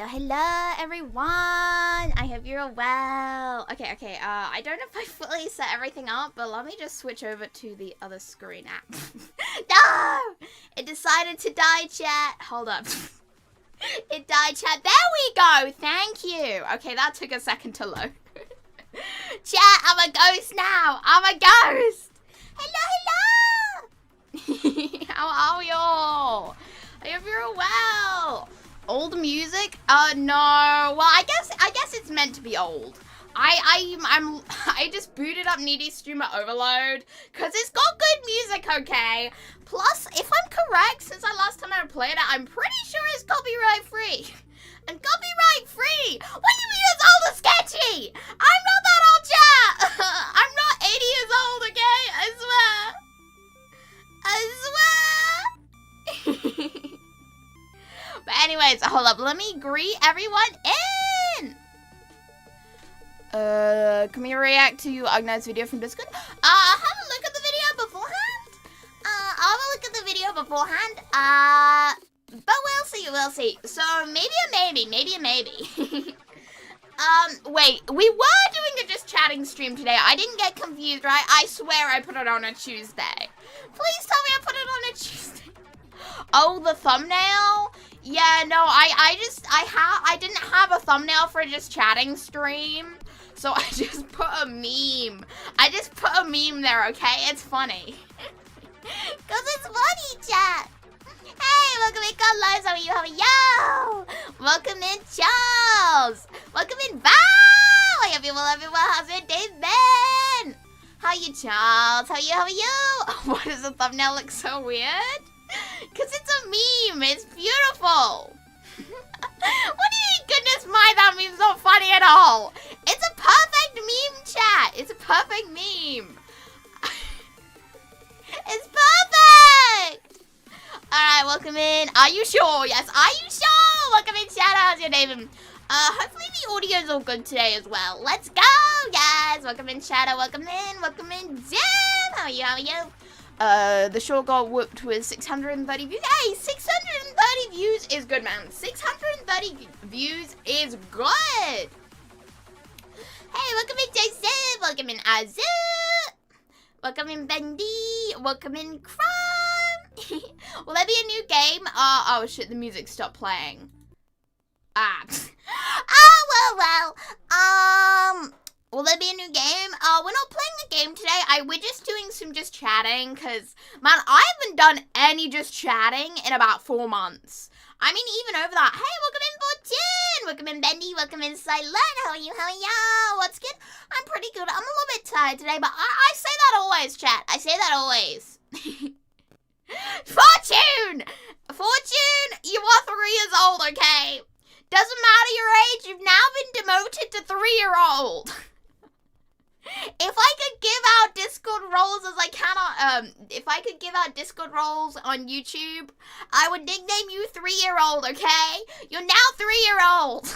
Hello everyone! I hope you're well. Okay, I don't know if I fully set everything up, but let me just switch over to the other screen app. No! It decided to die, chat. Hold up. It died, chat. There we go! Thank you! Okay, that took a second to load. Chat, I'm a ghost now! I'm a ghost! Hello! How are y'all? I hope you're well. Old music? No. Well, I guess it's meant to be old. I just booted up Needy Streamer Overload because it's got good music, okay? Plus, if I'm correct, since last time I played it, I'm pretty sure it's copyright free. And copyright free? What do you mean it's old and sketchy? I'm not that old, chat. I'm not 80 years old, okay? I swear. But anyways, hold up. Let me greet everyone in. Can we react to Ugnite's video from Discord? Have a look at the video beforehand. I'll have a look at the video beforehand. But we'll see. So maybe a maybe. Wait, we were doing a just chatting stream today. I didn't get confused, right? I swear I put it on a Tuesday. Please tell me I put it on a Tuesday. Oh, the thumbnail? Yeah, no, I didn't have a thumbnail for just chatting stream, so I just put a meme. I just put a meme there, okay? It's funny. Cause it's funny, chat. Hey, welcome in, Carlos. How are you? Yo! Welcome in, Charles. Welcome in, Val. I hope you're well, everyone. How's your day been? How you, Charles? How are you? Why does the thumbnail look so weird? Cause it's a meme. It's beautiful. What do you mean, goodness my, that meme's not funny at all? It's a perfect meme, chat. It's a perfect meme. It's perfect. Alright, welcome in. Are you sure? Yes, are you sure? Welcome in, chat. How's your name? Hopefully the audio's all good today as well. Let's go, guys. Welcome in, Shadow. Welcome in, Jim. How are you? The show got whooped with 630 views. Hey, 630 views is good, man. 630 views is good. Hey, welcome in, Jason. Welcome in, Azu. Welcome in, Bendy. Welcome in, Crumb. Will there be a new game? Oh shit, the music stopped playing. Will there be a new game? We're not playing the game today. We're just doing some just chatting, because, man, I haven't done any just chatting in about 4 months. I mean, even over that. Hey, welcome in, 14. Welcome in, Bendy. Welcome in, Silent. How are you? What's good? I'm pretty good. I'm a little bit tired today, but I say that always, chat. I say that always. Fortune, you are 3 years old, okay? Doesn't matter your age. You've now been demoted to 3-year-old. If I could give out Discord roles if I could give out Discord roles on YouTube, I would nickname you 3-year-old, okay? You're now 3-year-old.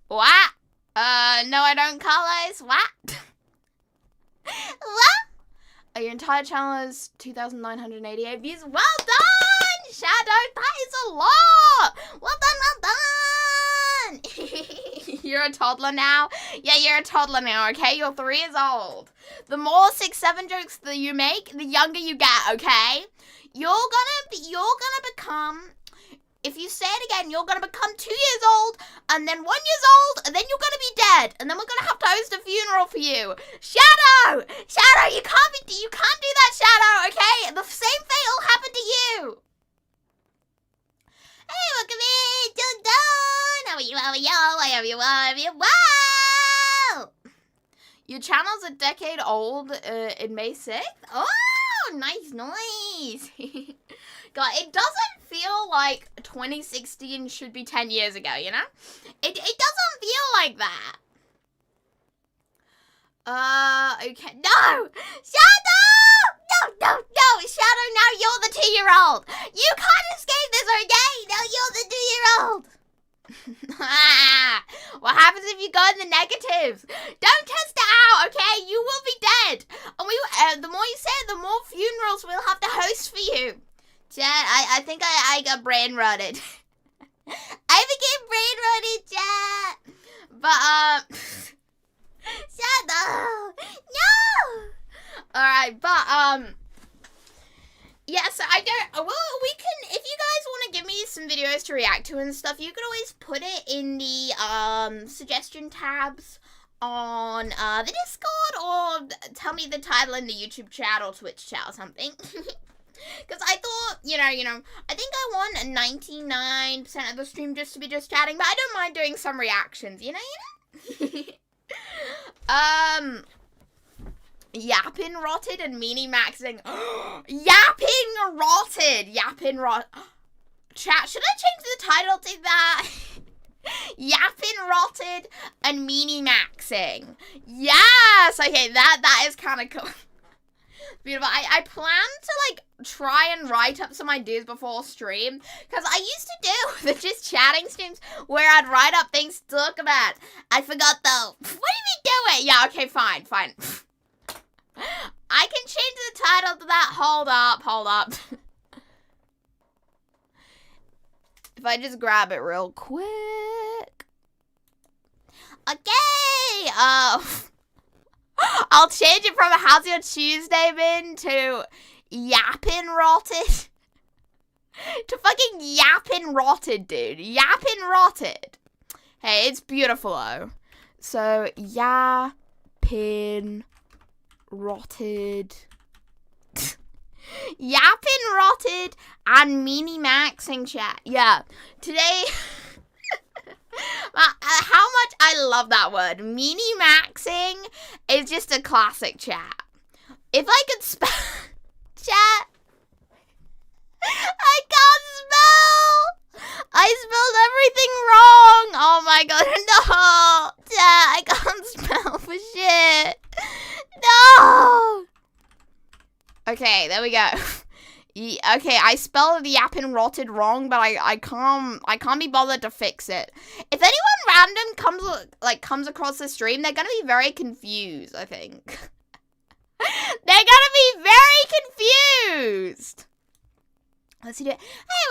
What? No I don't, Carlos. What? What? Your entire channel is 2,988 views. Well done, Shadow. That is a lot. Well done. you're a toddler now? Yeah, you're a toddler now, okay? You're 3 years old. The more 6, 7 jokes that you make, the younger you get, okay? You're gonna become, if you say it again, you're gonna become 2 years old, and then 1 year old, and then you're gonna be dead, and then we're gonna have to host a funeral for you. Shadow! Shadow, you can't do that, Shadow, okay? The same fate will happen to you. Hey, welcome in, done. How are you? Wow! Your channel's a decade old in May 6th. Oh, nice. God, it doesn't feel like 2016 should be 10 years ago, you know? It doesn't feel like that. Okay. No! Shadow! No! Shadow, now you're the 2-year-old. You can't escape this, okay? Now you're the 2-year-old. What happens if you go in the negatives? Don't test it out, okay? You will be dead. And the more you say it, the more funerals we'll have to host for you. Chat, I think I got brain rotted. I became brain rotted, chat. But, shut up. No! Alright, but, yeah, so we can, if you guys want to give me some videos to react to and stuff, you could always put it in the, suggestion tabs on, the Discord, or tell me the title in the YouTube chat or Twitch chat or something. Because I thought, you know, I think I want 99% of the stream just to be just chatting, but I don't mind doing some reactions, you know? Yappin rotted and meaniemaxxing. Yapping rotted. Chat, should I change the title to that? Yappin rotted and meaniemaxxing. Yes. Okay, that is kind of cool. Beautiful. I plan to like try and write up some ideas before stream, because I used to do the just chatting streams where I'd write up things to talk about. I forgot though. What do you mean do it? Yeah, okay, fine. I can change the title to that. Hold up. If I just grab it real quick. Okay. I'll change it from How's Your Tuesday Been to Yappin Rotted. To fucking Yappin Rotted, dude. Yappin Rotted. Hey, it's beautiful, though. So, Yappin Rotted. Yappin Rotted and meaniemaxxing chat. Yeah. Today... how much I love that word. Meaniemaxxing is just a classic chat. If I could spell chat, I can't spell. I spelled everything wrong. Oh my god, no. Chat, I can't spell for shit. No. Okay, there we go. Okay, I spelled the yappin rotted wrong, but I can't be bothered to fix it. If anyone random comes across the stream, they're gonna be very confused, I think. They're gonna be very confused. Let's do it. Hey,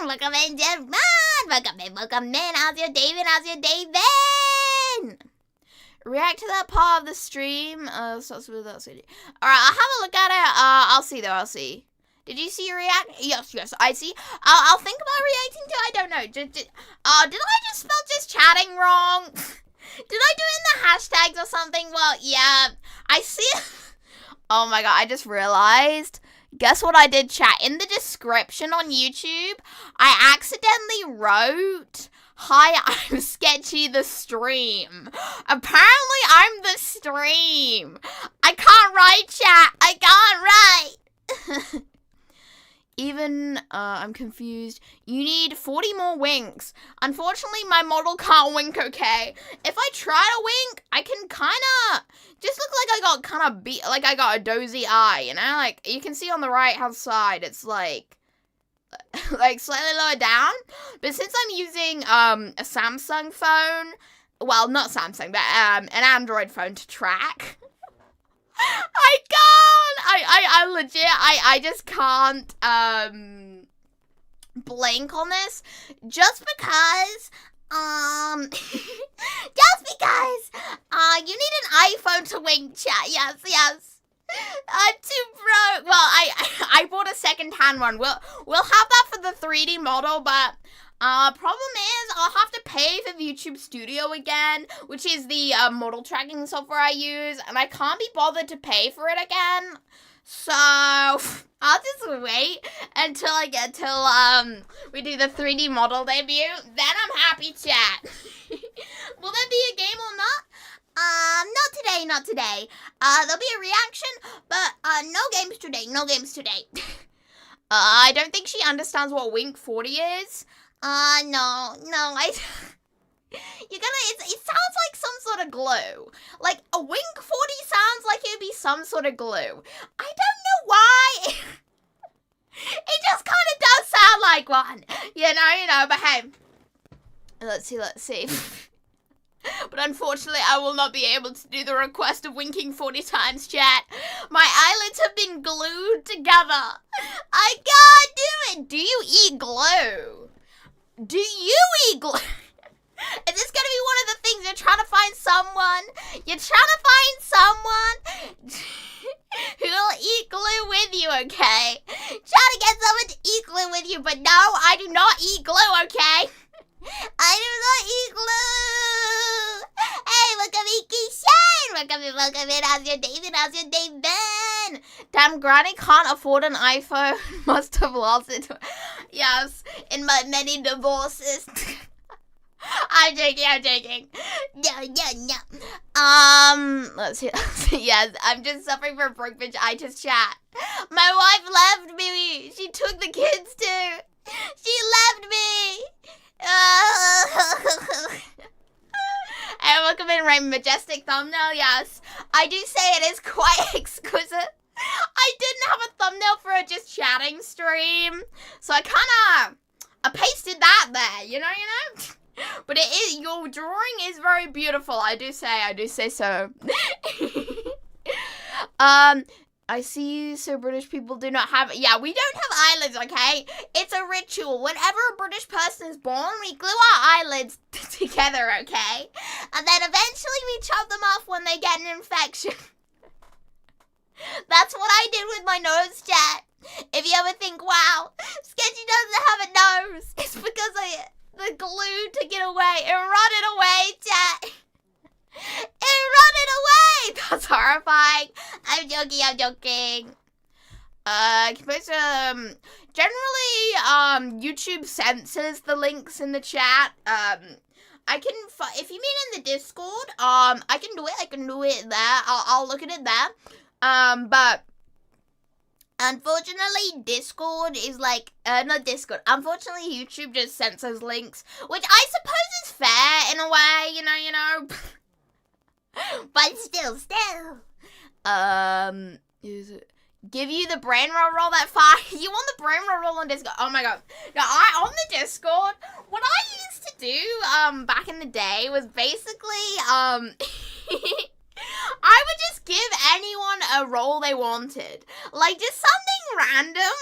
welcome in, Jeff. Welcome in. How's your day been? React to that part of the stream. Starts with that city. All right, I'll have a look at it. I'll see. Did you see your react? Yes, I see. I'll think about reacting to it. I don't know. Did I just spell just chatting wrong? Did I do it in the hashtags or something? Well, yeah. I see. Oh my god, I just realized. Guess what I did, chat? In the description on YouTube, I accidentally wrote, "Hi, I'm Sketchy the stream." Apparently, I'm the stream. I can't write, chat. I can't write. Even, I'm confused. You need 40 more winks. Unfortunately, my model can't wink, okay? If I try to wink, I can kinda just look like I got kinda like I got a dozy eye, you know? Like, you can see on the right-hand side, it's like slightly lower down. But since I'm using, a Samsung phone, well, not Samsung, but, an Android phone to track, I can't. I legit, I just can't, blink on this, just because Just because, you need an iPhone to wink, chat. Yes. I'm too broke. Well, I bought a second-hand one. We'll have that for the 3D model, but problem is I'll have to pay for YouTube Studio again, which is the model tracking software I use, and I can't be bothered to pay for it again. So I'll just wait until we do the 3D model debut. Then I'm happy, chat. Will there be a game or not? Not today. There'll be a reaction, but no games today. I don't think she understands what Wink 40 is. No, it sounds like some sort of glue. Like, a Wink 40 sounds like it would be some sort of glue. I don't know why. It just kind of does sound like one. You know, but hey. Let's see. But unfortunately, I will not be able to do the request of winking 40 times, chat. My eyelids have been glued together. I can't do it. Do you eat glue? Do you eat glue? Is this going to be one of the things you're trying to find someone? You're trying to find someone who will eat glue with you, okay? Trying to get someone to eat glue with you, but no, I do not eat glue, okay? I do not eat glue. Hey, look at me, Keishan. Welcome in. How's your day been? Damn, Granny can't afford an iPhone. Must have lost it. Yes, in my many divorces. I'm joking. No. Let's see. Yes, I'm just suffering from broke bitch itis, chat. My wife left me. She took the kids too. She left me. And welcome in, right? Majestic thumbnail. Yes, I do say it is quite exquisite. I didn't have a thumbnail for a just chatting stream, so I pasted that there. You know. But it is, your drawing is very beautiful. I do say so. I see, so British people do not have, yeah, we don't have eyelids, okay? It's a ritual. Whenever a British person is born, we glue our eyelids together, okay? And then eventually we chop them off when they get an infection. That's what I did with my nose, chat. If you ever think, wow, Sketchy doesn't have a nose, it's because the glue took it away. It rotted away, chat. It rotted away. That's horrifying. I'm joking. Generally, YouTube censors the links in the chat. I can, if you mean in the Discord, I can do it there. I'll look at it there. But unfortunately, Discord is like, not Discord. Unfortunately, YouTube just censors links, which I suppose is fair in a way, you know. But still. Is it give you the brain roll that far? You want the brain roll on Discord? Oh my god. No, on the Discord, what I used to do, back in the day was basically, I would just give anyone a role they wanted. Like, just something random.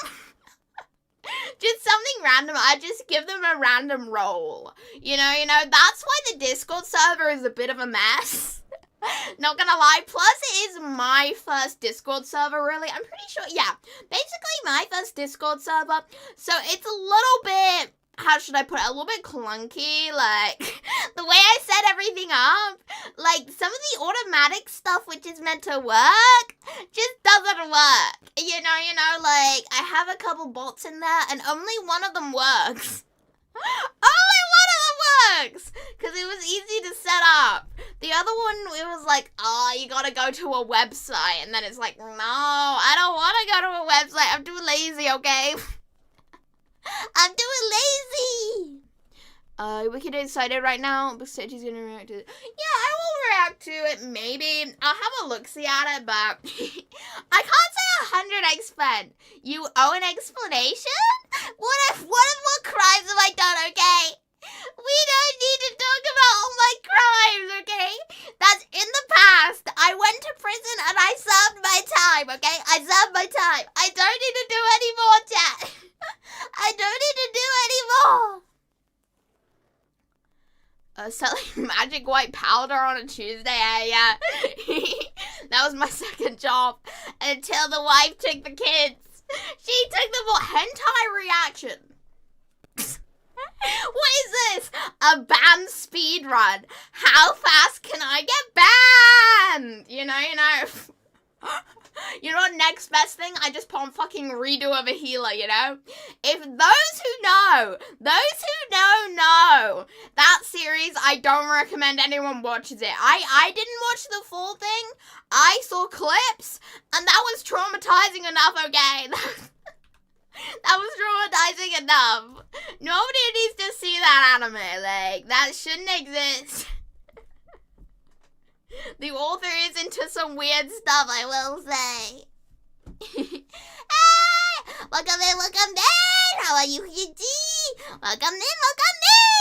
Just something random. I just give them a random role. You know, that's why the Discord server is a bit of a mess. Not gonna lie. Plus, it is my first Discord server, really. I'm pretty sure, yeah. Basically, my first Discord server. So, it's a little bit, how should I put it? A little bit clunky. Like, the way I set everything up. Like, some of the automatic stuff, which is meant to work, just doesn't work. You know, like, I have a couple bots in there, and only one of them works. Only one of them works! Because it was easy to set up. The other one, it was like, oh, you gotta go to a website. And then it's like, no, I don't want to go to a website. I'm too lazy, okay? I'm too lazy. Wicked excited right now. But Sketchy's gonna react to it. Yeah, I will react to it, maybe. I'll have a look-see at it, but I can't say 100 explain. You owe an explanation? What crimes have I done, okay? We don't need to talk about all my crimes, okay? That's in the past. I went to prison and I served my time, okay? I served my time. I don't need to do any more, chat. I don't need to do any more. selling magic white powder on a Tuesday. Yeah. That was my second job. Until the wife took the kids. She took them all. Hentai reaction. What is this? A banned speed run. How fast can I get banned? You know. You know what, next best thing? I just put on fucking redo of a healer, you know? If those who know, know. That series, I don't recommend anyone watches it. I didn't watch the full thing. I saw clips, and that was traumatizing enough, okay? That was traumatizing enough. Nobody needs to see that anime. Like, that shouldn't exist. The author is into some weird stuff, I will say. Hey! Welcome in! How are you, Yuji? Welcome in!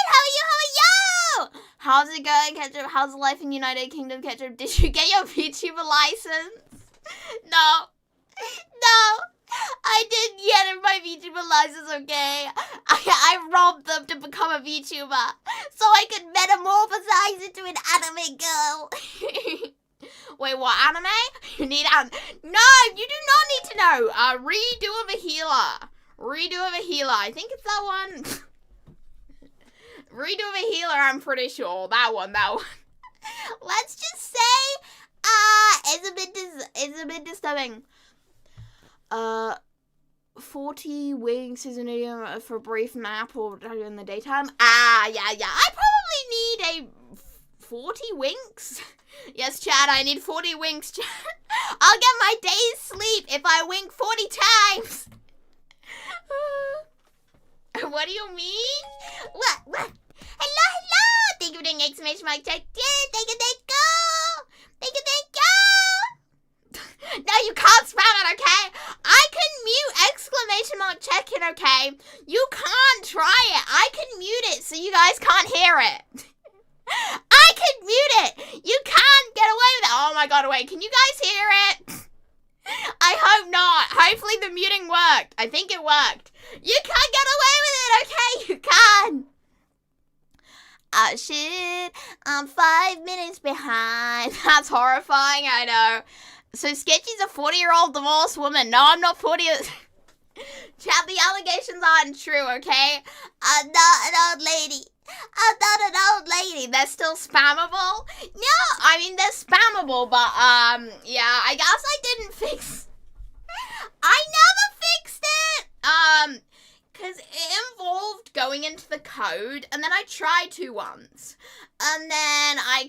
How are you? How's it going, Ketchup? How's life in United Kingdom, Ketchup? Did you get your VTuber license? No. I didn't get my VTuber license, okay? I robbed them to become a VTuber so I could metamorphosize into an anime girl. Wait, what anime? You need No, you do not need to know. Redo of a healer. I think it's that one. Redo of a healer, I'm pretty sure. That one. Let's just say, it's a bit disturbing. 40 winks is an idiom for a brief nap or in the daytime. Yeah. I probably need 40 winks. Yes, Chad, I need 40 winks, Chad. I'll get my day's sleep if I wink 40 times. What do you mean? What? Hello. Thank you for doing exclamation mark check. Thank you. No, you can't spam it, okay? I can mute exclamation mark checkin, okay? You can't try it. I can mute it so you guys can't hear it. I can mute it. You can't get away with it. Oh my god, wait. Can you guys hear it? I hope not. Hopefully the muting worked. I think it worked. You can't get away with it, okay? You can. Oh shit. I'm 5 minutes behind. That's horrifying, I know. So Sketchy's a 40-year-old divorced woman. No, I'm not 40. Chad, the allegations aren't true, okay? I'm not an old lady. They're still spammable? No, I mean, they're spammable, but, yeah, I guess I didn't fix... I never fixed it! Because it involved going into the code, and then I tried to once. And then I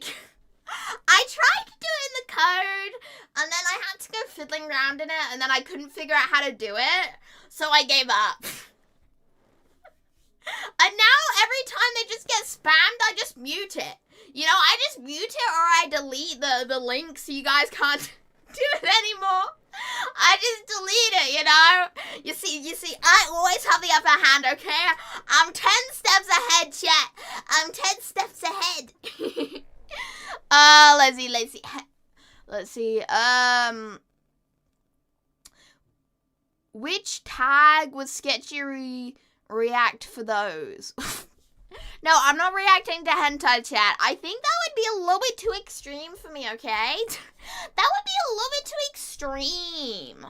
tried to do it in the code, and then I had to go fiddling around in it, and then I couldn't figure out how to do it, so I gave up. And now every time they just get spammed, I just mute it. You know, I just mute it or I delete the link so you guys can't do it anymore. I just delete it, you know? You see, I always have the upper hand, okay? I'm 10 steps ahead, chat. I'm 10 steps ahead. Let's see. Which tag was Sketchy react for those? No, I'm not reacting to hentai, chat. I think that would be a little bit too extreme for me, okay? That would be a little bit too extreme.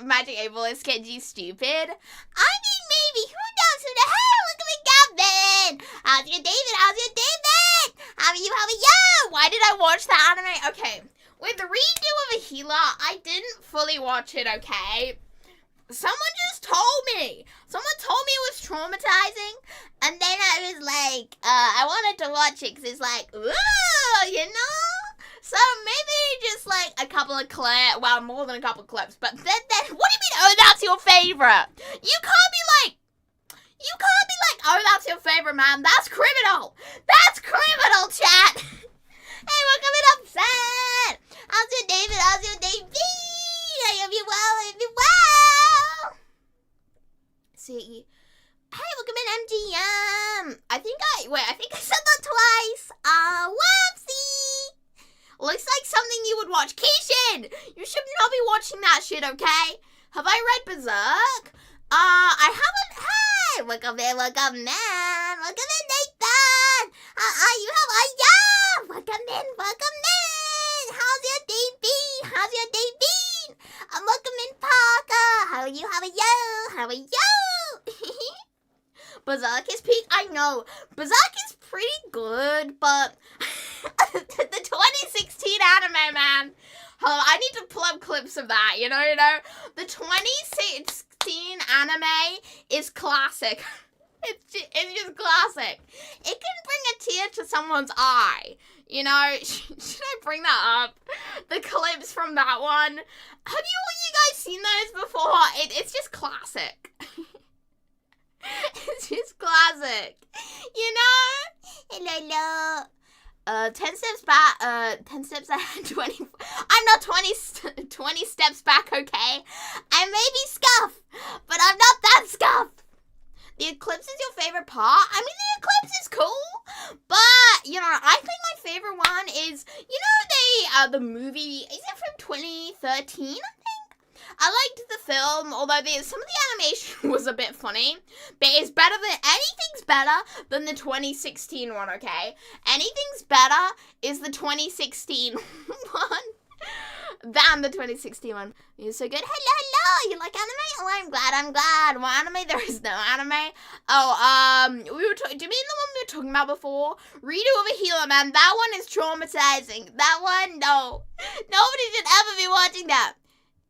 Magic Able is Sketchy stupid? I mean, maybe. Who knows? Who the hell? Look at me, Gavin. How's your David? How are you? Why did I watch that anime? Okay. With the redo of a healer, I didn't fully watch it, okay? Someone just told me. Someone told me it was traumatizing. And then I was like, I wanted to watch it because it's like, ooh, you know? So maybe just like a couple of clips. Well, more than a couple of clips. But then, what do you mean, oh, that's your favorite? You can't be like, oh, that's your favorite, man. That's criminal. That's criminal, chat. Hey, welcome in upset. How's your David? I hope you well. See. Hey, welcome in MGM. I think I said that twice. Whoopsie. Looks like something you would watch. Keishin, you should not be watching that shit, okay? Have I read Berserk? I haven't. Hey, welcome in, welcome in, Nathan. You have a yeah. Welcome in, welcome in. How's your day been? How's your day been? Welcome in, Parker. How are you? How are you? How are you? Berserk is peak. I know Berserk is pretty good, but the 2016 anime, man. I need to pull up clips of that. You know. The 2016 anime is classic. It's just classic. It can bring a tear to someone's eye. You know, should I bring that up? The clips from that one. Have you guys seen those before? It's just classic. It's just classic. You know? Hello. 10 steps back, 10 steps ahead, 20, I'm not 20 steps back, okay? I may be scuffed, but I'm not that scuffed. The eclipse is your favorite part? I mean, the eclipse is cool, but, you know, I think my favorite one is, you know, the movie, is it from 2013, I think? I liked the film, although some of the animation was a bit funny, but it's better than, anything's better than the 2016 one, okay? Anything's better is the 2016 one than the 2016 one. You're so good. Hello, you like anime? Oh, I'm glad. What anime? There is no anime. Oh, do you mean the one we were talking about before? Redo of a Healer, man. That one is traumatizing. That one, no. Nobody should ever be watching that.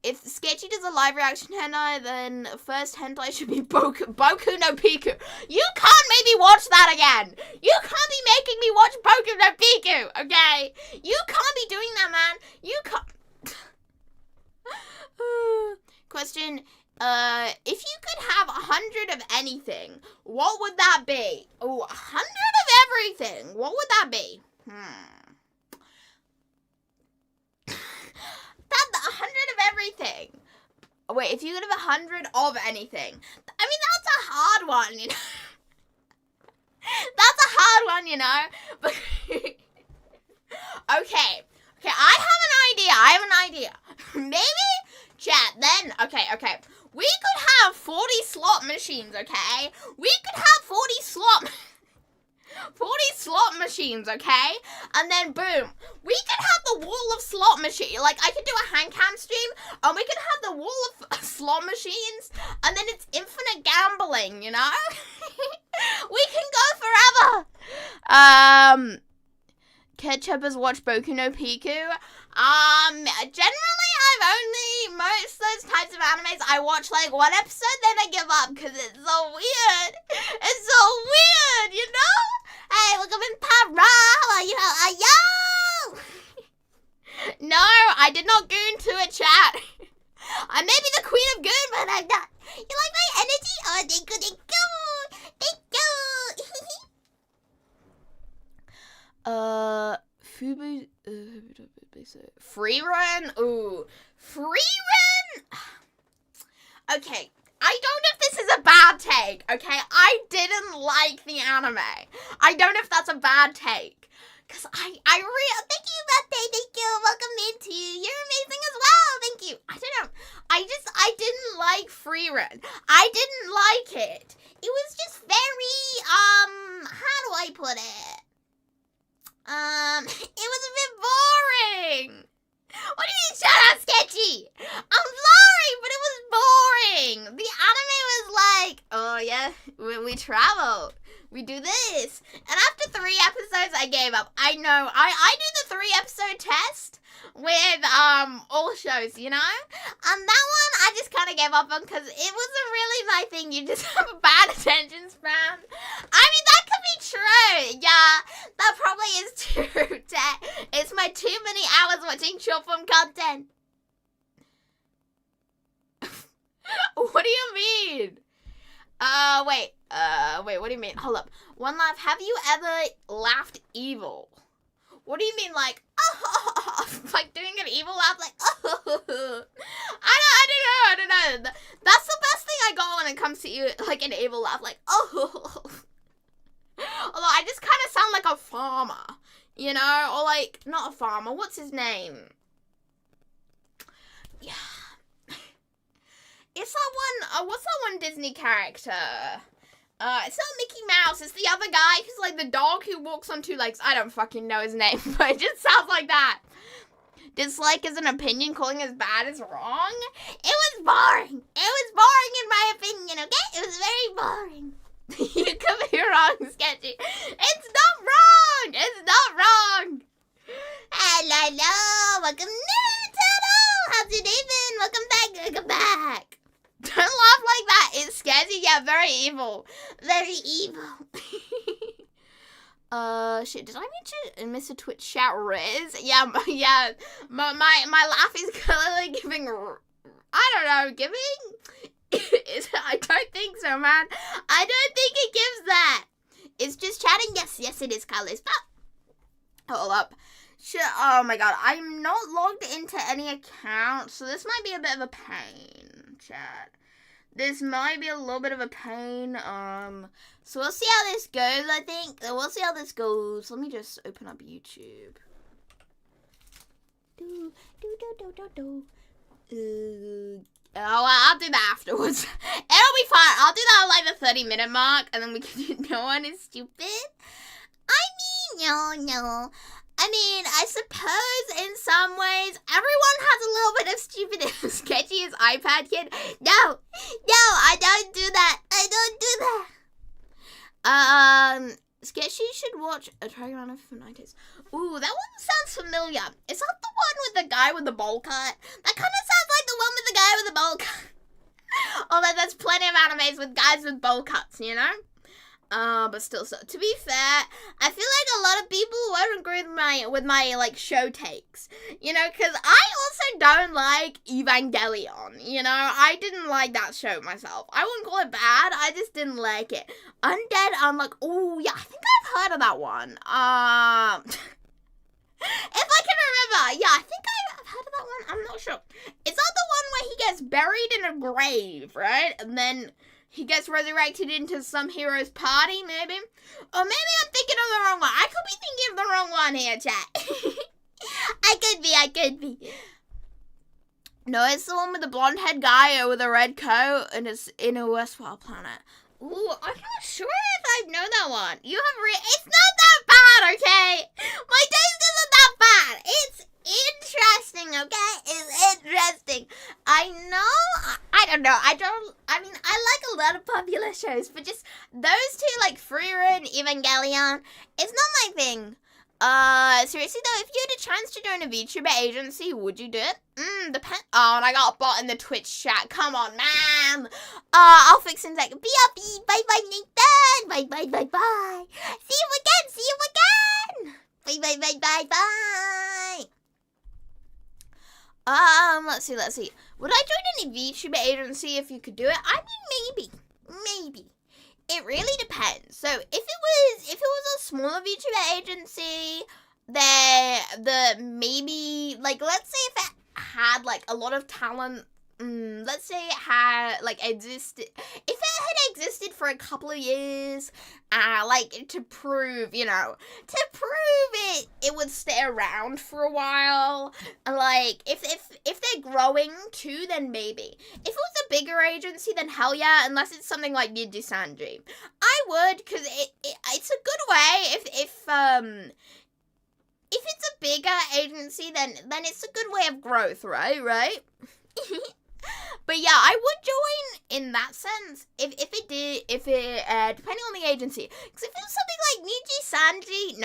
If Sketchy does a live reaction hentai, then first hentai should be Boku no Piku. You can't make me watch that again. You can't be making me watch Boku no Piku, okay? You can't be doing that, man. You can't. Question, if you could have 100 of anything, what would that be? Oh, 100 of everything. What would that be? That's 100 of everything. Oh, wait, if you could have 100 of anything. I mean, that's a hard one, you know. That's a hard one, you know. But okay, I have an idea. Maybe, chat, then, okay. We could have 40 slot machines, okay? We could have 40 slot machines, okay? And then boom, we could have the wall of slot machine. Like, I could do a hand cam stream, and we could have the wall of slot machines, and then it's infinite gambling, you know? We can go forever. Ketchup has watched Boku no Piku. Generally, most of those types of animes, I watch like one episode, then I give up, because it's so weird. It's so weird, you know? Hey, welcome in, Para. How are you? Yo! No, I did not goon to a chat. I may be the queen of goon, but I'm not. You like my energy? Oh, thank you. Fubu, free run? Ooh, free run? Okay, I don't know if this is a bad take, okay? I didn't like the anime. I don't know if that's a bad take. Because thank you, birthday, thank you, welcome into you. You're amazing as well, thank you. I don't know, I didn't like free run. I didn't like it. It was just very, how do I put it? It was a bit boring. What do you mean, shut up, Sketchy? I'm sorry, but it was boring. The anime was like, oh yeah, we travel. We do this. And after 3 episodes, I gave up. I know. I do the 3-episode test with, all shows, you know? And that one, I just kind of gave up on because it wasn't really my thing. You just have a bad attention span. I mean, that could be true. Yeah, that probably is true. It's my too many hours watching short form content. What do you mean? Wait, what do you mean? Hold up. One laugh. Have you ever laughed evil? What do you mean, like, oh, like doing an evil laugh, like, oh. I don't know. That's the best thing I got when it comes to you, like an evil laugh, like, oh. Although I just kind of sound like a farmer, you know, or like, not a farmer, what's his name? Yeah. It's that one, what's that one Disney character? It's not Mickey Mouse, it's the other guy who's like the dog who walks on two legs. I don't fucking know his name, but it just sounds like that. Dislike is an opinion, calling as bad is wrong. It was boring. It was boring in my opinion, okay? It was very boring. You could be wrong, Sketchy. It's not wrong. It's not wrong. Hello. Welcome to Turtle. How's your day been? Welcome back. Welcome back. Don't laugh like that. It's Sketchy. Yeah, very evil. Very evil. Shit, did I mention Mr. Twitch shout Riz? Yeah, my laugh is clearly giving, I don't know, giving? I don't think so, man. I don't think it gives that. It's just chatting. Yes, it is colors. But, hold up. Shit, oh my god, I'm not logged into any account, so this might be a bit of a pain, chat. This might be a little bit of a pain, so we'll see how this goes, I think. We'll see how this goes. Let me just open up YouTube. I'll do that afterwards. It'll be fine. I'll do that at like the 30-minute mark, and then we can do no one is stupid. I mean, no. I mean, I suppose in some ways, everyone has a little bit of stupidness. Sketchy is iPad kid. No, I don't do that. I don't do that. Sketchy should watch a Trigon for 90s. Ooh, that one sounds familiar. Is that the one with the guy with the bowl cut? That kind of sounds like the one with the guy with the bowl cut. Although there's plenty of animes with guys with bowl cuts, you know? But still, so to be fair, I feel like a lot of people won't agree with my like show takes, you know, because I also don't like Evangelion, you know, I didn't like that show myself. I wouldn't call it bad, I just didn't like it. Undead, I'm like, oh yeah, I think I've heard of that one. If I can remember, yeah, I think I've heard of that one, I'm not sure. Is that the one where he gets buried in a grave, right, and then he gets resurrected into some hero's party, maybe? Or maybe I'm thinking of the wrong one. I could be thinking of the wrong one here, chat. I could be. No, it's the one with the blonde-haired guy with a red coat and it's in a Westworld planet. Ooh, I'm not sure if I know that one. You have it's not that bad, okay? My taste isn't that bad. It's interesting, okay? It's interesting. I know, I don't know. I mean, I like a lot of popular shows, but just those two, like Free-Run and Evangelion, it's not my thing. Seriously though, if you had a chance to join a VTuber agency, would you do it? Depend. Oh, and I got a bot in the Twitch chat. Come on, man. I'll fix in a second. Bye, Nathan. Bye. See you again. Bye. Let's see. Would I join any VTuber agency if you could do it? I mean, maybe. It really depends. So if it was a smaller VTuber agency, maybe like let's say if it had like a lot of talent. Let's say it had like existed. If it had existed for a couple of years, like to prove it would stay around for a while. Like if they're growing too, then maybe. If it was a bigger agency, then hell yeah. Unless it's something like Niji Sanji, I would, because it's a good way. If it's a bigger agency, then it's a good way of growth, right? But yeah, I would join in that sense if it depending on the agency. Because if it was something like Niji Sanji,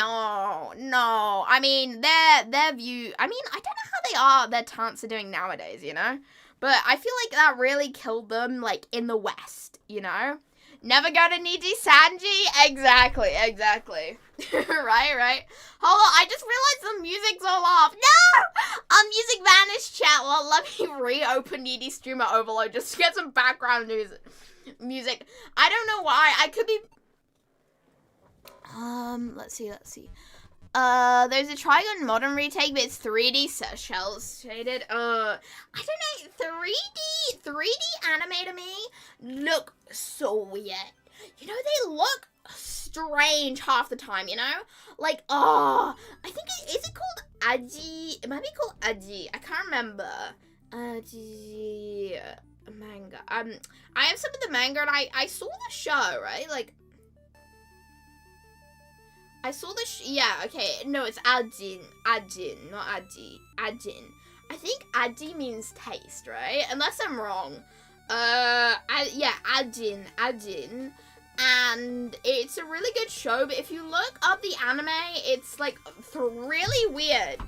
no. I mean, their view. I mean, I don't know how their talents are doing nowadays, you know. But I feel like that really killed them, like in the West, you know. Never go to Niji Sanji. Exactly. right. Hold on, I just realized the music's all off. No! Music vanished, chat. Well, let me reopen Needy Streamer Overload just to get some background music. I don't know why. I could be... Let's see. There's a Trigon modern retake, but it's 3D shell shaded. I don't know, 3D anime to me look so weird. You know, they look strange half the time, you know? Like, I think, is it called Aji? It might be called Aji. I can't remember. Aji manga. manga. I have some of the manga, and I saw the show, right? Like, I saw the yeah, okay. No, it's ajin, not aji, ajin. I think aji means taste, right? Unless I'm wrong. Yeah, ajin. And it's a really good show, but if you look up the anime, it's like really weird.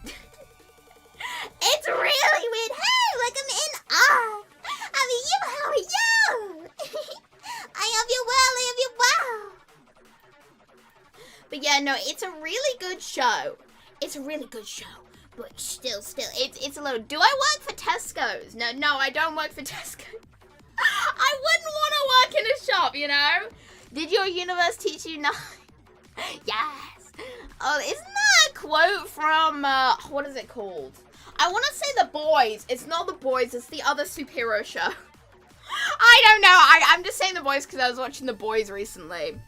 It's really weird. Hey, look, I'm in. How are you? How are you? I hope you're well. I hope you're well. But yeah, no, it's a really good show. It's a really good show. But still, it's a little. Do I work for Tesco's? No, I don't work for Tesco's. I wouldn't want to work in a shop, you know? Did your universe teach you not? Yes. Oh, isn't that a quote from, what is it called? I want to say The Boys. It's not The Boys, it's the other superhero show. I don't know. I'm just saying The Boys because I was watching The Boys recently.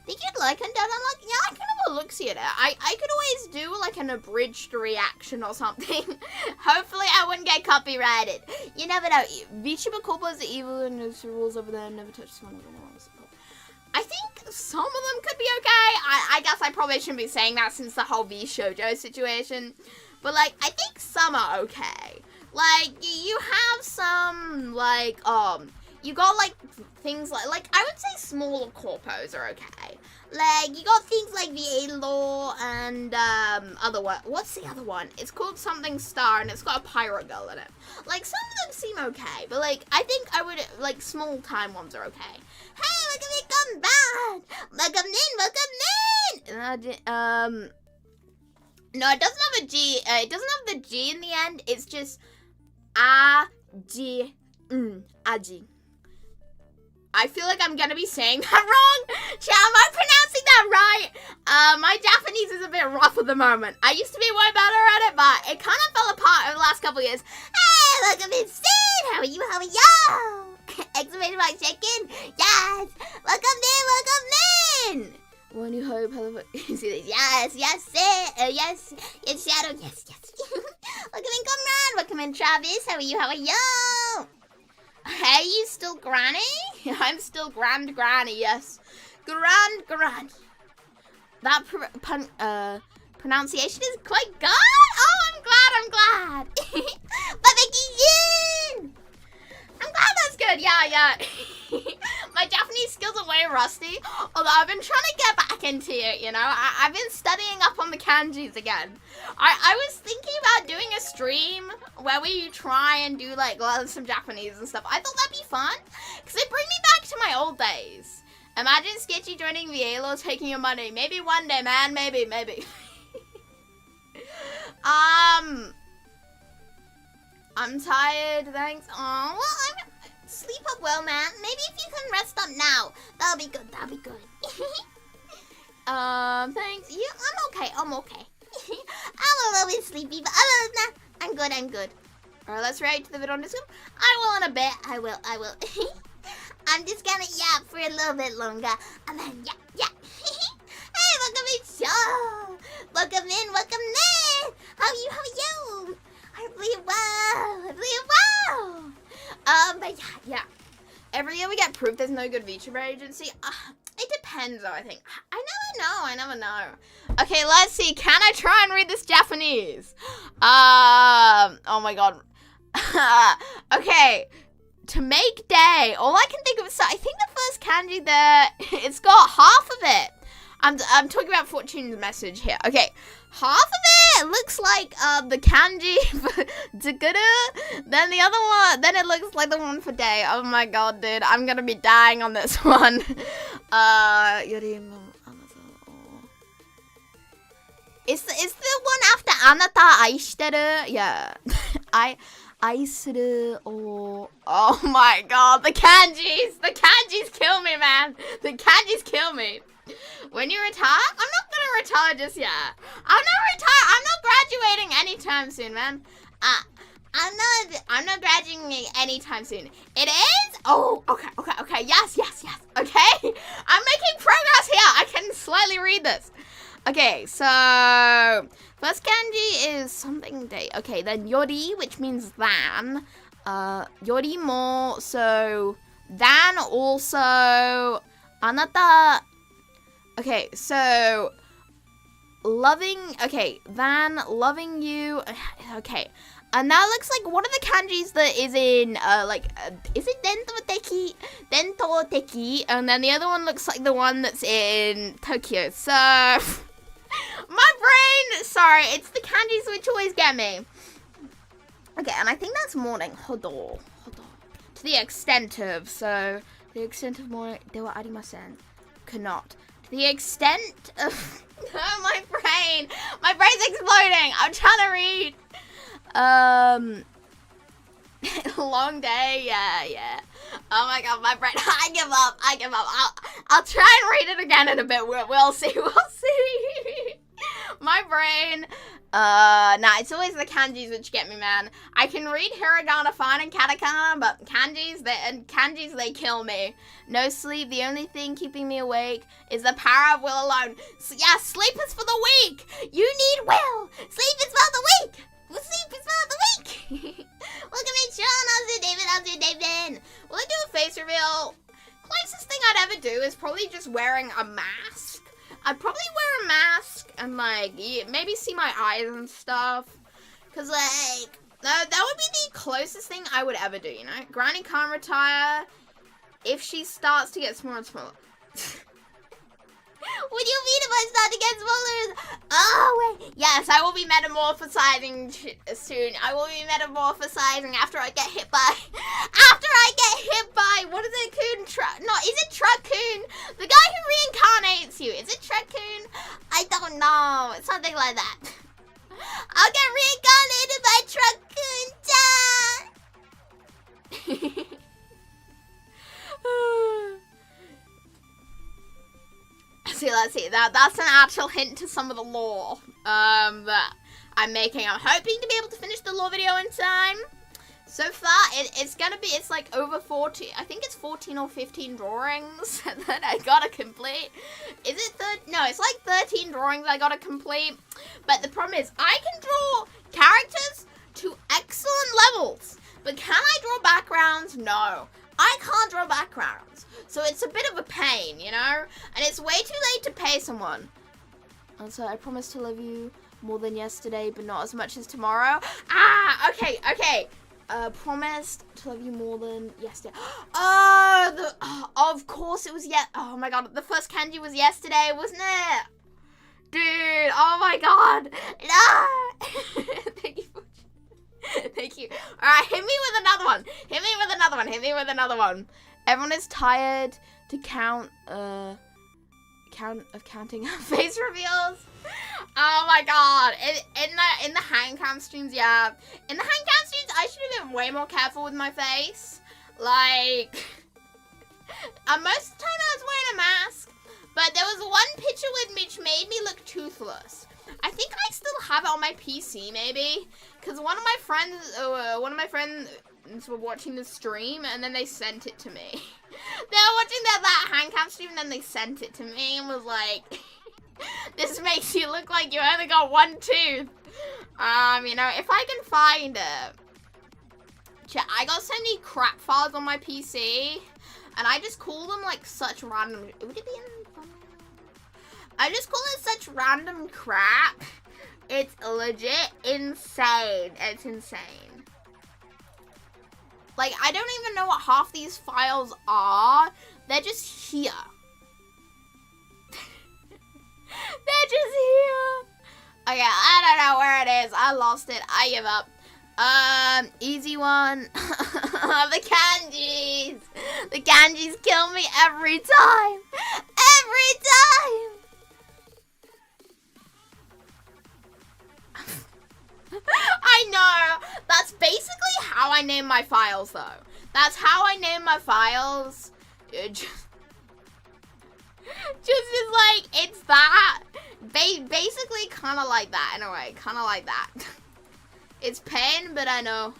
Think you'd like it? I'm like, yeah, I can have a look-see at it. I could always do like an abridged reaction or something. Hopefully I wouldn't get copyrighted. You never know. VTuber Corpo is evil and there's rules over there. Never touch someone. I think some of them could be okay. I guess I probably shouldn't be saying that since the whole V Shoujo situation. But like, I think some are okay. Like, you have some, like, you got, like, things like, I would say smaller corpos are okay. Like, you got things like VA Law and, other one. What's the other one? It's called something Star, and it's got a pirate girl in it. Like, some of them seem okay, but, like, I think I would, like, small time ones are okay. Hey, look at me come back! Welcome in! No, it doesn't have a G, it doesn't have the G in the end, it's just aji. Aji. I feel like I'm gonna be saying that wrong. Chat, am I pronouncing that right? My Japanese is a bit rough at the moment. I used to be way better at it, but it kind of fell apart over the last couple of years. Hey, look, I'm in Sid. How are you? How are you? Exclamation mark, checkin. Yes. Welcome in. When you hope, yes, Sid. Yes, Shadow. Yes. Welcome in, comrade. Welcome in, Travis. How are you? How are you? Hey, you still granny? I'm still grand granny, yes. Grand granny. That pronunciation is quite good. Oh, I'm glad. I'm glad that's good. Yeah. My Japanese skills are way rusty, although I've been trying to get back into it, you know. I've been studying up on the kanjis again. I was thinking about doing a stream where we try and do, like, learn some Japanese and stuff. I thought that'd be fun, because it'd bring me back to my old days. Imagine Sketchy joining VA Law, taking your money. Maybe one day, man. Maybe. I'm tired, thanks. Aw, well, sleep up well, man. Maybe if you can rest up now, that'll be good. Thanks. I'm okay. I'm a little bit sleepy, but other than that, I'm good. Alright, let's react to the video on Discord. I will in a bit. I will. I'm just gonna yap for a little bit longer, and then yap. Hey, welcome in, show. Welcome in. How are you? I believe well. But yeah. Every year we get proof there's no good VTuber agency. It depends though, I think. I never know. Okay, let's see. Can I try and read this Japanese? Oh my god. Okay. To make day. All I can think of is, so I think the first kanji there, it's got half of it. I'm talking about Fortune's message here. Okay. Half of it looks like the kanji for Dukuru. Then the other one, then it looks like the one for day. Oh my god, dude. I'm gonna be dying on this one. It's the one after Anata aishiteru. Yeah. Aisuru or... Oh my god, the kanjis kill me, man. The kanjis kill me. When you retire? I'm not gonna retire just yet. I'm not graduating anytime soon, man. I'm not graduating anytime soon. It is? Oh, okay. Yes. Okay. I'm making progress here. I can slightly read this. Okay, so first kanji is something day. Okay, then yori, which means than. Yorimo, so Dan also anata. Okay, so Van loving you. Okay. And that looks like one of the kanjis that is in, is it Dentoteki? And then the other one looks like the one that's in Tokyo. So, my brain, sorry, it's the kanjis which always get me. Okay, and I think that's morning. Hodo. To the extent of, morning, dewa arimasen. Cannot. To the extent of, oh, my brain's exploding. I'm trying to read. Long day, yeah. Oh my god, my brain, I give up. I'll try and read it again in a bit. We'll see. My brain, nah, it's always the kanjis which get me, man. I can read hiragana fine and katakana, but kanjis, they kill me. No sleep, the only thing keeping me awake is the power of will alone. So, yeah, sleep is for the weak. You need will. Sleep is for the weak. Sleep is for the weak. Welcome to Sean. How's your day been? Will I do a face reveal? Closest thing I'd ever do is probably just wearing a mask. I'd probably wear a mask and, like, maybe see my eyes and stuff. Because, like, that would be the closest thing I would ever do, you know? Granny can't retire if she starts to get smaller and smaller. What do you mean if I start to get smaller? Oh, wait. Yes, I will be metamorphosizing soon. I will be metamorphosizing after I get hit by... What is it, Coon? No, is it Truck-Coon? The guy who reincarnates you. Is it Truck-Coon? I don't know. It's something like that. I'll get reincarnated by Truck-Coon. Let's see. That's an actual hint to some of the lore that I'm making. I'm hoping to be able to finish the lore video in time. So far, it's like over 40. I think it's 14 or 15 drawings that I gotta complete. Is it no, it's like 13 drawings I gotta complete. But the problem is, I can draw characters to excellent levels. But can I draw backgrounds? No. I can't draw backgrounds. So it's a bit of a pain, you know? And it's way too late to pay someone. Also, I promise to love you more than yesterday, but not as much as tomorrow. Okay. Promised to love you more than yesterday. Of course it was oh my god, the first kanji was yesterday, wasn't it? Dude, oh my god. No! Thank you. Alright, hit me with another one. Everyone is tired to counting face reveals. Oh my god. In the handcam streams, yeah. In the handcam streams, I should have been way more careful with my face. Like, most of the time I was wearing a mask, but there was one picture which made me look toothless. I think I still have it on my PC, maybe, because one of my friends were watching the stream, and then they sent it to me. They were watching that handcam stream, and then they sent it to me, and was like, this makes you look like you only got one tooth. You know, if I can find it. I got so many crap files on my PC, and I just call them, like, such random, would it be in thumbnail? I just call it such random crap. It's legit insane. It's insane. Like, I don't even know what half these files are. They're just here. They're just here. Okay, I don't know where it is. I lost it. I give up. Easy one. The kanjis. The kanjis kill me every time. Every time. I know. That's basically how I name my files, though. That's how I name my files. Just is like, it's that. Basically kind of like that, in a way. Kind of like that. It's pain, but I know.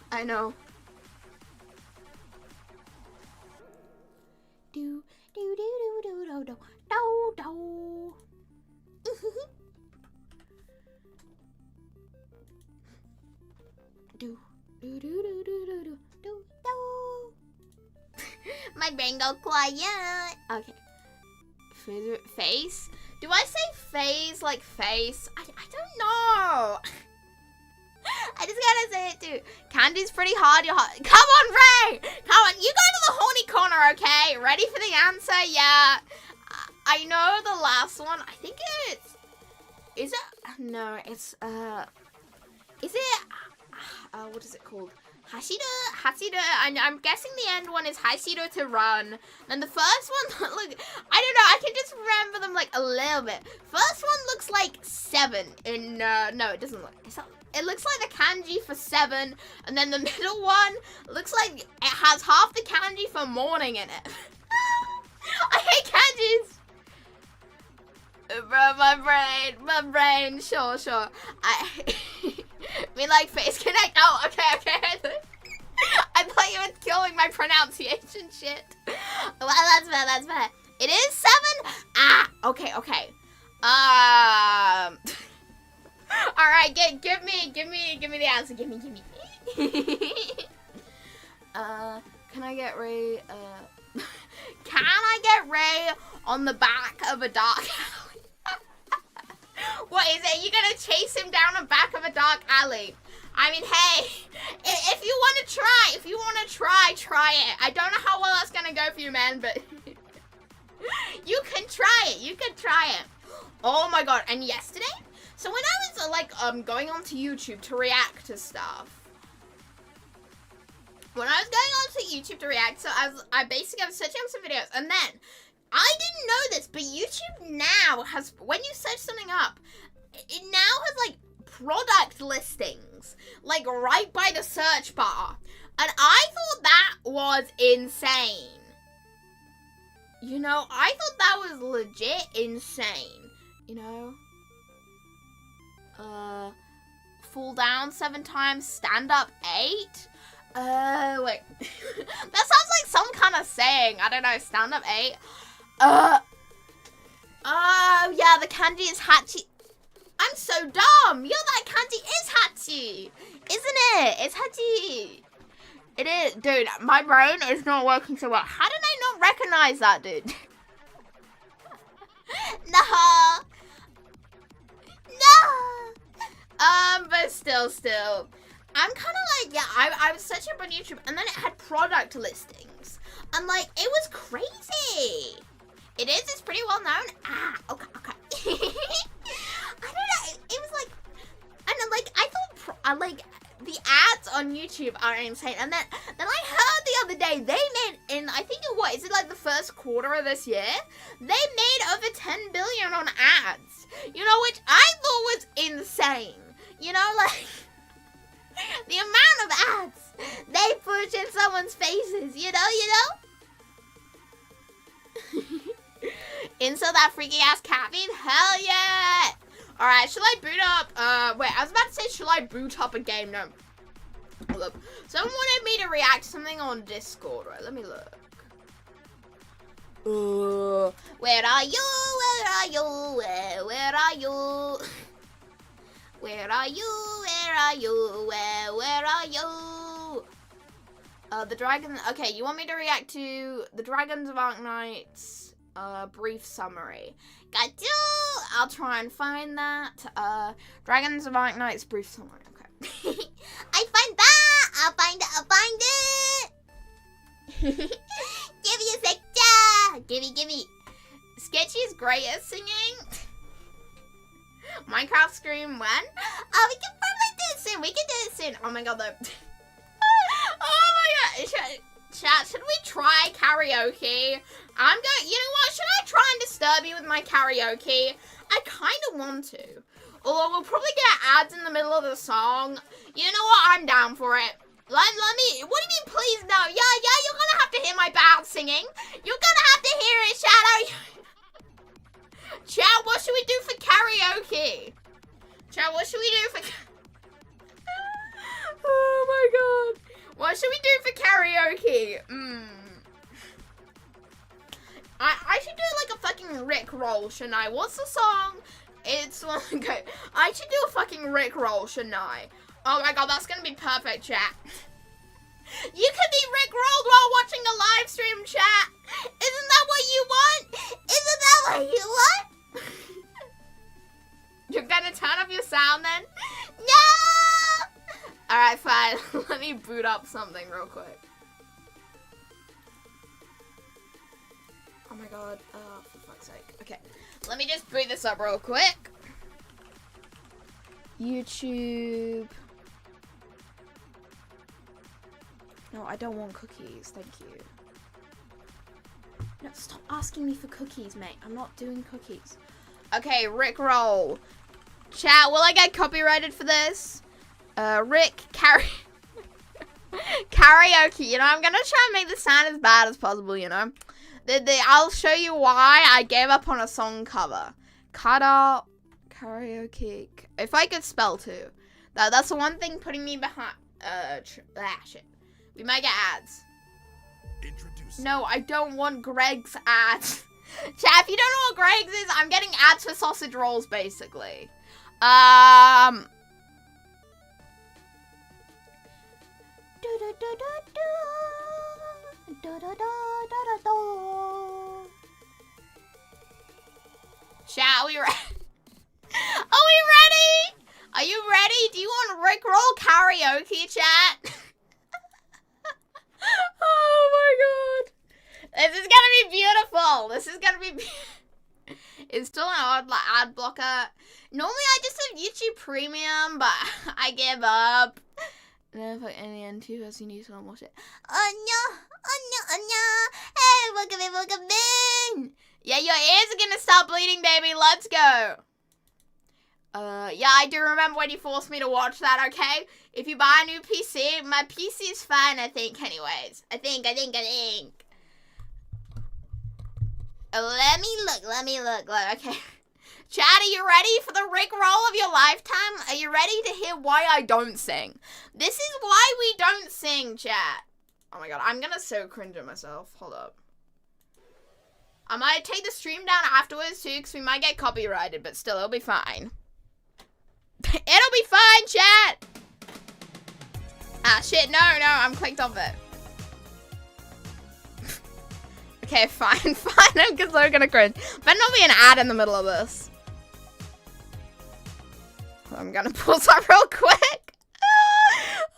Do, do, do, do, do, do, do, do, do. Do, do, do, do, do, do, do. my brain go quiet. Okay. Face? Do I say phase like face? I don't know. I just gotta say it too. Candy's pretty hard. Come on, Ray! Come on, you go to the horny corner, okay? Ready for the answer? Yeah. I know the last one. I think it's... Is it? No, it's, is it... what is it called? Hashida, I'm guessing the end one is Hashida to run. And the first one, look, I don't know, I can just remember them like a little bit. First one looks like 7 in, no, it doesn't look, it looks like the kanji for 7. And then the middle one looks like it has half the kanji for morning in it. I hate kanjis. Bro, my brain, sure. I mean, like, face connect. Oh, okay. I thought you were killing my pronunciation shit. Well, that's fair. It is 7? Ah, okay. Alright, give me the answer. Give me. Can I get Ray, can I get Ray on the back of a dark alley? What is it? You gonna chase him down the back of a dark alley? I mean, hey, if you want to try, try it. I don't know how well that's gonna go for you, man, but you can try it. Oh my god! And yesterday, so when I was like going onto YouTube to react to stuff, so I basically was searching up some videos, and then I didn't know this, but YouTube now has, when you search something up, it now has like product listings, like right by the search bar. And I thought that was insane. You know, I thought that was legit insane. You know? Fall down 7 times, stand up 8? Wait. That sounds like some kind of saying. I don't know, stand up 8. Oh, yeah, the kanji is hachi. I'm so dumb. Yeah, that kanji is hachi. Isn't it? It's hachi. It is. Dude, my brain is not working so well. How did I not recognize that, dude? No. But still. I'm kind of like, yeah, I was searching up on YouTube, and then it had product listings. And, like, it was crazy. It's pretty well known. Ah, okay. I don't know, it was like, I don't know, like, I thought, like, the ads on YouTube are insane. And then I heard the other day, they made, in, I think is it like the first quarter of this year? They made over 10 billion on ads. You know, which I thought was insane. You know, like, the amount of ads they push in someone's faces, you know? Insert that freaky ass cat meme? Hell yeah! Alright, should I boot up? Wait, I was about to say, should I boot up a game? No. Look, someone wanted me to react to something on Discord. Right, let me look. Where are you? The dragon. Okay, you want me to react to the Dragons of Arknight's brief summary? Got you. I'll try and find that. Dragons of Arknight's brief summary. Okay. I find that. I'll find it. Give me a sec. Gimme. Sketchy's great at singing. Minecraft Scream when? Oh, we can probably do it soon. Oh my god, though. Oh my god. Chat, should we try karaoke? You know what? Should I try and disturb you with my karaoke? I kind of want to. Although we'll probably get ads in the middle of the song. You know what? I'm down for it. Let me, what do you mean please no? Yeah, you're gonna have to hear my bad singing. You're gonna have to hear it, Shadow. Chat, what should we do for karaoke? Chat, what should we do for oh my god. What should we do for karaoke? I should do like a fucking Rick roll, shouldn't I? What's the song? It's okay. I should do a fucking Rick roll, shouldn't I? Oh my god, that's gonna be perfect, chat. You could be Rick rolled while watching a live stream, chat. me boot up something real quick. Oh my god. For fuck's sake. Okay. Let me just boot this up real quick. YouTube. No, I don't want cookies. Thank you. No, stop asking me for cookies, mate. I'm not doing cookies. Okay, Rickroll. Chat, will I get copyrighted for this? Rick, karaoke. You know, I'm gonna try and make this sound as bad as possible, you know. I'll show you why I gave up on a song cover. Kara, karaoke. If I could spell too. That's the one thing putting me behind. Shit. We might get ads. No, I don't want Greg's ads. Chat, if you don't know what Greg's is, I'm getting ads for sausage rolls, basically. Chat, are we ready? Are we ready? Are you ready? Do you want Rickroll karaoke, chat? Oh my god. This is gonna be beautiful. This is gonna be It's still an ad blocker. Normally I just have YouTube Premium, but I give up. And then if I NN2 as you need to watch it. Anya. Hey, welcome in. Yeah, your ears are gonna start bleeding, baby. Let's go. Yeah, I do remember when you forced me to watch that, okay? If you buy a new PC, my PC is fine, I think, anyways. I think. Let me look, okay. Chat, are you ready for the Rickroll of your lifetime? Are you ready to hear why I don't sing? This is why we don't sing, chat. Oh my god, I'm gonna so cringe at myself. Hold up. I might take the stream down afterwards too, because we might get copyrighted, but still, it'll be fine. It'll be fine, chat! Ah, shit, no, I'm clicked off it. Okay, fine, I'm so gonna cringe. Better not be an ad in the middle of this. I'm gonna pause that real quick.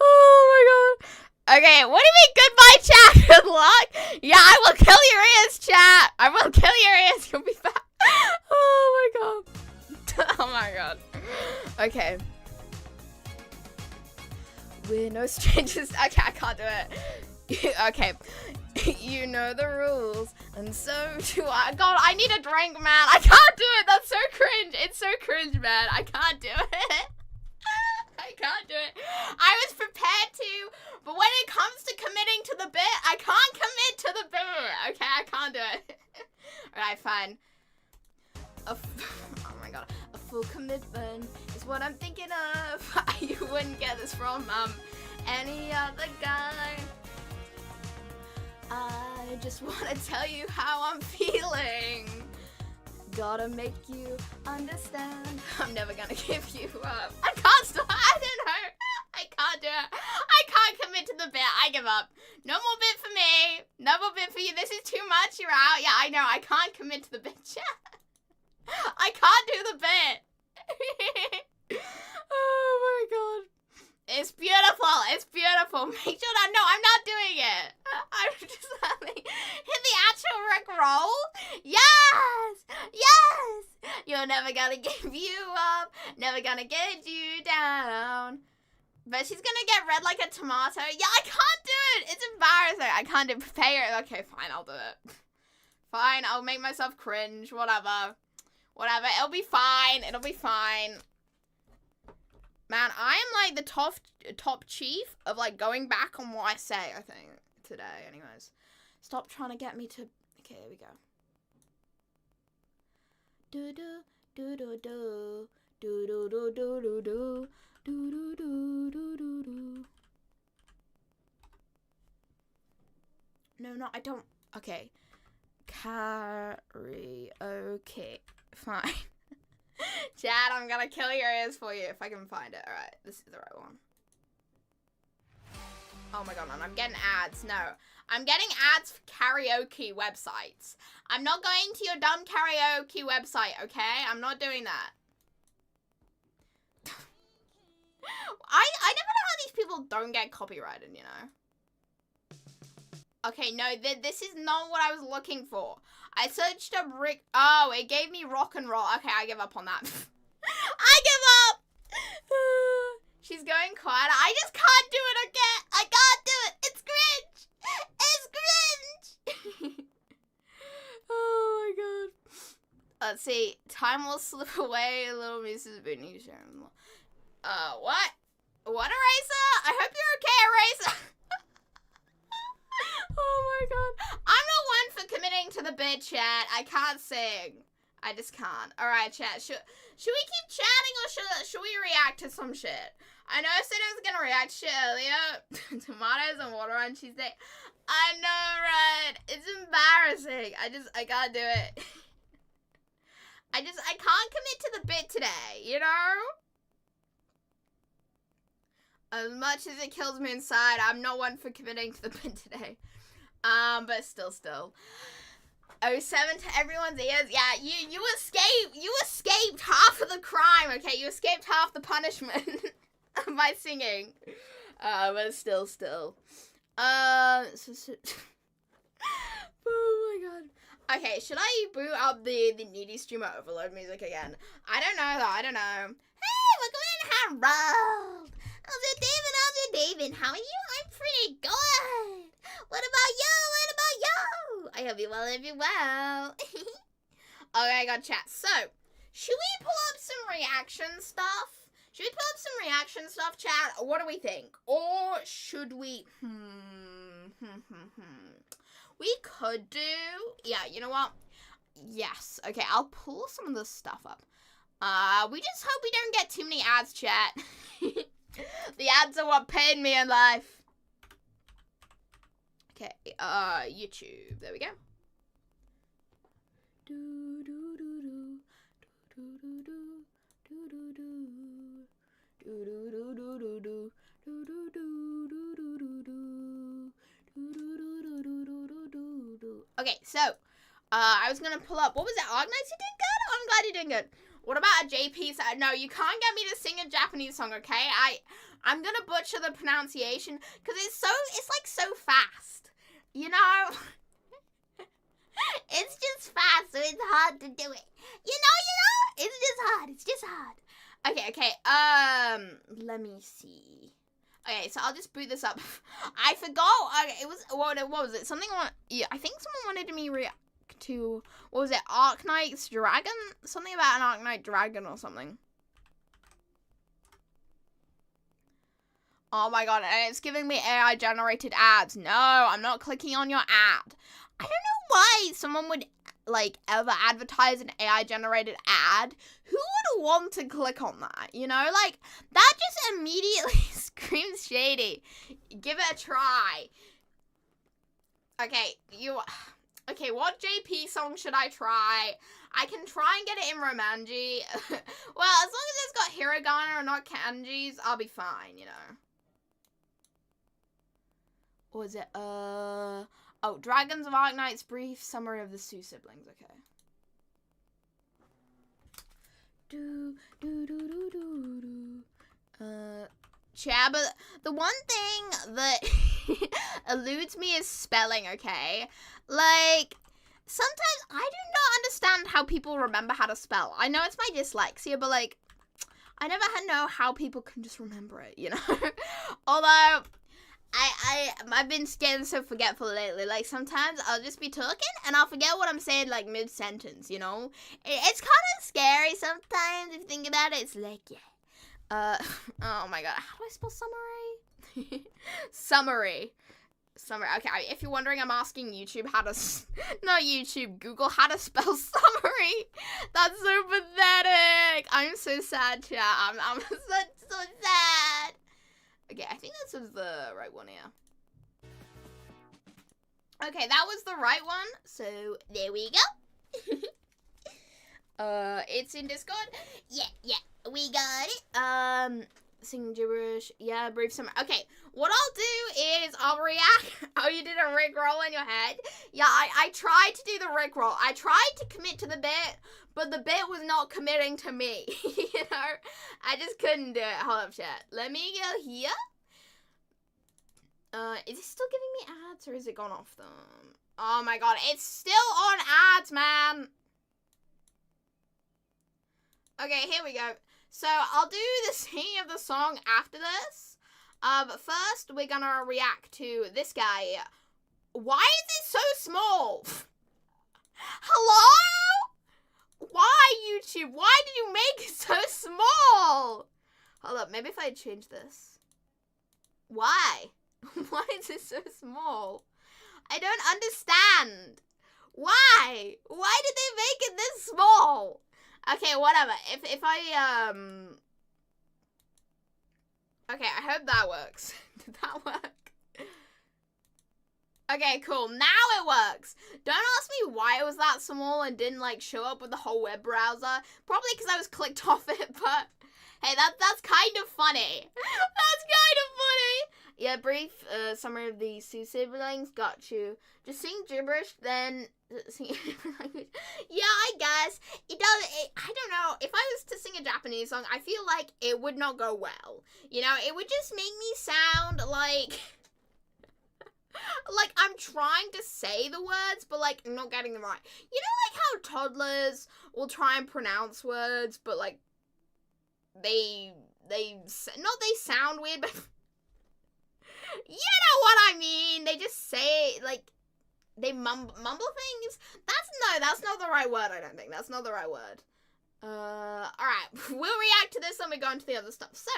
Oh my god. Okay, what do you mean goodbye, chat? Good luck. Yeah, I will kill your ears, chat. I will kill your ears. You'll be fine. Oh my god. Oh my god. Okay. We're no strangers. Okay, I can't do it. Okay. You know the rules, and so do I. God, I need a drink, man. I can't do it. That's so cringe. It's so cringe, man. I can't do it. I can't do it. I was prepared to, but when it comes to committing to the bit, I can't commit to the bit. Okay, I can't do it. Alright, fine. Oh my god. A full commitment is what I'm thinking of. You wouldn't get this from any other guy. I just want to tell you how I'm feeling. Gotta make you understand. I'm never gonna give you up. I can't stop. I don't know. I can't do it. I can't commit to the bit. I give up. No more bit for me. No more bit for you. This is too much. You're out. Yeah, I know. I can't commit to the bit. I can't do the bit. Oh my god. It's beautiful. It's beautiful. Make sure that. No, I'm not doing it. I'm just having. Hit the actual Rickroll. Yes. Yes. You're never gonna give you up. Never gonna get you down. But she's gonna get red like a tomato. Yeah, I can't do it. It's embarrassing. I can't do it. Prepare it. Okay, fine. I'll do it. Fine. I'll make myself cringe. Whatever. Whatever. It'll be fine. It'll be fine. Man, I am like the top chief of like going back on what I say, I think, today. Anyways. Stop trying to get me to... Okay, here we go. Do-do, do-do-do. Do-do-do-do-do-do. Do-do-do-do-do-do. No, I don't... Okay. Karaoke. Fine. Chad, I'm gonna kill your ears for you if I can find it. Alright, this is the right one. Oh my god, man, I'm getting ads. No. I'm getting ads for karaoke websites. I'm not going to your dumb karaoke website, okay? I'm not doing that. I never know how these people don't get copyrighted, you know? Okay, no, this is not what I was looking for. I searched up Rick. Oh, it gave me rock and roll. Okay, I give up on that. I give up. She's going quiet. I just can't do it again. I can't do it. It's cringe. It's cringe. Oh my god. Let's see. Time will slip away. Little Mrs. Booty. What? What, Eraser? I hope you're okay, Eraser. Oh my god. I'm not one for committing to the bit, chat. I can't sing. I just can't. Alright, chat. Should we keep chatting or should we react to some shit? I know I said I was gonna react to shit earlier. Tomatoes and water on Tuesday. I know, right? It's embarrassing. I can't do it. I can't commit to the bit today, you know? As much as it kills me inside, I'm not one for committing to the bit today. But still. 07 to everyone's ears. Yeah, you escaped half of the crime, okay? You escaped half the punishment by singing. But still. Oh my god. Okay, should I boot up the needy streamer overload music again? I don't know though, I don't know. Hey, welcome in, Harold! How's it, David? How are you? I'm pretty good. What about you? I hope you're well. Okay, I got chat. So, should we pull up some reaction stuff? Chat? What do we think? Or should we... We could do... Yeah, you know what? Yes. Okay, I'll pull some of this stuff up. We just hope we don't get too many ads, chat. The ads are what paid me in life. Okay, YouTube. There we go. Okay, so, I was gonna pull up, what was it, Arknights? You did good? I'm glad you did good. What about a JP? No, you can't get me to sing a Japanese song, okay? I'm gonna butcher the pronunciation, because it's like so fast, you know? It's just fast, so it's hard to do it. You know? It's just hard. Okay, let me see. Okay, so I'll just boot this up. I forgot, it was, what was it? Yeah, I think someone wanted me react to, what was it, Arknight's Dragon? Something about an Arknight Dragon or something. Oh my god, and it's giving me AI generated ads. No, I'm not clicking on your ad. I don't know why someone would, like, ever advertise an AI generated ad. Who would want to click on that, you know? Like, that just immediately screams shady. Give it a try. Okay, what JP song should I try? I can try and get it in Romanji. Well, as long as it's got hiragana or not kanjis, I'll be fine, you know. Or is it, oh, Dragons of Arknight's brief summary of the Sioux siblings, okay. Chat, but the one thing that eludes me is spelling, okay? Like, sometimes I do not understand how people remember how to spell. I know it's my dyslexia, but, like, I never know how people can just remember it, you know? Although, I've been getting so forgetful lately. Like, sometimes I'll just be talking and I'll forget what I'm saying, like, mid-sentence, you know? It's kind of scary sometimes if you think about it. It's like, yeah. Oh my god. How do I spell summary? Summary. Okay, if you're wondering, I'm asking YouTube how to... Not YouTube, Google how to spell summary. That's so pathetic. I'm so sad, chat. I'm so sad. Okay, I think this is the right one here. Okay, that was the right one. So, there we go. It's in Discord. Yeah, we got it. Sing gibberish. Yeah, brief summary. Okay, what I'll do is I'll react. Oh, you did a Rickroll in your head? Yeah, I tried to do the Rickroll. I tried to commit to the bit, but the bit was not committing to me. You know, I just couldn't do it. Hold up, chat. Let me go here. Is it still giving me ads or is it gone off them? Oh my god, it's still on ads, man. Okay, here we go. So I'll do the singing of the song after this. But first we're gonna react to this guy. Why is it so small? Hello? Why, YouTube? Why did you make it so small? Hold up, maybe if I change this. Why? Why is it so small? I don't understand. Why? Why did they make it this small? Okay, whatever. If I okay, I hope that works. Did that work? Okay, cool. Now it works. Don't ask me why it was that small and didn't like show up with the whole web browser. Probably because I was clicked off it, but hey, that's kind of funny. That's kind of funny. Yeah, brief summary of the Sioux siblings. Got you. Just sing gibberish, then sing a different language. Yeah, I guess. I don't know. If I was to sing a Japanese song, I feel like it would not go well. You know, it would just make me sound like... like I'm trying to say the words, but like not getting them right. You know, like how toddlers will try and pronounce words, but like they sound weird, but you know what I mean. They just say like they mumble things. That's not the right word. I don't think that's not the right word. All right, we'll react to this when we go into the other stuff. So.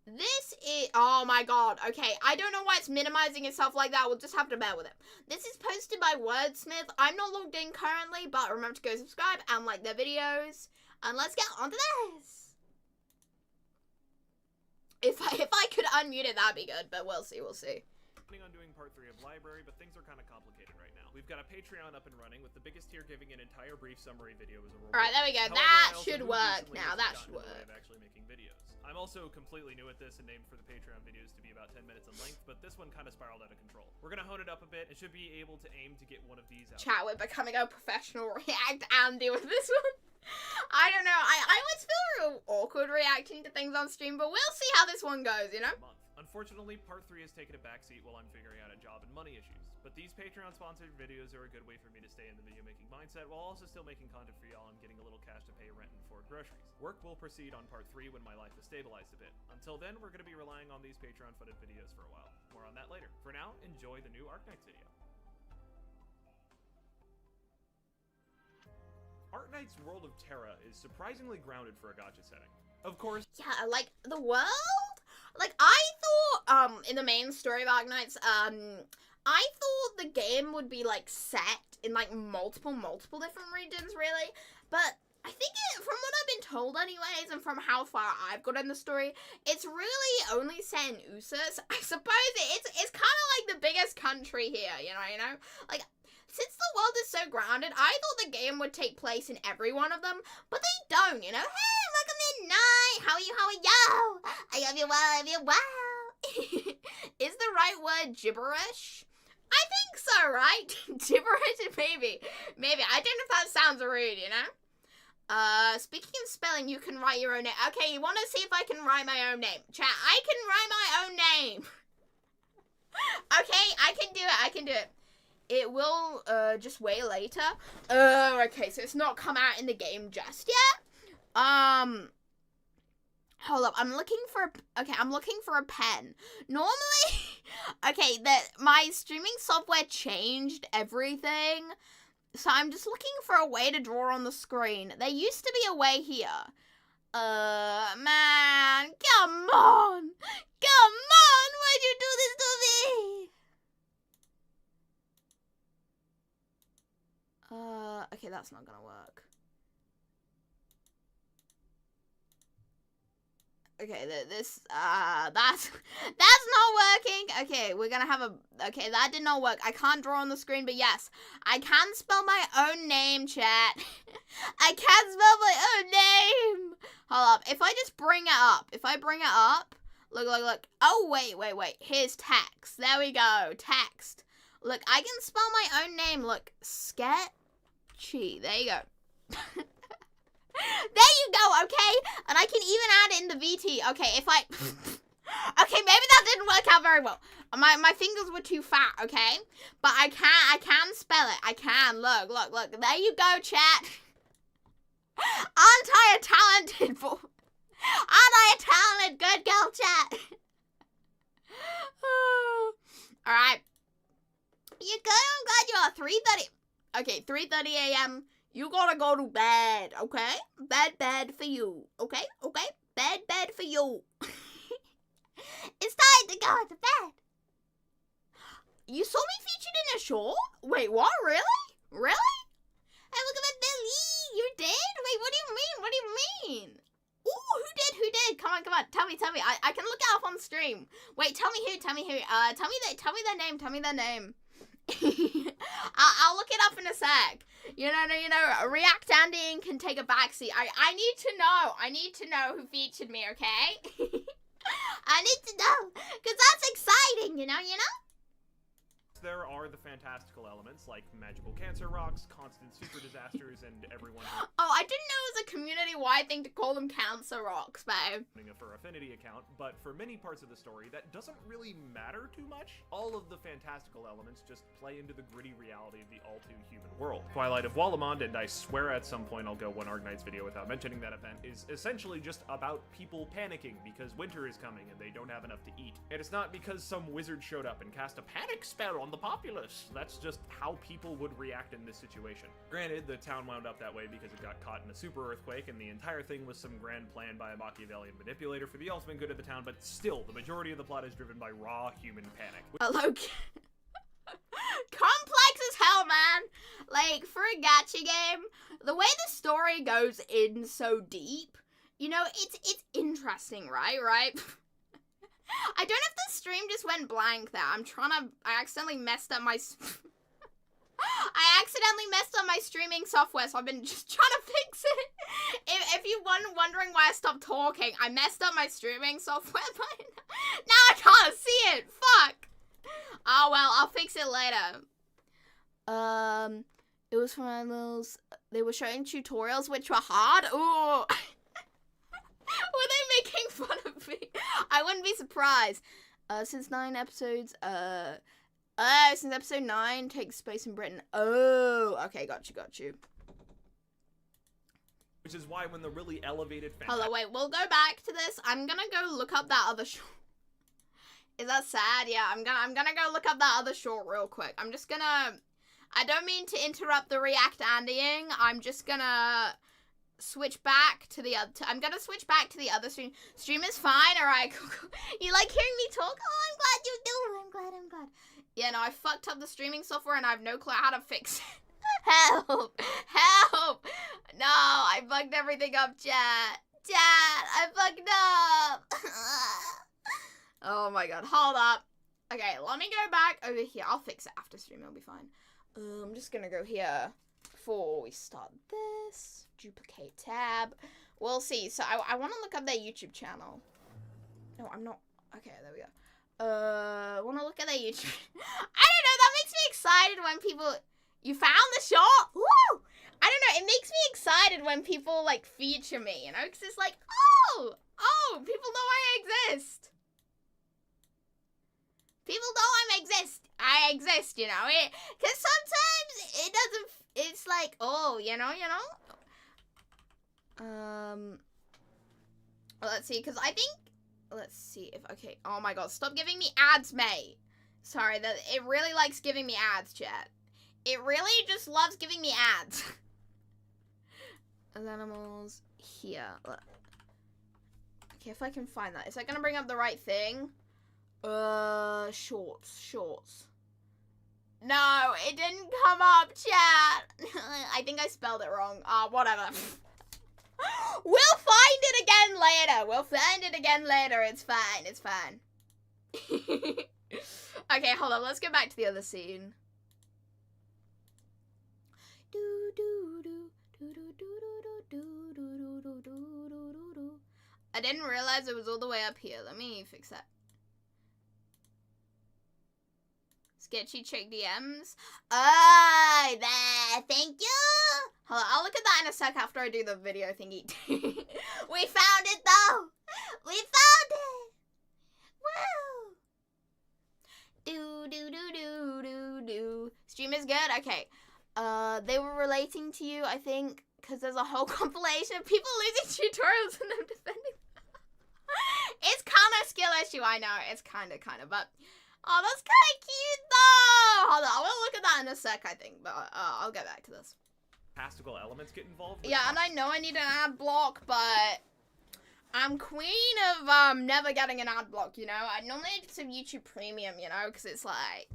This is, oh my god, okay, I don't know why it's minimizing itself like that, we'll just have to bear with it. This is posted by Wordsmith. I'm not logged in currently, but remember to go subscribe and like their videos, and let's get on to this. If I could unmute it, that'd be good, but we'll see. On doing part 3 of library, but things are kind of complicated right now. We've got a Patreon up and running with the biggest tier giving an entire brief summary video as a reward. Alright, there we go. However, that should work now. That should work. I'm actually making videos. I'm also completely new at this and named for the Patreon videos to be about 10 minutes in length, but this one kind of spiraled out of control. We're gonna hone it up a bit and should be able to aim to get one of these out. Chat, we're becoming a professional react and deal with this one. I don't know. I always feel real awkward reacting to things on stream, but we'll see how this one goes, you know? Unfortunately, part 3 has taken a backseat while I'm figuring out a job and money issues. But these Patreon-sponsored videos are a good way for me to stay in the video-making mindset while also still making content for y'all and getting a little cash to pay rent and afford groceries. Work will proceed on part 3 when my life is stabilized a bit. Until then, we're going to be relying on these Patreon-funded videos for a while. More on that later. For now, enjoy the new Arknights video. Arknights World of Terra is surprisingly grounded for a gacha setting. Of course... Yeah, like, the world? Like, I thought, in the main story of Arknights, I thought the game would be, like, set in, like, multiple different regions, really. But I think from what I've been told anyways, and from how far I've got in the story, it's really only set in Usus. I suppose it's kind of like the biggest country here, you know? Like, since the world is so grounded, I thought the game would take place in every one of them, but they don't, you know? Hey, welcome midnight! How are you? I love you well. Is the right word gibberish? I think so, right? Gibberish, maybe. I don't know if that sounds rude, you know? Speaking of spelling, you can write your own name. Okay, you want to see if I can write my own name? Chat, I can write my own name. Okay, I can do it. It will, just wait later. Okay, so it's not come out in the game just yet. Hold up, I'm looking for a pen. Normally, okay, my streaming software changed everything, so I'm just looking for a way to draw on the screen. There used to be a way here. Man, come on! Why'd you do this to me? Okay, that's not gonna work. Okay, that's not working. Okay, we're gonna have okay, that did not work. I can't draw on the screen, but yes, I can spell my own name, chat. I can spell my own name. Hold up, if I just bring it up, look. Oh, wait, here's text. There we go, text. Look, I can spell my own name. Look, sketchy. There you go. There you go, okay? And I can even add it in the VT. Okay, if I... Okay, maybe that didn't work out very well. My fingers were too fat, okay? But I can spell it. I can. Look. There you go, chat. Aren't I a talented boy? Aren't I a talented good girl, chat? Alright. You good? I'm glad you are. 3:30. Okay, 3:30 a.m. You gotta go to bed, okay? Bed for you, okay? Bed for you. It's time to go to bed. You saw me featured in a short? Wait, what? Really? Really? Hey, look at my belly. You did? Wait, what do you mean? What do you mean? Ooh, who did? Come on. Tell me. I can look it up on stream. Wait, tell me who. Tell me their name. I'll look it up in a sec. You know, React Andying can take a backseat. I need to know who featured me, okay? I need to know, because that's exciting, you know? There are the fantastical elements like magical cancer rocks, constant super disasters, and everyone... Oh, I didn't know it was a community-wide thing to call them cancer rocks, babe. ...for Affinity account, but for many parts of the story, that doesn't really matter too much. All of the fantastical elements just play into the gritty reality of the all-too-human world. Twilight of Wallamond, and I swear at some point I'll go one Arknight's video without mentioning that event, is essentially just about people panicking because winter is coming and they don't have enough to eat. And it's not because some wizard showed up and cast a panic spell on the populace. That's just how people would react in this situation. Granted, the town wound up that way because it got caught in a super earthquake, and the entire thing was some grand plan by a Machiavellian manipulator for the ultimate good of the town, but still, the majority of the plot is driven by raw human panic. Complex as hell, man. Like, for a gacha game, the way the story goes in so deep, you know, it's interesting, right? I don't know if the stream just went blank there. I accidentally messed up my... streaming software, so I've been just trying to fix it. If you were wondering why I stopped talking, I messed up my streaming software, but now I can't see it. Fuck. Oh, well, I'll fix it later. It was from my little... They were showing tutorials, which were hard. Ooh. Were they making fun of me? I wouldn't be surprised. Since 9 episodes, since episode 9 takes place in Britain. Oh, okay, got you. Which is why when the really elevated... Hold on, wait, we'll go back to this. I'm gonna go look up that other short. Is that sad? Yeah, I'm gonna go look up that other short real quick. I'm just gonna... I don't mean to interrupt the React Andying. I'm just gonna... switch back to the other... I'm gonna switch back to the other stream. Stream is fine, alright, cool. You like hearing me talk? Oh, I'm glad you do. I'm glad. Yeah, no, I fucked up the streaming software and I have no clue how to fix it. Help! No, I fucked everything up, chat. I fucked up. Oh my god, hold up. Okay, let me go back over here. I'll fix it after stream, it'll be fine. I'm just gonna go here before we start this. Duplicate tab. We'll see. So I want to look up their YouTube channel. No, I'm not. Okay, there we go. I want to look at their YouTube. I don't know. That makes me excited when people. You found the shot? Woo! I don't know. It makes me excited when people like feature me. You know, because it's like, oh, people know I exist. People know I exist. You know, because sometimes it doesn't. It's like, oh, you know. Let's see, because I think, let's see if, okay, oh my god, stop giving me ads, mate. Sorry, that it really likes giving me ads, chat. It really just loves giving me ads. Animals, here. Okay, if I can find that. Is that gonna bring up the right thing? Shorts. No, it didn't come up, chat. I think I spelled it wrong. Whatever. We'll find it again later. It's fine. Okay, hold on. Let's get back to the other scene. I didn't realize it was all the way up here. Let me fix that. Sketchy check DMs. Oh, there. Thank you. Hold on, I'll look at that in a sec after I do the video thingy. We found it though! We found it! Woo! Do do do do do do. Stream is good? Okay. They were relating to you, I think, because there's a whole compilation of people losing tutorials and them defending. It's kind of skill issue, I know. It's kind of, but... Oh, that's kind of cute, though! Hold on, I will look at that in a sec, I think, but I'll get back to this. Fantastical elements get involved. Yeah, and I know I need an ad block, but... I'm queen of, never getting an ad block, you know? I normally do some YouTube Premium, you know? Because it's like...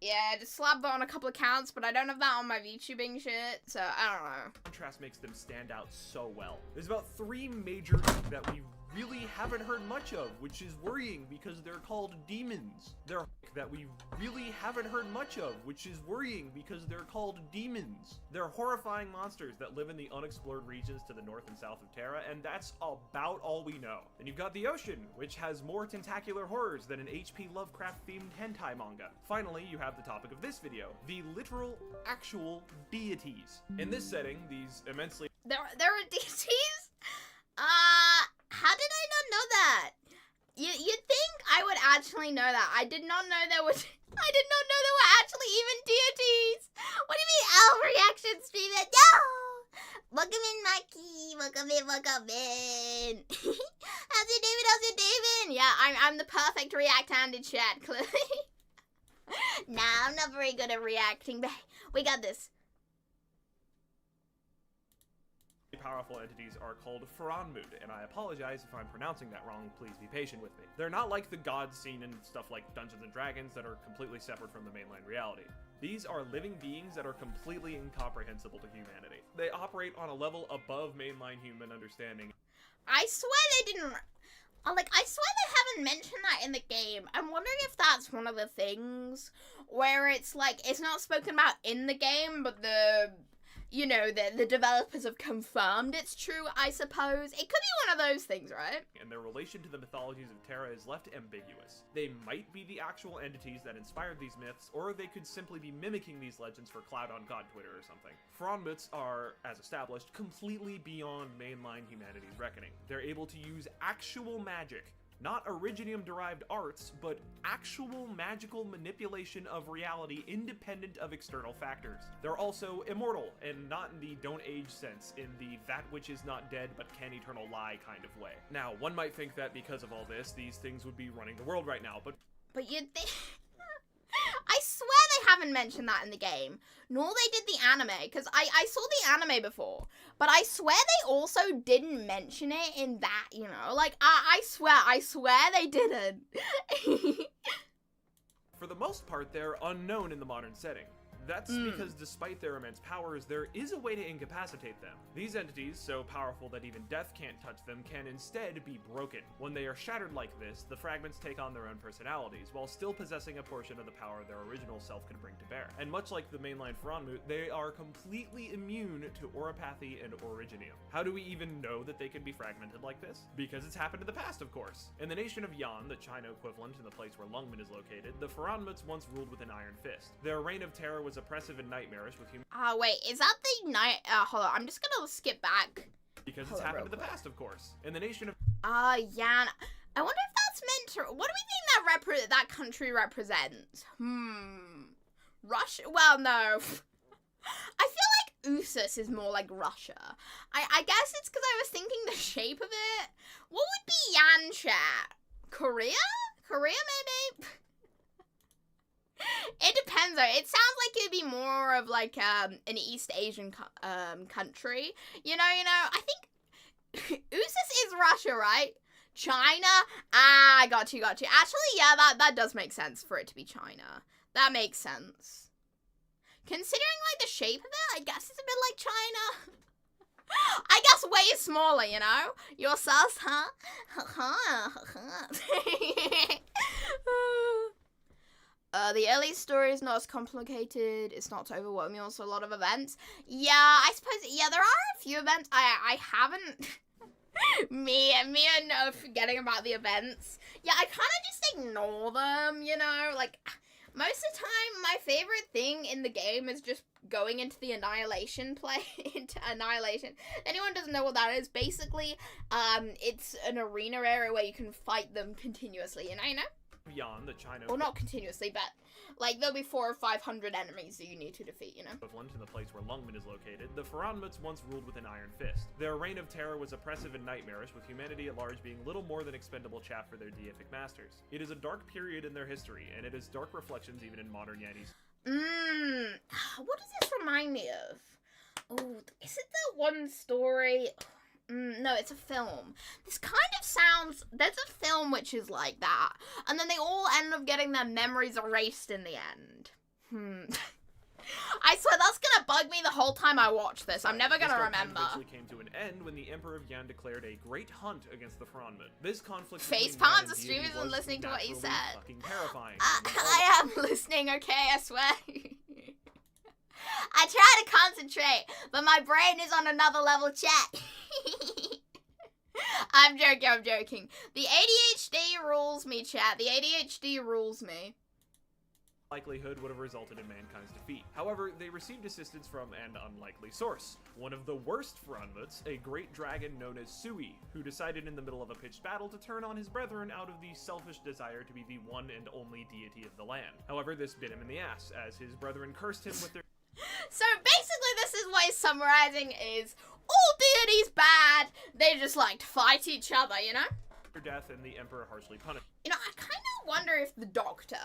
Yeah, just slap that on a couple accounts, but I don't have that on my VTubing shit, so I don't know. Contrast makes them stand out so well. There's about 3 major that we really haven't heard much of, which is worrying because they're called demons. They're that we really haven't heard much of, which is worrying because they're called demons. They're horrifying monsters that live in the unexplored regions to the north and south of Terra, and that's about all we know. Then you've got the ocean, which has more tentacular horrors than an H.P. Lovecraft-themed hentai manga. Finally, you have the topic of this video, the literal, actual deities. In this setting, these immensely... There are deities? How did I not know that? You'd think I would actually know that. I did not know there was... I did not know there were actually even deities. What do you mean, L reaction streamer? No! Welcome in, Mikey. Welcome in. How's it, David? Yeah, I'm the perfect react-handed chat, clearly. Nah, I'm not very good at reacting, but we got this. Powerful entities are called Faranmud, and I apologize if I'm pronouncing that wrong, please be patient with me. They're not like the gods seen in stuff like Dungeons & Dragons that are completely separate from the mainline reality. These are living beings that are completely incomprehensible to humanity. They operate on a level above mainline human understanding. I swear they didn't... I swear they haven't mentioned that in the game. I'm wondering if that's one of the things where it's like, it's not spoken about in the game, but you know, the developers have confirmed it's true, I suppose. It could be one of those things, right? And their relation to the mythologies of Terra is left ambiguous. They might be the actual entities that inspired these myths, or they could simply be mimicking these legends for clout on God Twitter or something. Faranmuts are, as established, completely beyond mainline humanity's reckoning. They're able to use actual magic, not Originium-derived arts, but actual magical manipulation of reality independent of external factors. They're also immortal, and not in the don't age sense, in the that which is not dead but can eternal lie kind of way. Now, one might think that because of all this, these things would be running the world right now, but you'd think... I swear they haven't mentioned that in the game, nor they did the anime, because I saw the anime before, but I swear they also didn't mention it in that, you know, like, I swear they didn't. For the most part, they're unknown in the modern setting. That's because despite their immense powers, there is a way to incapacitate them. These entities, so powerful that even death can't touch them, can instead be broken. When they are shattered like this, the fragments take on their own personalities, while still possessing a portion of the power their original self could bring to bear. And much like the mainline Faranmut, they are completely immune to Oropathy and Originium. How do we even know that they can be fragmented like this? Because it's happened in the past, of course. In the nation of Yan, the China equivalent in the place where Lungmen is located, the Faranmuts once ruled with an iron fist. Their reign of terror was oppressive and nightmarish with human... Wait, is that the night... hold on, I'm just gonna skip back. Because it's happened in the past, of course. In the nation of... yeah. I wonder if that's meant to... What do we think that country represents? Russia? Well, no. I feel like Usus is more like Russia. I guess it's because I was thinking the shape of it. What would be Yan chat? Korea? Korea, maybe? It depends though. It sounds like it'd be more of like an East Asian country. You know. I think Usus is Russia, right? China? I got you. Actually, yeah, that does make sense for it to be China. That makes sense. Considering like the shape of it, I guess it's a bit like China. I guess way smaller, you know? Your sus, huh? The early story is not as complicated. It's not overwhelming. Also, a lot of events. Yeah, I suppose. Yeah, there are a few events. I haven't. me and no forgetting about the events. Yeah, I kind of just ignore them. You know, like Most of the time, my favorite thing in the game is just going into the Annihilation into Annihilation. Anyone doesn't know what that is, basically, it's an arena area where you can fight them continuously, you know? Beyond the China. Well, not continuously, but, like, there'll be 400 or 500 enemies that you need to defeat, you know? Equivalent to the place where Lungmen is located, the Faranmuts once ruled with an iron fist. Their reign of terror was oppressive and nightmarish, with humanity at large being little more than expendable chaff for their deific masters. It is a dark period in their history, and it has dark reflections even in modern Yanni's. What does this remind me of? Oh, is it that one story? No, it's a film. This kind of sounds... There's a film which is like that. And then they all end up getting their memories erased in the end. I swear, that's gonna bug me the whole time I watch this. I'm never gonna remember. This eventually came to an end when the Emperor of Yan declared a great hunt against the Faranmut. This conflict... Face palms, the stream isn't listening to what he said. Fucking terrifying. I am listening, okay? I swear. I try to concentrate, but my brain is on another level, chat. I'm joking. The ADHD rules me, chat. The ADHD rules me. Likelihood would have resulted in mankind's defeat. However, they received assistance from an unlikely source. One of the worst Faranmuts, a great dragon known as Sui, who decided in the middle of a pitched battle to turn on his brethren out of the selfish desire to be the one and only deity of the land. However, this bit him in the ass, as his brethren cursed him with their... So basically this is what he's summarizing is, all deities bad, they just like to fight each other, you know? Death and the Emperor harshly punished. You know, I kind of wonder if the Doctor,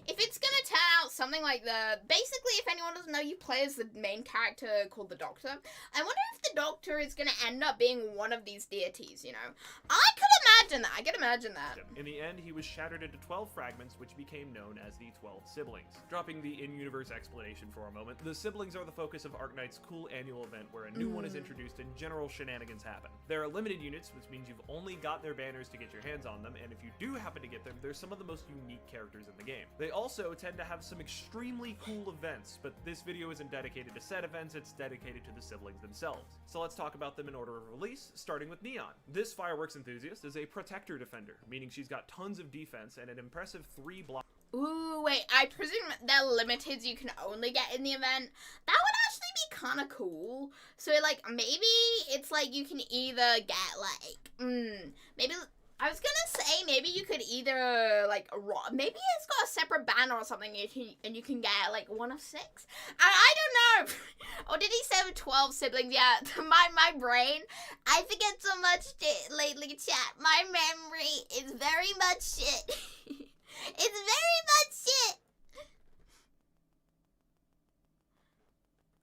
if it's gonna turn out something like basically, if anyone doesn't know, you play as the main character called the Doctor. I wonder if the Doctor is gonna end up being one of these deities, you know? I could imagine that. In the end, he was shattered into 12 fragments, which became known as the 12 siblings. Dropping the in-universe explanation for a moment, the siblings are the focus of Arknight's cool annual event where a new one is introduced and general shenanigans happen. There are limited units, which means you've only got their banners to get your hands on them, and if you do happen to get them, they're some of the most unique characters in the game. They also tend to have some extremely cool events, but this video isn't dedicated to said events, it's dedicated to the siblings themselves. So let's talk about them in order of release, starting with Neon. This fireworks enthusiast is a protector defender, meaning she's got tons of defense and an impressive 3 block. Ooh, wait, I presume they're limited, you can only get in the event. That would actually be kind of cool. So, like, maybe it's like you can either get, like, maybe... I was gonna say maybe you could either like maybe it's got a separate banner or something and you can get like 1 of 6. I don't know. Or did he say 12 siblings? Yeah, my brain. I forget so much lately, chat. My memory is very much shit. It's very much shit.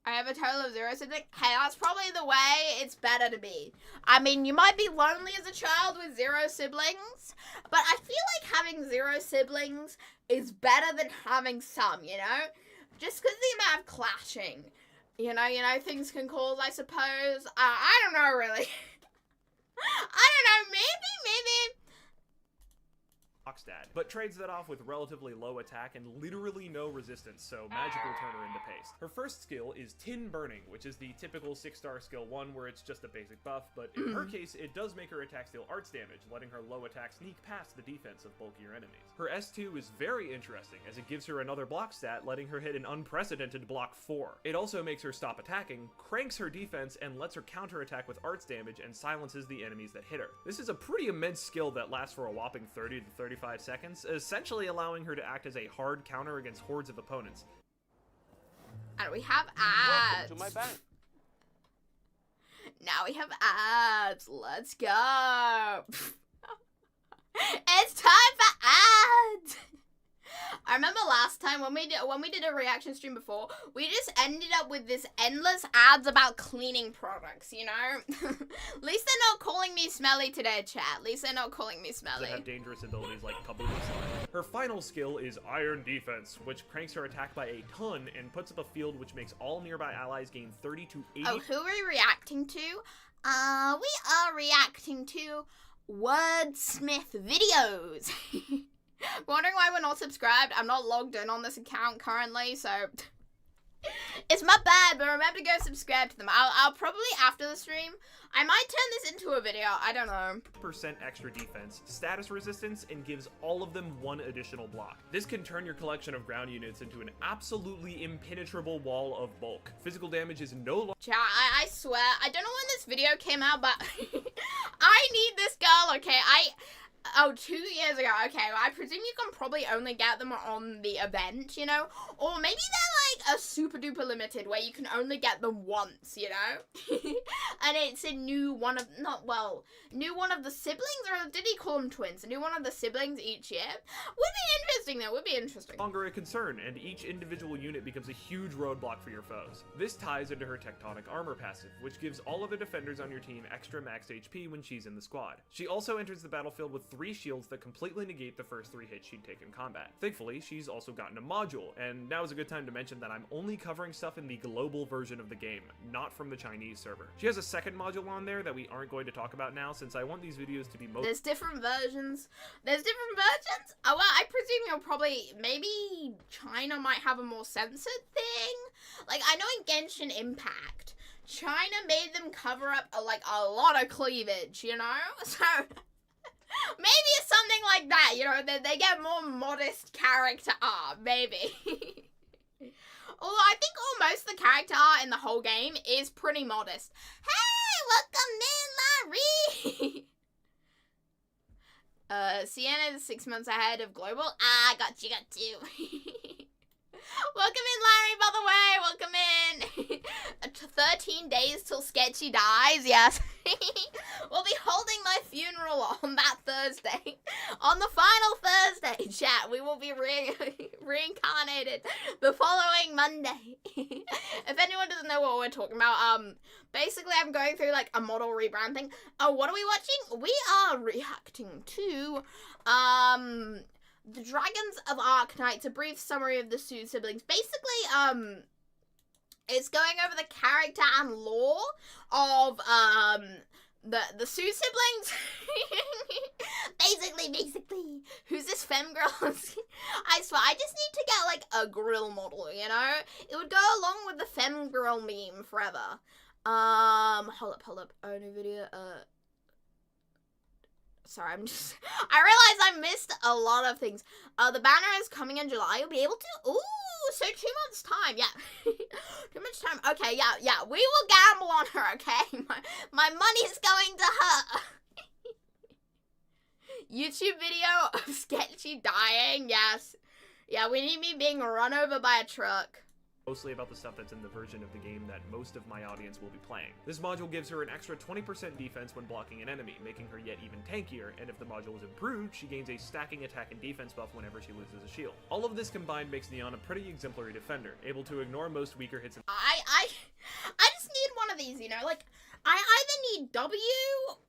I have a total of 0 siblings. Hey, that's probably the way it's better to be. I mean, you might be lonely as a child with 0 siblings, but I feel like having 0 siblings is better than having some, you know? Just because the amount of clashing, you know, things can cause, I suppose. I don't know, really. I don't know, maybe. Stat, but trades that off with relatively low attack and literally no resistance, so magic will turn her into paste. Her first skill is Tin Burning, which is the typical 6-star skill 1 where it's just a basic buff, but in her case, it does make her attack steal arts damage, letting her low attack sneak past the defense of bulkier enemies. Her S2 is very interesting, as it gives her another block stat, letting her hit an unprecedented block 4. It also makes her stop attacking, cranks her defense, and lets her counterattack with arts damage and silences the enemies that hit her. This is a pretty immense skill that lasts for a whopping 30 to 35 seconds, essentially allowing her to act as a hard counter against hordes of opponents. And we have ads. Welcome to my bank. Now we have ads. Let's go. It's time for ads. I remember last time when we did a reaction stream before, we just ended up with this endless ads about cleaning products, you know? At least they're not calling me smelly today, chat. At least they're not calling me smelly. They have dangerous abilities like Kaboom Slime. Her final skill is Iron Defense, which cranks her attack by a ton and puts up a field which makes all nearby allies gain 30 to 80. Oh, who are we reacting to? We are reacting to Wordsmith videos. Wondering why we're not subscribed? I'm not logged in on this account currently, so It's my bad, but remember to go subscribe to them. I'll probably, after the stream, I might turn this into a video. I don't know. % extra defense, status resistance, and gives all of them 1 additional block. This can turn your collection of ground units into an absolutely impenetrable wall of bulk. Physical damage is no longer— Chat, I swear, I don't know when this video came out, but I need this girl, okay? Oh, 2 years ago, okay, well, I presume you can probably only get them on the event, you know? Or maybe they're like a super duper limited where you can only get them once, you know? And it's a new one of, new one of the siblings, or did he call them twins? A new one of the siblings each year? Would be interesting though, would be interesting. longer a concern, and each individual unit becomes a huge roadblock for your foes. This ties into her tectonic armor passive, which gives all of the defenders on your team extra max HP when she's in the squad. She also enters the battlefield with 3 shields that completely negate the first 3 hits she'd take in combat. Thankfully, she's also gotten a module, and now is a good time to mention that I'm only covering stuff in the global version of the game, not from the Chinese server. She has a second module on there that we aren't going to talk about now, since I want these videos to be most— There's different versions. Oh, well, I presume you'll probably, maybe China might have a more censored thing. Like, I know in Genshin Impact, China made them cover up a lot of cleavage, you know? So maybe it's something like that, you know, that they get more modest character art, maybe. Although I think almost the character art in the whole game is pretty modest. Hey, welcome in, Larry! Sienna is 6 months ahead of Global. Got you. Welcome in, Larry, by the way. Welcome in. 13 days till Sketchy dies, yes. We'll be holding my funeral on that Thursday. On the final Thursday, chat, we will be reincarnated the following Monday. If anyone doesn't know what we're talking about, basically I'm going through like a model rebrand thing. Oh, what are we watching? We are reacting to, The Dragons of Arknights, a brief summary of the Su siblings. Basically, it's going over the character and lore of, the Su siblings. basically. Who's this femme girl? I swear, I just need to get, like, a grill model, you know? It would go along with the femme girl meme forever. Hold up. Oh, new video, Sorry, I realized I missed a lot of things. The banner is coming in July. You'll be able to, ooh, so 2 months time, yeah. 2 months time, okay, yeah. We will gamble on her, okay? My money's going to her. YouTube video of Sketchy dying, yes. Yeah, we need me being run over by a truck. Mostly about the stuff that's in the version of the game that most of my audience will be playing. This module gives her an extra 20% defense when blocking an enemy, making her yet even tankier, and if the module is improved, she gains a stacking attack and defense buff whenever she loses a shield. All of this combined makes Neon a pretty exemplary defender, able to ignore most weaker hits. I just need one of these, you know, like, I either need W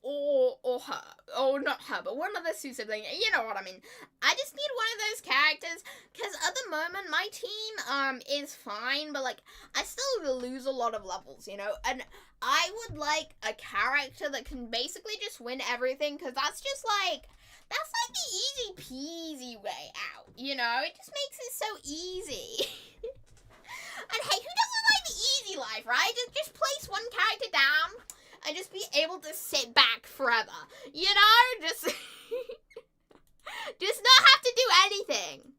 or her. Or not her, but one of the Su siblings. You know what I mean. I just need one of those characters, because at the moment, my team, is fine, but, like, I still lose a lot of levels, you know? And I would like a character that can basically just win everything, because that's just, like, that's, like, the easy peasy way out, you know? It just makes it so easy. And hey, who doesn't like the easy life, right? Just place one character down and just be able to sit back forever. You know? Just just not have to do anything.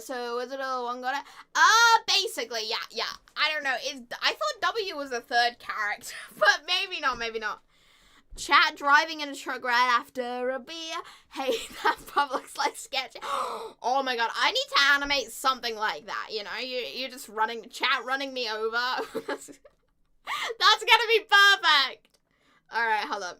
So was it a one got it? Basically, yeah. I don't know. I thought W was the 3rd character, but maybe not. Chat driving in a truck right after a beer. Hey, that pub looks like Sketchy. Oh my god, I need to animate something like that, you know? You're just chat running me over. That's gonna be perfect. Alright, hold up.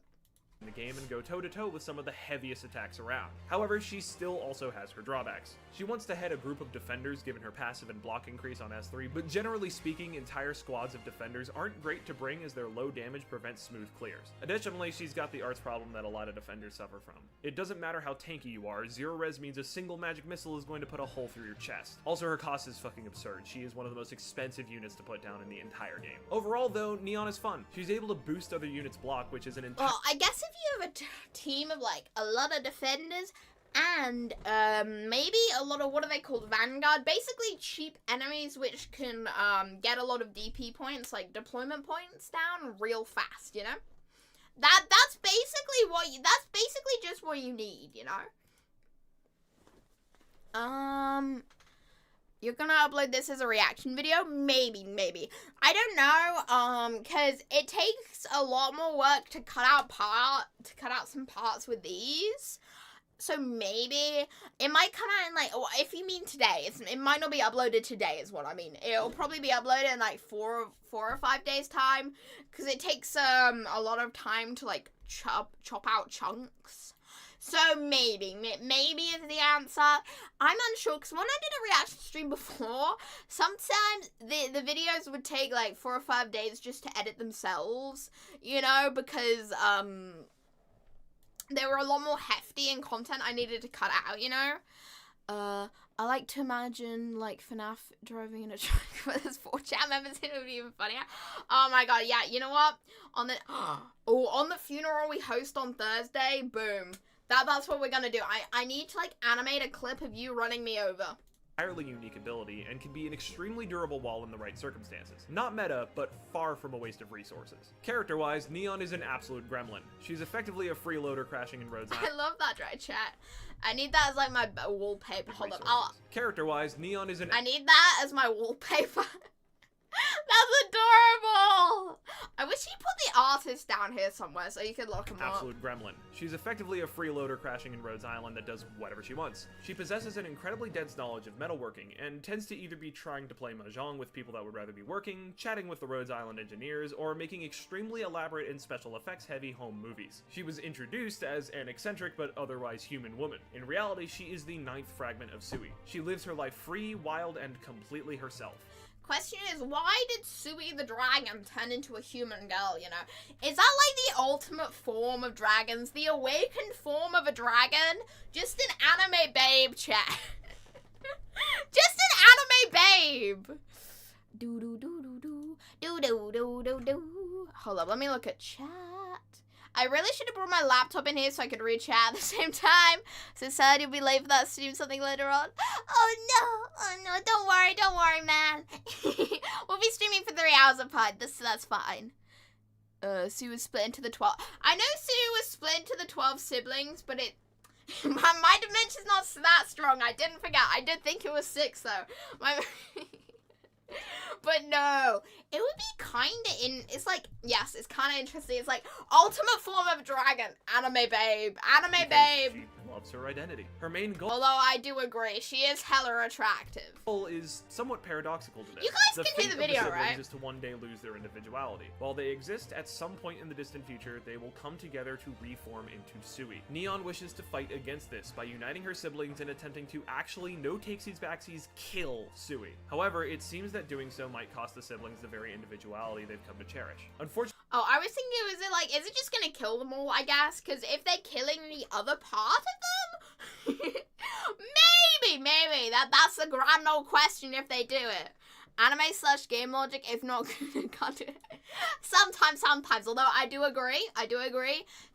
In the game and go toe-to-toe with some of the heaviest attacks around. However, she still also has her drawbacks. She wants to head a group of defenders given her passive and block increase on S3, but generally speaking, entire squads of defenders aren't great to bring as their low damage prevents smooth clears. Additionally, she's got the arts problem that a lot of defenders suffer from. It doesn't matter how tanky you are, 0 res means a single magic missile is going to put a hole through your chest. Also, her cost is fucking absurd. She is one of the most expensive units to put down in the entire game. Overall though, Neon is fun. She's able to boost other units' block, which is an entire— Well, I guess if you have a team of, like, a lot of defenders and maybe a lot of, what are they called, Vanguard, basically cheap enemies which can get a lot of DP points, like deployment points, down real fast, you know? That's basically just what you need, you know? You're gonna upload this as a reaction video? Maybe. I don't know, cause it takes a lot more work to cut out some parts with these. So maybe it might come out in, like, if you mean today, it might not be uploaded today is what I mean. It'll probably be uploaded in like 4 or 5 days time, because it takes a lot of time to like chop out chunks. So maybe is the answer. I'm unsure, because when I did a reaction stream before, sometimes the videos would take like 4 or 5 days just to edit themselves, you know, because they were a lot more hefty in content I needed to cut out, you know? I like to imagine, like, FNAF driving in a truck with his 4 chat members. It would be even funnier. Oh my god, yeah, you know what? On the funeral we host on Thursday, boom. That's what we're gonna do. I need to, like, animate a clip of you running me over. Entirely unique ability and can be an extremely durable wall in the right circumstances. Not meta, but far from a waste of resources. Character-wise, Neon is an absolute gremlin. She's effectively a freeloader crashing in roads. I love that dry chat. I need that as like my wallpaper. Hold up. Character-wise, Neon is an. I need that as my wallpaper. That's adorable! I wish you put the artist down here somewhere so you could look him up. Absolute gremlin. She's effectively a freeloader crashing in Rhodes Island that does whatever she wants. She possesses an incredibly dense knowledge of metalworking, and tends to either be trying to play mahjong with people that would rather be working, chatting with the Rhodes Island engineers, or making extremely elaborate and special effects heavy home movies. She was introduced as an eccentric but otherwise human woman. In reality, she is the 9th fragment of Sui. She lives her life free, wild, and completely herself. Question is, why did Sui the dragon turn into a human girl, you know? Is that like the ultimate form of dragons? The awakened form of a dragon? Just an anime babe, chat. Just an anime babe. Do. Hold up, let me look at chat. I really should have brought my laptop in here so I could read chat at the same time. So sad you'll be late for that stream something later on. Oh no, don't worry, man. We'll be streaming for 3 hours apart. That's fine. Sue was split into the 12. I know Sue was split into the 12 siblings, but my dimension's not that strong. I didn't forget. I did think it was 6 though. But no, it would be kinda it's like, yes, it's kinda interesting. It's like, ultimate form of dragon, anime babe. She loves her identity. Her main goal, although I do agree, she is hella attractive. Is somewhat paradoxical to this. You guys can hear the video, right? Is to one day lose their individuality. While they exist at some point in the distant future, they will come together to reform into Sui. Neon wishes to fight against this by uniting her siblings and attempting to actually no takesies backsies kill Sui. However, it seems that doing so might cost the siblings the very individuality they've come to cherish. Unfortunately. Oh, I was thinking, is it just gonna kill them all, I guess? Because if they're killing the other part of them, maybe. That's a grand old question if they do it. Anime/game logic, if not, can't do it. Sometimes, although I do agree,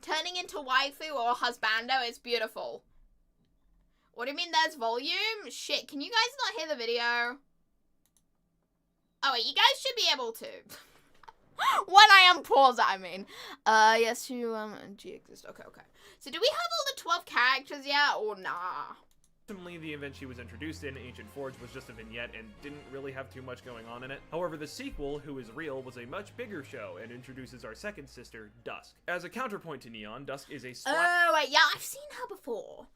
turning into waifu or husbando is beautiful. What do you mean there's volume? Shit, can you guys not hear the video? Oh, wait, you guys should be able to. When I unpause it, I mean. Yes, G exists. Okay. So do we have all the 12 characters yet, or nah? Ultimately, the event she was introduced in, Ancient Forge, was just a vignette and didn't really have too much going on in it. However, the sequel, Who Is Real, was a much bigger show and introduces our second sister, Dusk. As a counterpoint to Neon, Dusk is a Oh, wait, yeah, I've seen her before.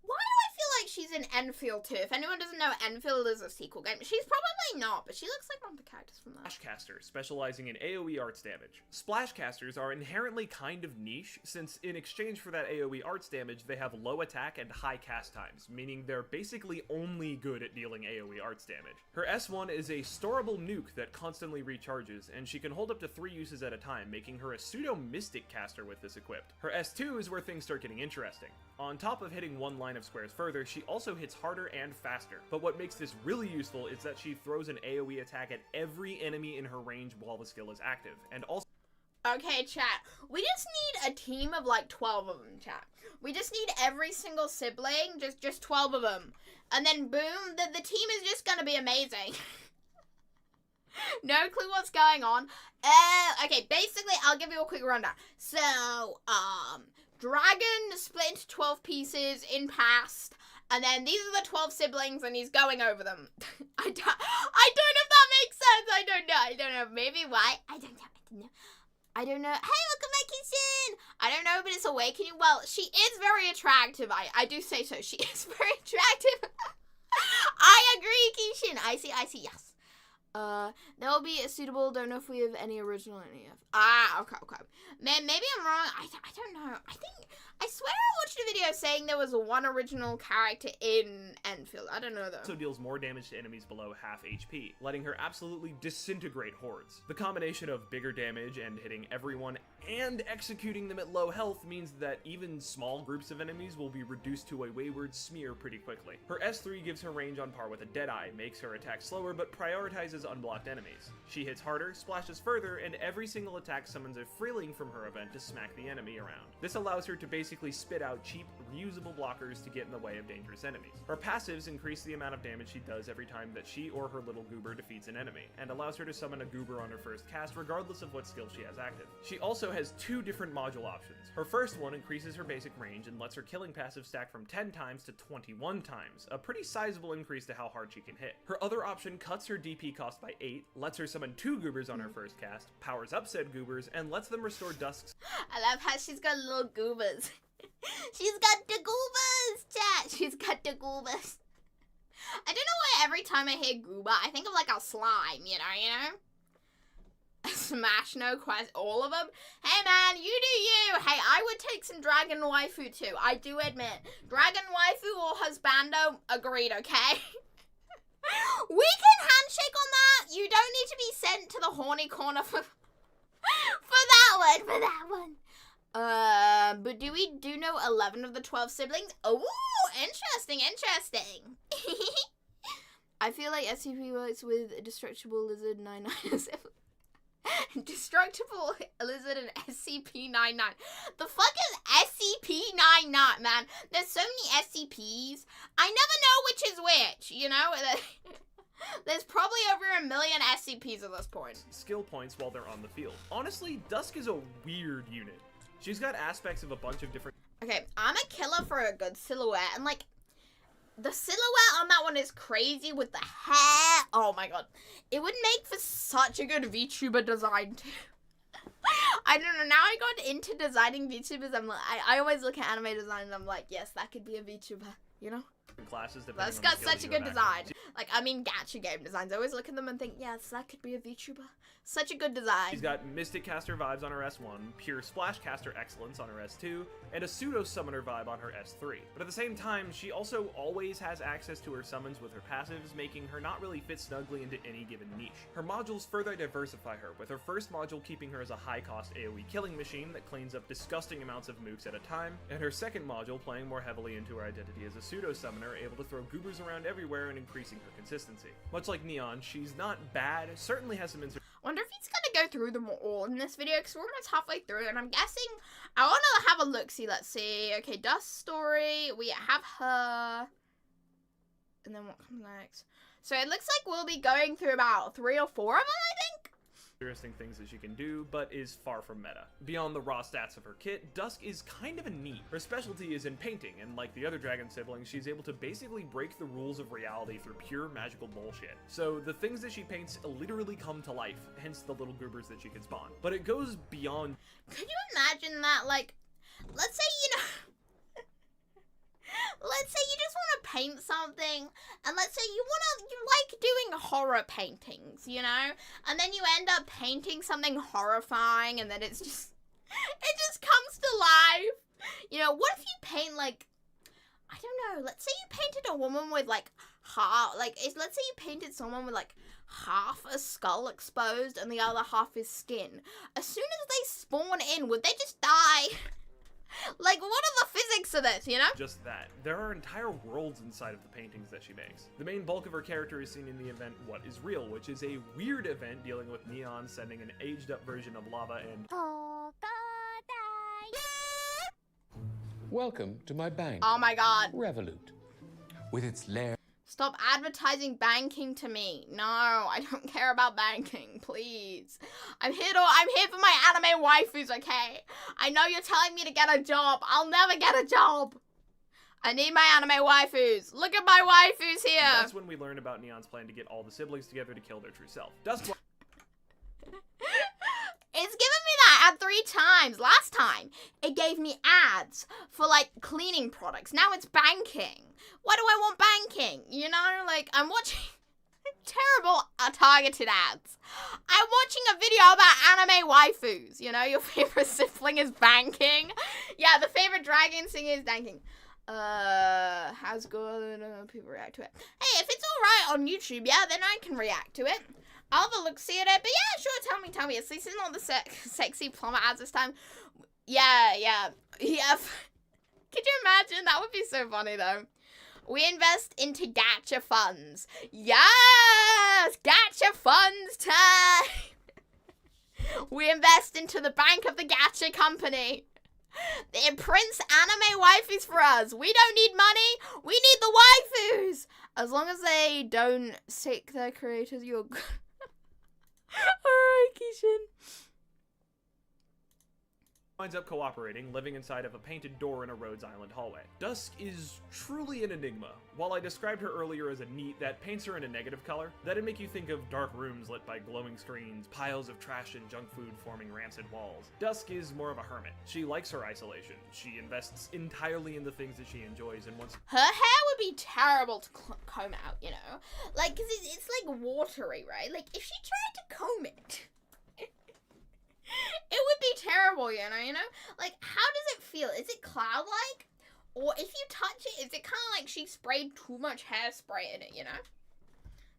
Why do I feel like she's in Enfield too? If anyone doesn't know, Enfield is a sequel game. She's probably not, but she looks like one of the characters from that. Splashcaster, specializing in AoE arts damage. Splashcasters are inherently kind of niche, since in exchange for that AoE arts damage, they have low attack and high cast times, meaning they're basically only good at dealing AoE arts damage. Her S1 is a storable nuke that constantly recharges, and she can hold up to 3 uses at a time, making her a pseudo-mystic caster with this equipped. Her S2 is where things start getting interesting. On top of hitting one line of squares further, she also hits harder and faster. But what makes this really useful is that she throws an AoE attack at every enemy in her range while the skill is active, and also Okay, chat. We just need a team of like 12 of them, chat. We just need every single sibling, just 12 of them. And then boom, the team is just gonna be amazing. No clue what's going on. Okay, basically, I'll give you a quick rundown. So, Dragon split into 12 pieces in past, and then these are the 12 siblings, and he's going over them. I don't know if that makes sense. I don't know. Maybe why? I don't know. Hey, look at my kitchen. I don't know, but it's awakening. Well, she is very attractive. I do say so. She is very attractive. I agree, Kishin. I see, yes. That will be suitable. Don't know if we have any original NEF. Okay. Man, maybe I'm wrong. I don't know. I swear I watched a video saying there was one original character in Enfield. I don't know though. Also deals more damage to enemies below half HP, letting her absolutely disintegrate hordes. The combination of bigger damage and hitting everyone and executing them at low health means that even small groups of enemies will be reduced to a wayward smear pretty quickly. Her S3 gives her range on par with a Deadeye, makes her attack slower, but prioritizes unblocked enemies. She hits harder, splashes further, and every single attack summons a freeling from her event to smack the enemy around. This allows her to basically spit out cheap, reusable blockers to get in the way of dangerous enemies. Her passives increase the amount of damage she does every time that she or her little goober defeats an enemy, and allows her to summon a goober on her first cast regardless of what skill she has active. She also has two different module options. Her first one increases her basic range and lets her killing passive stack from 10 times to 21 times, a pretty sizable increase to how hard she can hit. Her other option cuts her DP cost by 8, lets her summon 2 goobers on her first cast, powers up said goobers, and lets them restore Dusk's. I love how she's got little goobers. She's got the goobers, chat. She's got the goobers. I don't know why every time I hear goober, I think of like a slime, you know? Smash, no quest, all of them. Hey man, you do you. Hey, I would take some dragon waifu too. I do admit. Dragon waifu or husbando, agreed, okay? We can handshake on that. You don't need to be sent to the horny corner for that one. But do we know 11 of the 12 siblings? Oh, interesting. I feel like SCP works with Destructible Lizard 99. Destructible Lizard and SCP-99. The fuck is SCP-99, man? There's so many SCPs. I never know which is which, you know? There's probably over 1 million SCPs at this point. Skill points while they're on the field. Honestly, Dusk is a weird unit. She's got aspects of a bunch of different... Okay, I'm a killer for a good silhouette, and like, the silhouette on that one is crazy with the hair. Oh my god. It would make for such a good VTuber design too. I don't know, now I got into designing VTubers, I always look at anime design and I'm like, yes, that could be a VTuber, you know? Classes That's got such a good design. Like, I mean, gacha game designs. I always look at them and think, yes, that could be a VTuber. Such a good design. She's got Mystic Caster vibes on her S1, Pure Splash Caster excellence on her S2, and a Pseudo Summoner vibe on her S3. But at the same time, she also always has access to her summons with her passives, making her not really fit snugly into any given niche. Her modules further diversify her, with her first module keeping her as a high-cost AoE killing machine that cleans up disgusting amounts of mooks at a time, and her second module playing more heavily into her identity as a Pseudo Summoner, able to throw goobers around everywhere and increasing her consistency. Much like Neon, she's not bad, certainly has some wonder if he's gonna go through them all in this video, because we're almost halfway through, and I'm guessing, I want to have a look-see, let's see. Okay, Dust story, we have her, and then what comes next? So it looks like we'll be going through about 3 or 4 of them, I think? interesting things that she can do, but is far from meta. Beyond the raw stats of her kit, Dusk is kind of a neat. Her specialty is in painting, and like the other dragon siblings, she's able to basically break the rules of reality through pure magical bullshit. So the things that she paints literally come to life, hence the little goobers that she can spawn. But it goes beyond. Could you imagine that, like, let's say, you know, let's say you just want to paint something, and let's say you like doing horror paintings, you know, and then you end up painting something horrifying, and then it just comes to life. You know, what if you paint, like, I don't know, let's say you painted a woman with, like, let's say you painted someone with, like, half a skull exposed and the other half is skin. As soon as they spawn in, would they just die? Like, what are the physics of this, you know? Just that. There are entire worlds inside of the paintings that she makes. The main bulk of her character is seen in the event What Is Real, which is a weird event dealing with Neon sending an aged up version of Lava and Welcome to my bank. Oh my god. Revolut. With its lair. Stop advertising banking to me. No, I don't care about banking, please. I'm here for my anime waifus, okay? I know you're telling me to get a job. I'll never get a job. I need my anime waifus. Look at my waifus here. That's when we learn about Neon's plan to get all the siblings together to kill their true self. Dusk. It's given me that ad 3 times. Last time, it gave me ads for, like, cleaning products. Now it's banking. Why do I want banking? You know, like, I'm watching terrible targeted ads. I'm watching a video about anime waifus. You know, your favorite sibling is banking. Yeah, the favorite dragon singer is banking. How's good? People react to it. Hey, if it's alright on YouTube, yeah, then I can react to it. I'll have a look-see at it, but yeah, sure, tell me. At least it's not the sexy plumber ads this time. Yeah. Could you imagine? That would be so funny, though. We invest into gacha funds. Yes! Gacha funds time! We invest into the bank of the gacha company. It prints anime waifus for us. We don't need money. We need the waifus. As long as they don't sick their creators, you're good. Alright, Kishin. Winds up cooperating, living inside of a painted door in a Rhodes Island hallway. Dusk is truly an enigma. While I described her earlier as a neat that paints her in a negative color, that'd make you think of dark rooms lit by glowing screens, piles of trash and junk food forming rancid walls. Dusk is more of a hermit. She likes her isolation. She invests entirely in the things that she enjoys and wants. Her hair would be terrible to comb out, you know? Like, cause it's like watery, right? Like, if she tried to comb it, it would be terrible, you know? Like, how does it feel? Is it cloud-like? Or if you touch it, is it kind of like she sprayed too much hairspray in it, you know?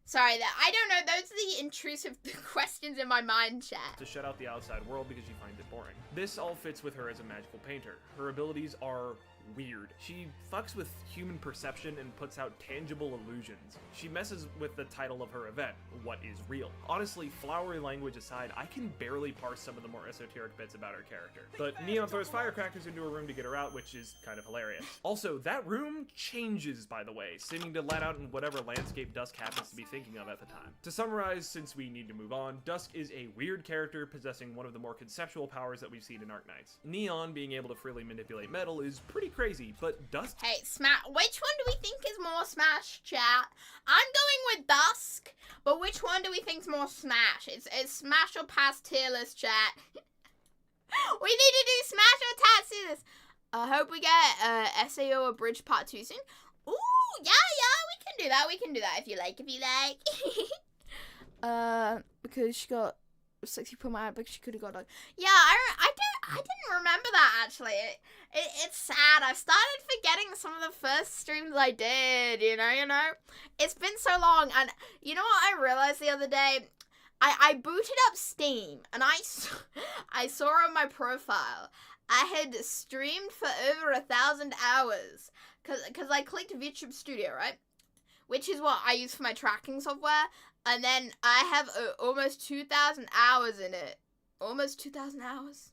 Sorry, I don't know. Those are the intrusive questions in my mind, chat. To shut out the outside world because she finds it boring. This all fits with her as a magical painter. Her abilities are weird. She fucks with human perception and puts out tangible illusions. She messes with the title of her event, What Is Real. Honestly, flowery language aside, I can barely parse some of the more esoteric bits about her character. But Neon throws firecrackers into a room to get her out, which is kind of hilarious. Also, that room changes, by the way, seeming to let out in whatever landscape Dusk happens to be thinking of at the time. To summarize, since we need to move on, Dusk is a weird character possessing one of the more conceptual powers that we've seen in Arknights. Neon being able to freely manipulate metal is pretty crazy, but Dusk... Hey, which one do we think is more Smash, chat? I'm going with Dusk, but which one do we think is more Smash? It's Smash or past tier list, chat. We need to do Smash or past tier list. I hope we get SAO Abridged Part 2 soon. Ooh, yeah, we can do that if you like, because she got 60 per my but she could have got like, yeah, I didn't remember that actually. It's sad. I've started forgetting some of the first streams I did, you know? It's been so long, and you know what I realized the other day? I booted up Steam, and I saw on my profile, I had streamed for over 1,000 hours, cause I clicked YouTube Studio, right? Which is what I use for my tracking software, and then I have almost 2,000 hours in it. Almost 2,000 hours.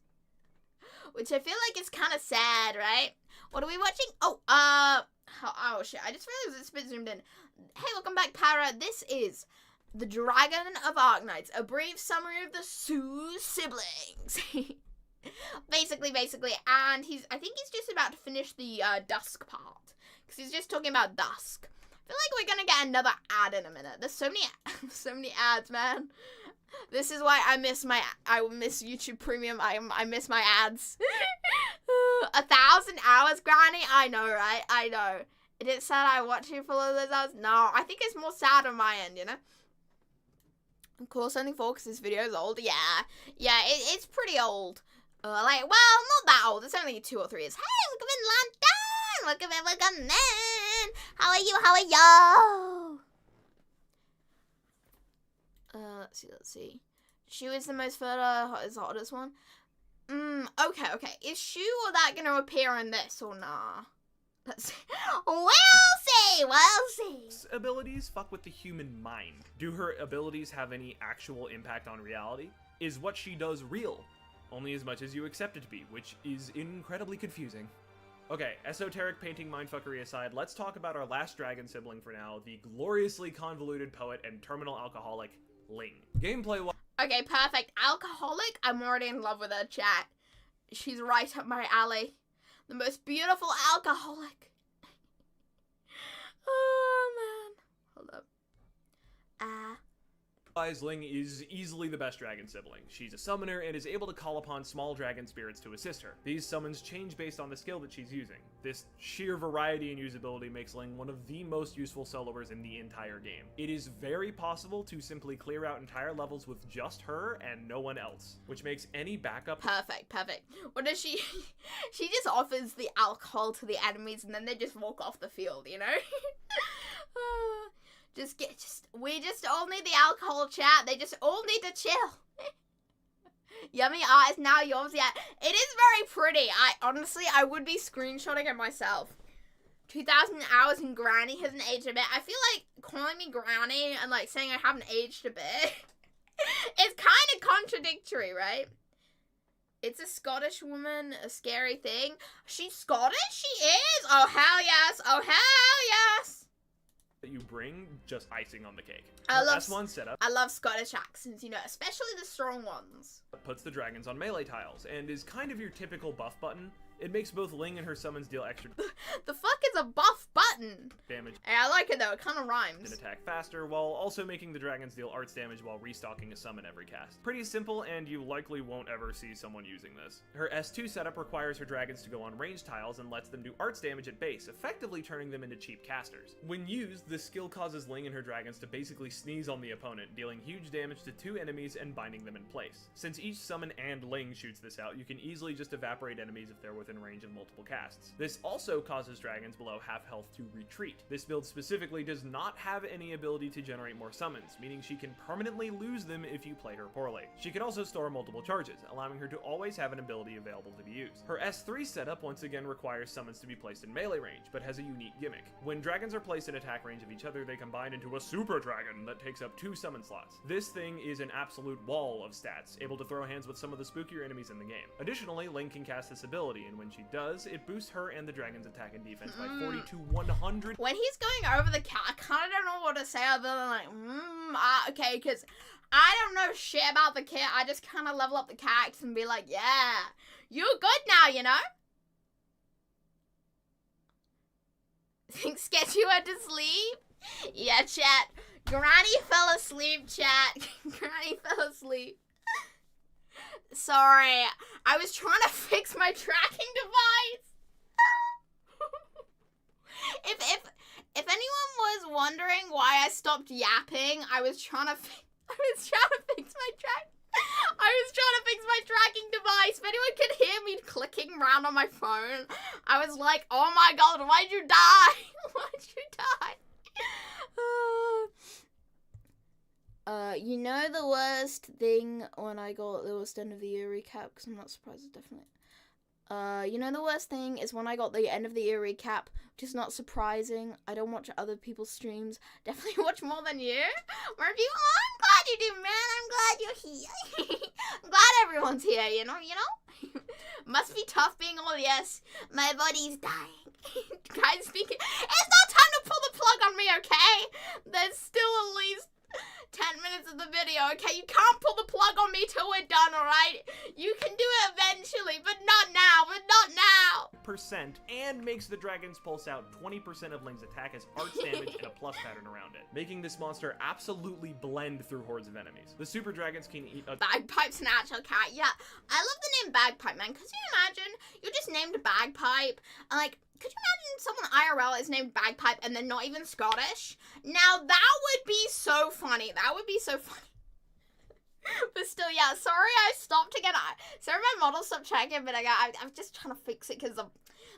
Which I feel like is kind of sad, right? What are we watching? Oh shit, I just realized it's a bit zoomed in. Hey, welcome back, Para. This is The Dragon of Arknights, a brief summary of the Sioux siblings. basically, and I think he's just about to finish the Dusk part, because he's just talking about Dusk. I feel like we're gonna get another ad in a minute. There's so many ads, man. This is why I miss YouTube Premium. I miss my ads. 1,000 hours, Granny? I know, right? I know. Is it sad I watch you for all those hours? No, I think it's more sad on my end, you know? Of course, only 4 because this video is old. Yeah, it's pretty old. Not that old. It's only 2 or 3 years. Hey, look at London! Look at man! How are you? Let's see. She was the most fertile, is the hottest one. Okay. Is Shu or that gonna appear in this or nah? Let's see. We'll see. Abilities fuck with the human mind. Do her abilities have any actual impact on reality? Is what she does real? Only as much as you accept it to be, which is incredibly confusing. Okay, esoteric painting mindfuckery aside, let's talk about our last dragon sibling for now, the gloriously convoluted poet and terminal alcoholic, Ling. Gameplay Okay, perfect. Alcoholic, I'm already in love with her, chat. She's right up my alley. The most beautiful alcoholic. Oh, man. Hold up. Ling is easily the best dragon sibling. She's a summoner and is able to call upon small dragon spirits to assist her. These summons change based on the skill that she's using. This sheer variety in usability makes Ling one of the most useful soloers in the entire game. It is very possible to simply clear out entire levels with just her and no one else, which makes any backup Perfect. What does she... She just offers the alcohol to the enemies and then they just walk off the field, you know? We just all need the alcohol, chat. They just all need to chill. Yummy art is now yours. Yeah, it is very pretty. I would be screenshotting it myself. 2,000 hours and Granny hasn't aged a bit. I feel like calling me Granny and like saying I haven't aged a bit is kind of contradictory, right? It's a Scottish woman, a scary thing. She's Scottish? She is? Oh, hell yes. Oh, hell yes. that you bring, just icing on the cake. I love S1 setup. I love Scottish accents, you know, especially the strong ones. Puts the dragons on melee tiles, and is kind of your typical buff button. It makes both Ling and her summons deal extra The fuck is a buff button? damage Hey, I like it though, it kind of and rhymes. attack faster, while also making the dragons deal arts damage while restocking a summon every cast. Pretty simple, and you likely won't ever see someone using this. Her S2 setup requires her dragons to go on range tiles and lets them do arts damage at base, effectively turning them into cheap casters. When used, this skill causes Ling and her dragons to basically sneeze on the opponent, dealing huge damage to 2 enemies and binding them in place. Since each summon and Ling shoots this out, you can easily just evaporate enemies if they're within range of multiple casts. This also causes dragons below half health to retreat. This build specifically does not have any ability to generate more summons, meaning she can permanently lose them if you play her poorly. She can also store multiple charges, allowing her to always have an ability available to be used. Her S3 setup once again requires summons to be placed in melee range, but has a unique gimmick. When dragons are placed in attack range of each other, they combine into a super dragon that takes up 2 summon slots. This thing is an absolute wall of stats, able to throw hands with some of the spookier enemies in the game. Additionally, Ling can cast this ability, and when she does, it boosts her and the dragon's attack and defense by 40 to 100. When he's going over the cat, I kind of don't know what to say other than like, okay, because I don't know shit about the kit. I just kind of level up the characters and be like, yeah, you're good now, you know? Think Sketchy went to sleep? Yeah, chat. Granny fell asleep, chat. Granny fell asleep. Sorry, I was trying to fix my tracking device. If anyone was wondering why I stopped yapping, I was trying to fix my tracking device. If anyone could hear me clicking around on my phone, I was like, oh my god, why'd you die? Why'd you die? You know the worst thing when I got the worst end of the year recap, because I'm not surprised, it's definitely. You know the worst thing is when I got the end of the year recap, which is not surprising. I don't watch other people's streams. Definitely watch more than you. Where have you? Oh, I'm glad you do, man. I'm glad you're here. I'm glad everyone's here, you know? Must be tough being all yes. My body's dying. Guys, speaking. It's not time to pull the plug on me, okay? There's still at least 10 minutes of the video, okay? You can't pull the plug on me till we're done, alright? You can do it eventually, but not now, percent, and makes the dragons pulse out 20% of Ling's attack as arts damage and a plus pattern around it, making this monster absolutely blend through hordes of enemies. The super dragons can eat a Bagpipe's an actual cat, yeah. I love the name Bagpipe, man. Could you imagine you just named Bagpipe, and like, could you imagine someone IRL is named Bagpipe and they're not even Scottish? Now that would be so funny. That would be so funny. But still, yeah, sorry I stopped again. Sorry my model stopped checking, but I'm just trying to fix it because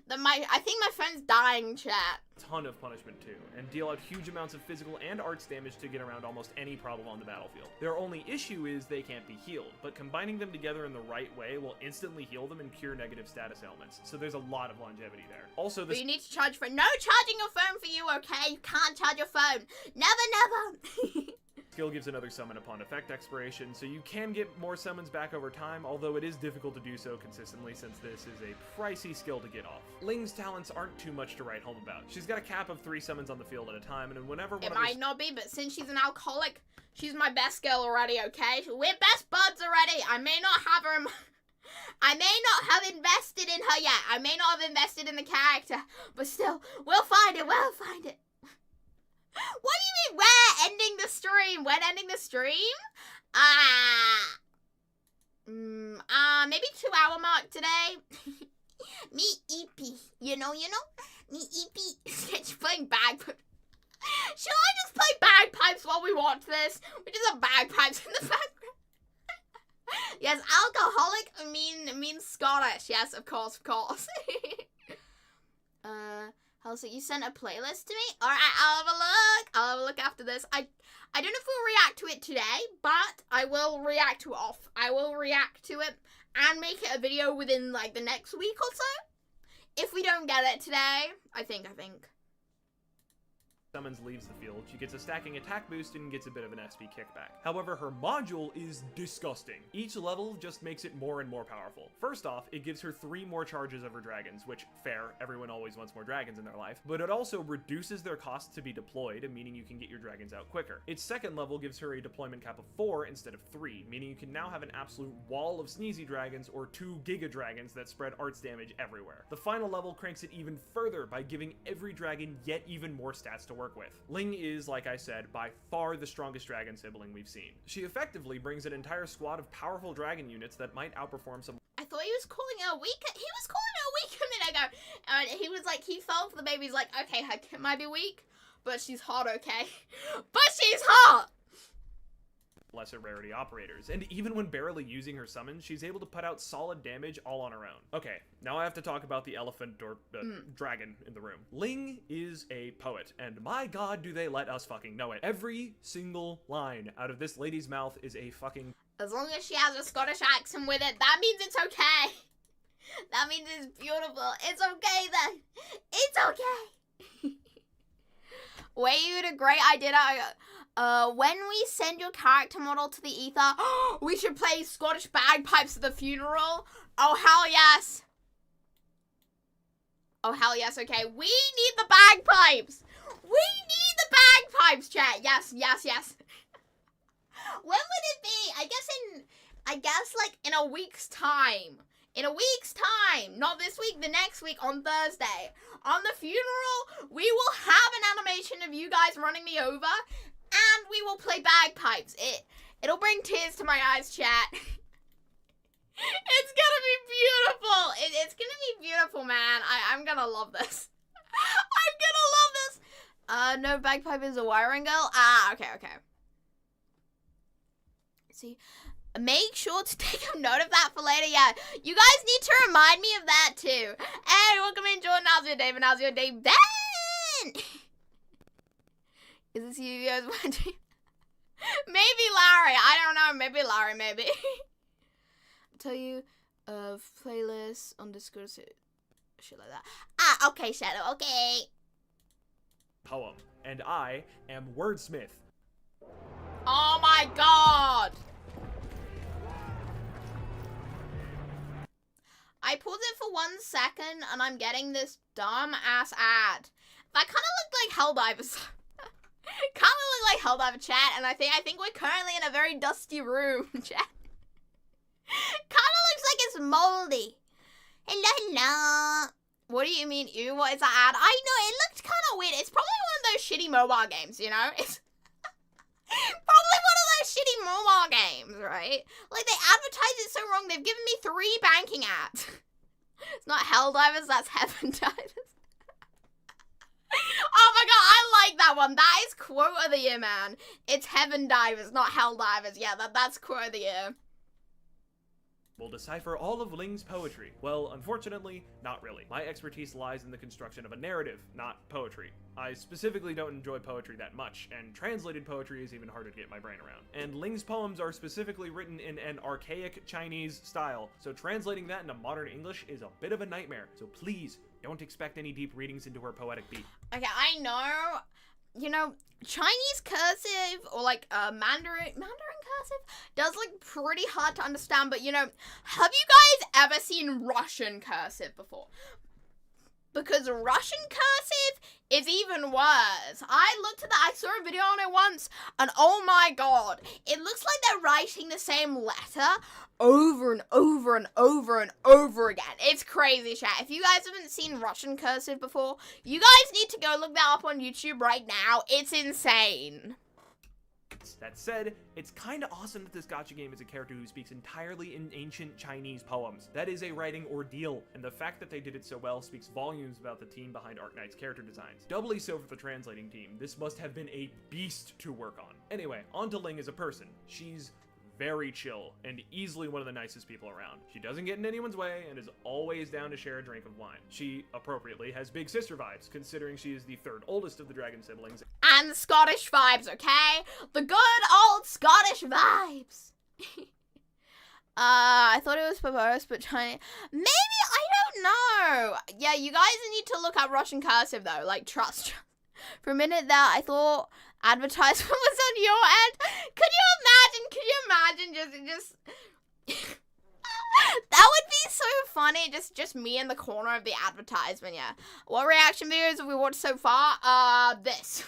I think my friend's dying, chat. Ton of punishment too, and deal out huge amounts of physical and arts damage to get around almost any problem on the battlefield. Their only issue is they can't be healed, but combining them together in the right way will instantly heal them and cure negative status ailments, so there's a lot of longevity there. Also, But you need to charge for no charging your phone for you, okay? You can't charge your phone. Never. skill gives another summon upon effect expiration, so you can get more summons back over time, although it is difficult to do so consistently since this is a pricey skill to get off. Ling's talents aren't too much to write home about. She's got a cap of 3 summons on the field at a time, and whenever It might not be, but since she's an alcoholic, she's my best girl already, okay? We're best buds already. I may not have her I may not have invested in her yet. I may not have invested in the character, but still, we'll find it. What do you mean, we're ending the stream? When ending the stream? Maybe 2-hour mark today. Me EP. You know? Me EP. Sketch playing bagpipes. Should I just play bagpipes while we watch this? We just have bagpipes in the background. Yes, alcoholic means Scottish. Yes, of course. So you sent a playlist to me? Alright, I'll have a look after this. I don't know if we'll react to it today, but I will react to it I will react to it and make it a video within, like, the next week or so. If we don't get it today, I think. Summons leaves the field, she gets a stacking attack boost and gets a bit of an SP kickback. However, her module is disgusting. Each level just makes it more and more powerful. First off, it gives her 3 more charges of her dragons, which, fair, everyone always wants more dragons in their life, but it also reduces their cost to be deployed, meaning you can get your dragons out quicker. Its second level gives her a deployment cap of 4 instead of 3, meaning you can now have an absolute wall of sneezy dragons or 2 giga dragons that spread arts damage everywhere. The final level cranks it even further by giving every dragon yet even more stats to work with. Ling is, like I said, by far the strongest dragon sibling we've seen. She effectively brings an entire squad of powerful dragon units that might outperform some. I thought he was calling her weak. He was calling her weak a minute ago. And he was like, he fell for the baby. He's like, okay, her kid might be weak, but she's hot, okay? But she's hot! Lesser rarity operators, and even when barely using her summons, she's able to put out solid damage all on her own. Okay, now I have to talk about the elephant or dragon in the room. Ling is a poet, and my god do they let us fucking know it. Every single line out of this lady's mouth is a fucking... As long as she has a Scottish accent with it, that means it's okay. That means it's beautiful. It's okay then. It's okay. Wait, you had a great idea. When we send your character model to the ether, we should play Scottish bagpipes at the funeral. Oh, hell yes. Oh, hell yes, okay. We need the bagpipes. We need the bagpipes, chat. Yes. When would it be? I guess like in a week's time. Not this week, the next week on Thursday. On the funeral, we will have an animation of you guys running me over. And we will play bagpipes. It'll bring tears to my eyes, chat. It's gonna be beautiful. It's gonna be beautiful, man. I'm gonna love this. No bagpipe is a wiring girl. Okay. See, make sure to take a note of that for later. Yeah, you guys need to remind me of that too. Hey, welcome in, Jordan. How's your day? Ben? How's your day, Ben? Is this you guys watching? Maybe Larry. I don't know. Maybe Larry. Maybe. I'll tell you of playlists on Discord. Shit like that. Okay, Shadow. Okay. Poem. And I am Wordsmith. Oh my god. I paused it for 1 second and I'm getting this dumb ass ad. That kind of looked like Helldivers. Kind of look like Helldiver, chat, and I think we're currently in a very dusty room, chat. Kind of looks like it's moldy. Hello. What do you mean, ew? What is that ad? I know, it looked kind of weird. It's probably one of those shitty mobile games, you know? It's probably one of those shitty mobile games, right? Like, they advertise it so wrong. They've given me 3 banking ads. It's not Helldivers, that's Heaven Divers. Oh my god, I like that one. That is quote of the year, man. It's Heaven Divers, not Hell Divers. Yeah, that's quote of the year. will decipher all of Ling's poetry. Well, unfortunately, not really. My expertise lies in the construction of a narrative, not poetry. I specifically don't enjoy poetry that much, and translated poetry is even harder to get my brain around. And Ling's poems are specifically written in an archaic Chinese style, so translating that into modern English is a bit of a nightmare. So please, don't expect any deep readings into her poetic beat. Okay, I know. You know, Chinese cursive or like Mandarin cursive does look pretty hard to understand, but you know, have you guys ever seen Russian cursive before? Because Russian cursive is even worse. I saw a video on it once, and oh my god, it looks like they're writing the same letter over and over and over and over again. It's crazy, chat. If you guys haven't seen Russian cursive before, you guys need to go look that up on YouTube right now. It's insane. That said, it's kinda awesome that this gacha game is a character who speaks entirely in ancient Chinese poems. That is a writing ordeal, and the fact that they did it so well speaks volumes about the team behind Arknight's character designs. Doubly so for the translating team. This must have been a beast to work on. Anyway, on to Ling as a person. She's very chill and easily one of the nicest people around. She doesn't get in anyone's way and is always down to share a drink of wine. She, appropriately, has big sister vibes, considering she is the third oldest of the dragon siblings. And Scottish vibes, okay? The good old Scottish vibes. I thought it was perverse, but Chinese. Maybe, I don't know. Yeah, you guys need to look up Russian cursive though, like trust. For a minute there, I thought advertisement was on your end. Could you imagine just that would be so funny, just me in the corner of the advertisement, yeah. What reaction videos have we watched so far? This.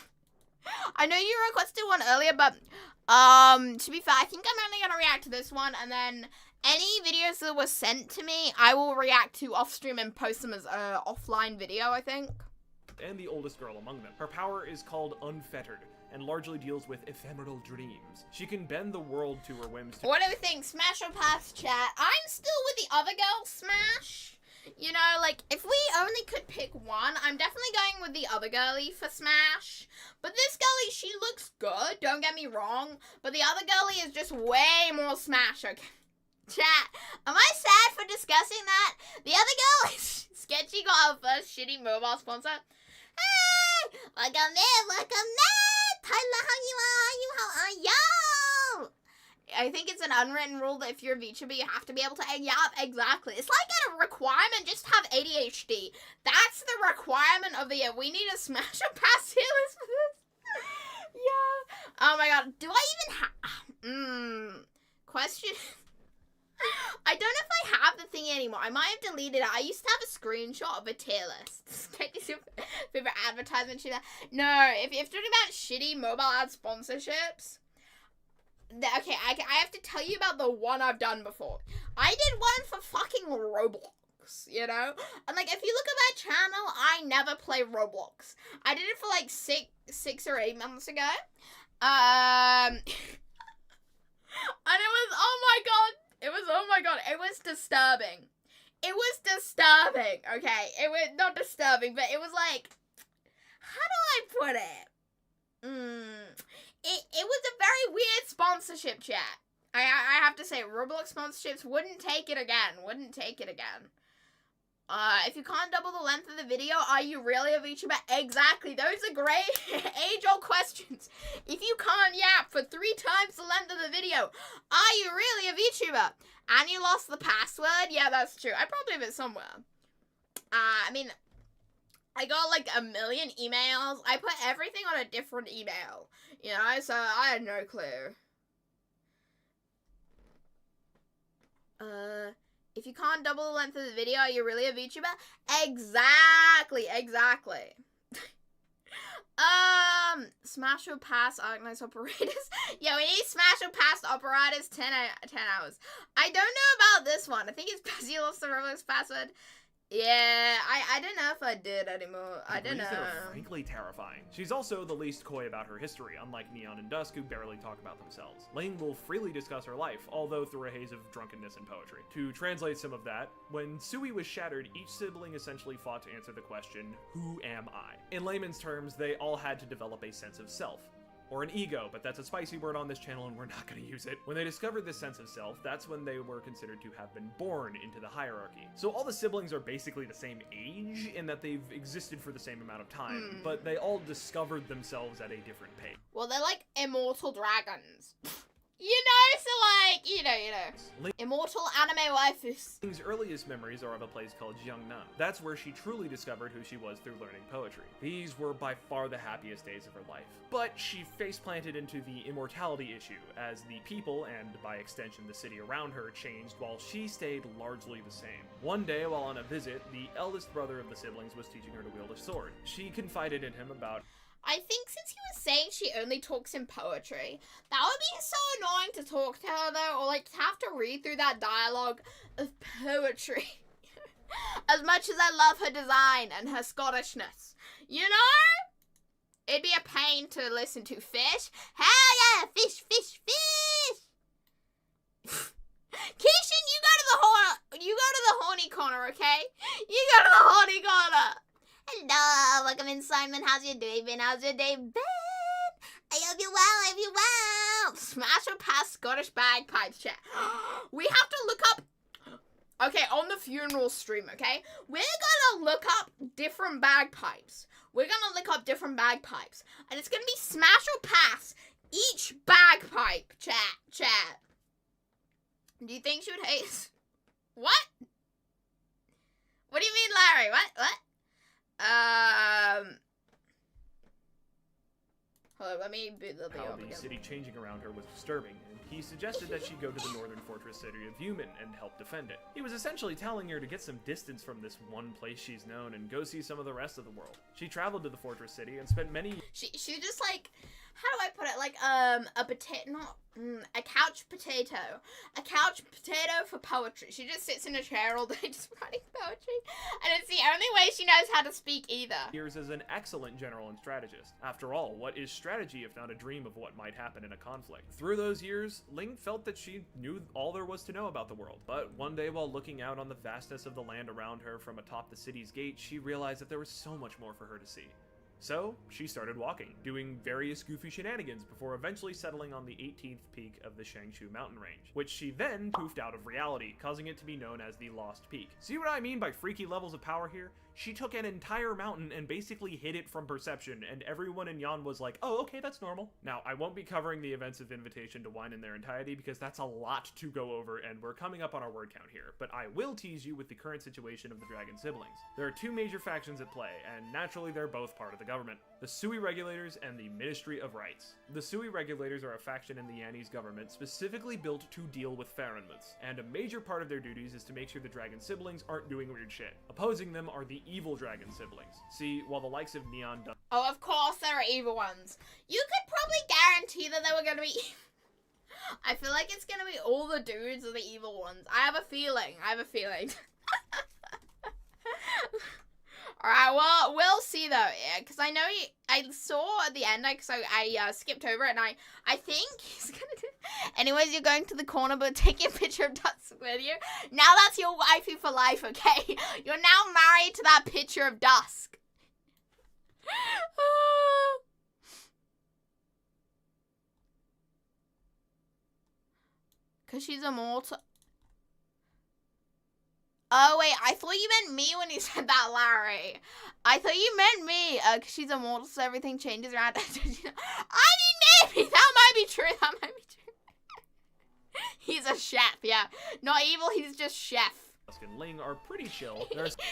I know you requested one earlier, but, to be fair, I think I'm only gonna react to this one, and then any videos that were sent to me, I will react to off-stream and post them as a offline video, I think. And the oldest girl among them. Her power is called Unfettered, and largely deals with ephemeral dreams. She can bend the world to her whims. What do we think? Smash or pass, chat? I'm still with the other girl, Smash. You know, like, if we only could pick one, I'm definitely going with the other girlie for Smash. But this girlie, she looks good, don't get me wrong. But the other girlie is just way more Smash, okay? Chat, am I sad for discussing that? The other girl is Sketchy got her first shitty mobile sponsor. Hey! Welcome there! How are you? I think it's an unwritten rule that if you're a VTuber, you have to be able to yap. Exactly. It's like a requirement just to have ADHD. That's the requirement of the year. We need a Smash or pass tier list for this. Yeah. Oh my god. Do I even have... Question... I don't know if I have the thing anymore. I might have deleted it. I used to have a screenshot of a tier list. Favorite advertisement shit. No, if you're talking about shitty mobile ad sponsorships, okay, I have to tell you about the one I've done before. I did one for fucking Roblox, you know? And like, if you look at my channel, I never play Roblox. I did it for like six or 8 months ago. And it was, oh my god. It was disturbing. It was disturbing, okay? It was not disturbing, but it was like, how do I put it? It was a very weird sponsorship, chat. I have to say, Roblox sponsorships wouldn't take it again. If you can't double the length of the video, are you really a VTuber? Exactly. Those are great age-old questions. If you can't yap for 3 times the length of the video, are you really a VTuber? And you lost the password? Yeah, that's true. I probably have it somewhere. I mean, I got like 1 million emails. I put everything on a different email, you know, so I had no clue. If you can't double the length of the video, are you really a VTuber? Exactly. Smash or pass Arknight's operators? Yeah, we need smash or pass operators 10 hours. I don't know about this one. I think it's because you lost the Roblox password. Yeah, I don't know if I did anymore. I don't know. That are frankly terrifying. She's also the least coy about her history, unlike Neon and Dusk, who barely talk about themselves. Ling will freely discuss her life, although through a haze of drunkenness and poetry. To translate some of that, when Sui was shattered, each sibling essentially fought to answer the question, who am I? In layman's terms, they all had to develop a sense of self. or an ego, but that's a spicy word on this channel and we're not going to use it. When they discovered this sense of self, that's when they were considered to have been born into the hierarchy. So all the siblings are basically the same age in that they've existed for the same amount of time, but they all discovered themselves at a different pace. Well, they're like immortal dragons. You know, so like, you know. Immortal anime waifus. Ling's earliest memories are of a place called Jiangnan. That's where she truly discovered who she was through learning poetry. These were by far the happiest days of her life. But she face-planted into the immortality issue, as the people, and by extension the city around her, changed while she stayed largely the same. One day, while on a visit, the eldest brother of the siblings was teaching her to wield a sword. She confided in him about... I think since he was saying she only talks in poetry, that would be so annoying to talk to her though, or like to have to read through that dialogue of poetry. As much as I love her design and her Scottishness, you know? It'd be a pain to listen to. Fish? Hell yeah! Fish, fish, fish! Keishan, you go to the horny corner, okay? You go to the horny corner! Hello, welcome in, Simon. How's your day been? How's your day been? I hope you're well, I hope you're well. Smash or pass Scottish bagpipes chat. We have to look up... Okay, on the funeral stream, okay? We're gonna look up different bagpipes. We're gonna look up different bagpipes. And it's gonna be smash or pass each bagpipe chat. Do you think she would hate... What? What do you mean, Larry? What? Hold on, let me boot the video how up the again. city changing around her was disturbing, and he suggested that she go to the northern fortress city of Yumen and help defend it. He was essentially telling her to get some distance from this one place she's known and go see some of the rest of the world. She traveled to the fortress city and spent many... She just like, how do I put it? Like, a potato, not, a couch potato. A couch potato for poetry. She just sits in a chair all day just writing poetry. And it's the only way she knows how to speak either. Years as an excellent general and strategist. After all, what is strategy if not a dream of what might happen in a conflict? Through those years, Ling felt that she knew all there was to know about the world. But one day, while looking out on the vastness of the land around her from atop the city's gate, she realized that there was so much more for her to see. So, she started walking, doing various goofy shenanigans before eventually settling on the 18th peak of the Shangshu mountain range, which she then poofed out of reality, causing it to be known as the Lost Peak. See what I mean by freaky levels of power here? She took an entire mountain and basically hid it from perception, and everyone in Yan was like, oh, okay, that's normal. Now, I won't be covering the events of Invitation to Wine in their entirety because that's a lot to go over, and we're coming up on our word count here, but I will tease you with the current situation of the dragon siblings. There are two major factions at play, and naturally they're both part of the government. The Sui Regulators and the Ministry of Rights. The Sui Regulators are a faction in the Yanese government specifically built to deal with Faranmuths, and a major part of their duties is to make sure the dragon siblings aren't doing weird shit. Opposing them are the evil dragon siblings. See, while the likes of Neon... Oh, of course there are evil ones. You could probably guarantee that they were gonna be... I feel like it's gonna be all the dudes are the evil ones. I have a feeling. Alright, well, we'll see though, yeah, because I know I saw at the end, because I skipped over it, and I think he's gonna do... Anyways, you're going to the corner, but take a picture of Dusk with you. Now that's your waifu for life, okay? You're now married to that picture of Dusk. Because she's immortal. Oh, wait, I thought you meant me when you said that, Larry. I thought you meant me, because she's immortal, so everything changes around. I mean, maybe. That might be true. He's a chef, yeah. Not evil, he's just chef. Dusk and Ling are pretty chill.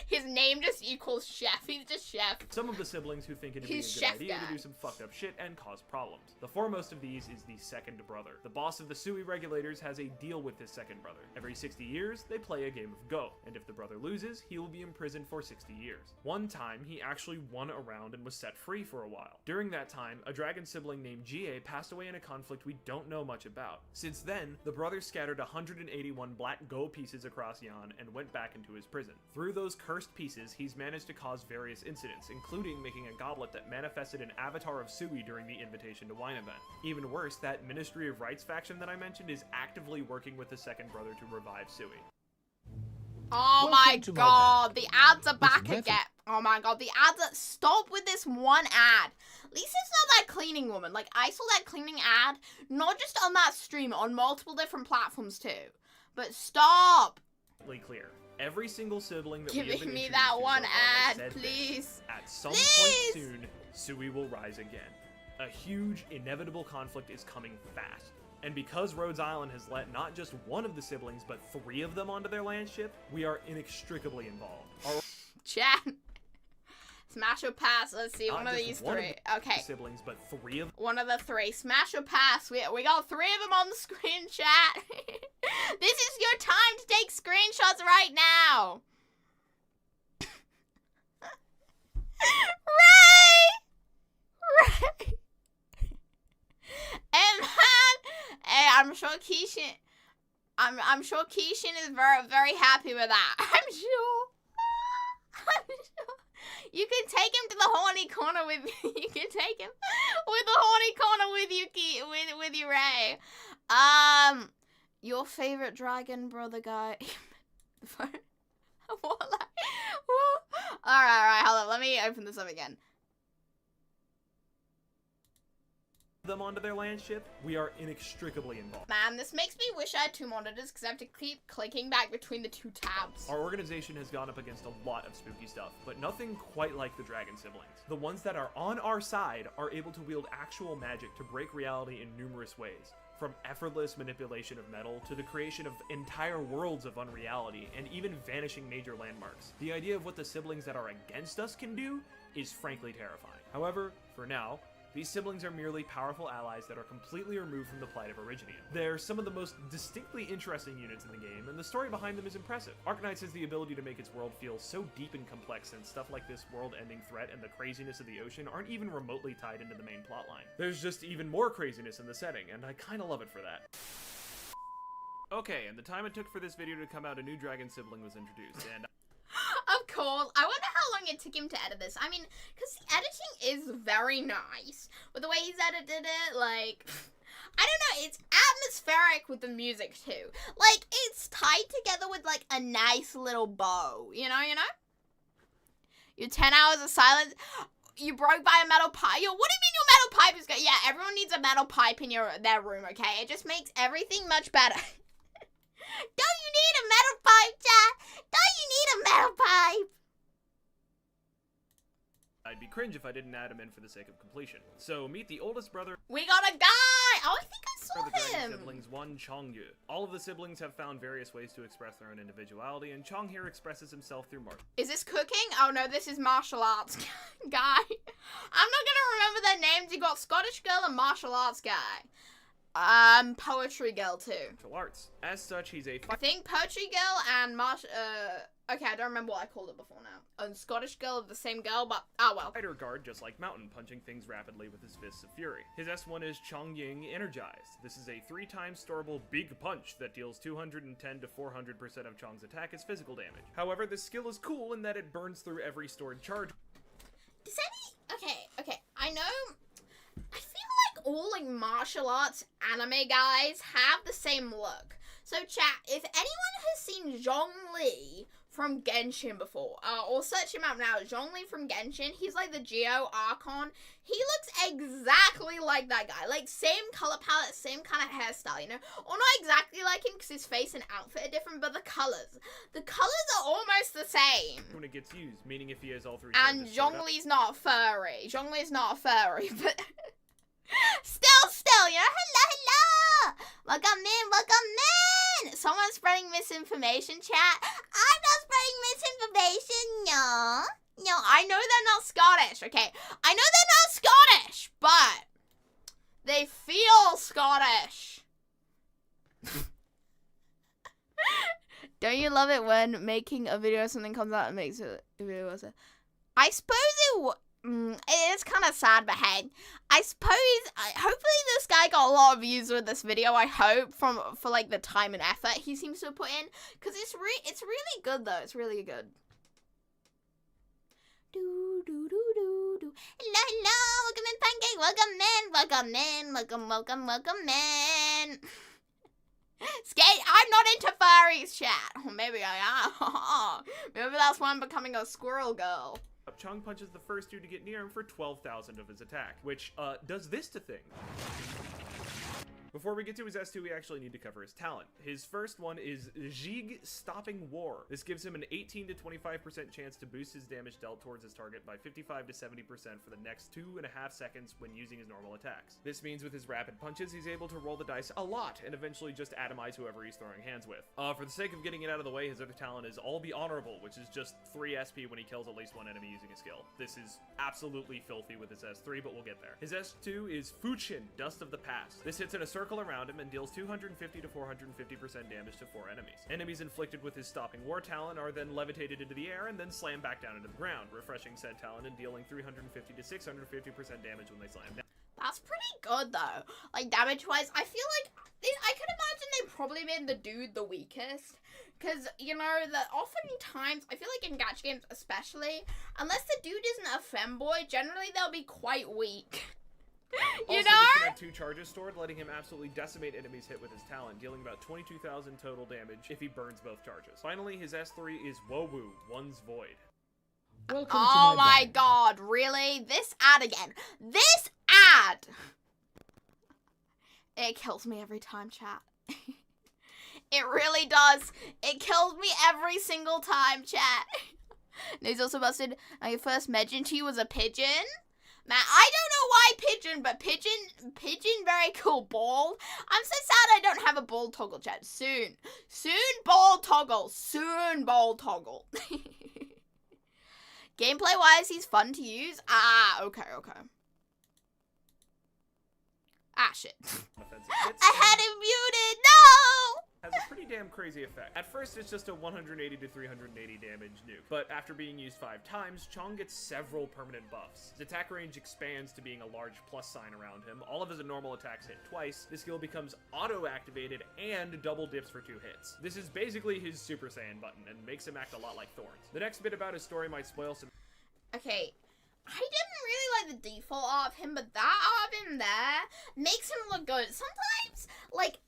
His name just equals chef. He's just chef. Some of the siblings who think it'd be a good idea to do some fucked up shit and cause problems. The foremost of these is the second brother. The boss of the Sui Regulators has a deal with his second brother. Every 60 years, they play a game of Go, and if the brother loses, he will be imprisoned for 60 years. One time, he actually won a round and was set free for a while. During that time, a dragon sibling named Jie passed away in a conflict we don't know much about. Since then, the brothers scattered 181 black Go pieces across Yan and went back into his prison. Through those cursed pieces, he's managed to cause various incidents, including making a goblet that manifested an avatar of Sui during the Invitation to Wine event. Even worse, that Ministry of Rights faction that I mentioned is actively working with the second brother to revive Sui. Oh my god, the ads are back again. Oh my god, the ads that stop with this one ad. At least it's not that cleaning woman. Like, I saw that cleaning ad, not just on that stream, on multiple different platforms too. But stop. Clear. Every single sibling that we have been Giving me introduced that to one so far has ad, said this. please. At some Please! point soon, Sui will rise again. A huge, inevitable conflict is coming fast. And because Rhodes Island has let not just one of the siblings, but 3 of them onto their land ship, we are inextricably involved. Our Chat. Smash or pass. Let's see, Not one of just these one of 3. the Okay. siblings, but 3 of One of the 3. Smash or pass. We got 3 of them on the screen, chat. This is your time to take screenshots right now. Ray! And man, hey, I'm sure Keishan is very, very happy with that. I'm sure. You can take him to the horny corner with you. You can take him with the horny corner with you, with you, Ray. Your favorite dragon brother guy. What? Alright, hold on. Let me open this up again. them onto their land ship, we are inextricably involved. Man, this makes me wish I had 2 monitors because I have to keep clicking back between the 2 tabs. Our organization has gone up against a lot of spooky stuff, but nothing quite like the dragon siblings. The ones that are on our side are able to wield actual magic to break reality in numerous ways. From effortless manipulation of metal to the creation of entire worlds of unreality and even vanishing major landmarks. The idea of what the siblings that are against us can do is frankly terrifying. However, for now, these siblings are merely powerful allies that are completely removed from the plight of Originian. They're some of the most distinctly interesting units in the game, and the story behind them is impressive. Arknights has the ability to make its world feel so deep and complex, since stuff like this world-ending threat and the craziness of the ocean aren't even remotely tied into the main plotline. There's just even more craziness in the setting, and I kinda love it for that. Okay, and the time it took for this video to come out, a new dragon sibling was introduced, and Of course. I wonder how long it took him to edit this. I mean, because the editing is very nice. With the way he's edited it, like, I don't know, it's atmospheric with the music too. Like, it's tied together with, like, a nice little bow. You know? Your 10 hours of silence. You broke by a metal pipe. Yo, what do you mean your metal pipe is good? Yeah, everyone needs a metal pipe in their room, okay? It just makes everything much better. Don't you need a metal pipe, chat? Don't you need a metal pipe? I'd be cringe if I didn't add him in for the sake of completion. So, meet the oldest brother We got a guy! Oh, I think I of saw the dragon him. siblings, one Chongyu. All of the siblings have found various ways to express their own individuality, and Chong here expresses himself through martial. Is this cooking? Oh no, this is martial arts guy. I'm not gonna remember their names. You got Scottish girl and martial arts guy. Poetry girl too. Arts. As such, he's a I think poetry girl and okay, I don't remember what I called it before now. And Scottish girl of the same girl, but oh well. fighter guard just like Mountain, punching things rapidly with his fists of fury. His S1 is Chongying Energized. This is a 3-times storable big punch that deals 210 to 400% of Chong's attack as physical damage. However, this skill is cool in that it burns through every stored charge. Does any okay, I know I feel like all like martial arts anime guys have the same look. So chat, if anyone has seen Zhongli from Genshin before, or search him up now, Zhongli from Genshin, he's like the Geo Archon. He looks exactly like that guy. Like, same color palette, same kind of hairstyle, you know? Or not exactly like him, because his face and outfit are different, but the colors are almost the same. When it gets used, meaning if he has all 3 And charges stored up, Zhongli's not furry. Zhongli's not furry, but still, you know? Hello! Welcome in! Someone's spreading misinformation, chat. I'm not spreading misinformation, no. No, I know they're not Scottish, okay? I know they're not Scottish, but they feel Scottish. Don't you love it when making a video something comes out and makes it a video? I suppose it's kind of sad, but hey, I suppose, hopefully this guy got a lot of views with this video, I hope, for like the time and effort he seems to put in, because it's really good though, it's really good. Hello, welcome in, Pancake, welcome in. Skate, I'm not into furries, chat. Or maybe I am. Maybe that's why I'm becoming a squirrel girl. up, Chung punches the first dude to get near him for 12,000 of his attack, which, does this to things. Before we get to his S2, we actually need to cover his talent. His first one is Jig Stopping War. This gives him an 18 to 25% chance to boost his damage dealt towards his target by 55 to 70% for the next 2.5 seconds when using his normal attacks. This means with his rapid punches, he's able to roll the dice a lot and eventually just atomize whoever he's throwing hands with. For the sake of getting it out of the way, his other talent is All Be Honorable, which is just 3 SP when he kills at least one enemy using a skill. This is absolutely filthy with his S3, but we'll get there. His S2 is Fuchin, Dust of the Past. This hits in a circle around him and deals 250 to 450% damage to 4 enemies. Enemies inflicted with his Stopping War talent are then levitated into the air and then slammed back down into the ground, refreshing said talent and dealing 350 to 650% damage when they slam down. That's pretty good though. Like damage-wise, I feel like I could imagine they probably made the dude the weakest. Because, you know, that oftentimes, I feel like in gacha games especially, unless the dude isn't a femboy, generally they'll be quite weak. You also, know? this can have 2 charges stored, letting him absolutely decimate enemies hit with his talent, dealing about 22,000 total damage if he burns both charges. Finally, his S3 is Wowu, One's Void. Welcome Oh to my bank. god, really? This ad again. This ad! It kills me every time, chat. It really does. It kills me every single time, chat. And he's also busted, your first mention to you was a pigeon? Man, I don't know why pigeon, but pigeon, very cool. Ball. I'm so sad I don't have a ball toggle, chat. Soon ball toggle. Soon ball toggle. Gameplay-wise, he's fun to use. Ah, okay. Ah, shit. Offensive hits. I had him muted. No! Has a pretty damn crazy effect. At first, it's just a 180 to 380 damage nuke, but after being used 5 times, Chong gets several permanent buffs. His attack range expands to being a large plus sign around him. All of his normal attacks hit twice. The skill becomes auto-activated and double dips for 2 hits. This is basically his Super Saiyan button and makes him act a lot like Thorns. The next bit about his story might spoil some. Okay, I didn't really like the default art of him, but that art of him there makes him look good. Sometimes, like,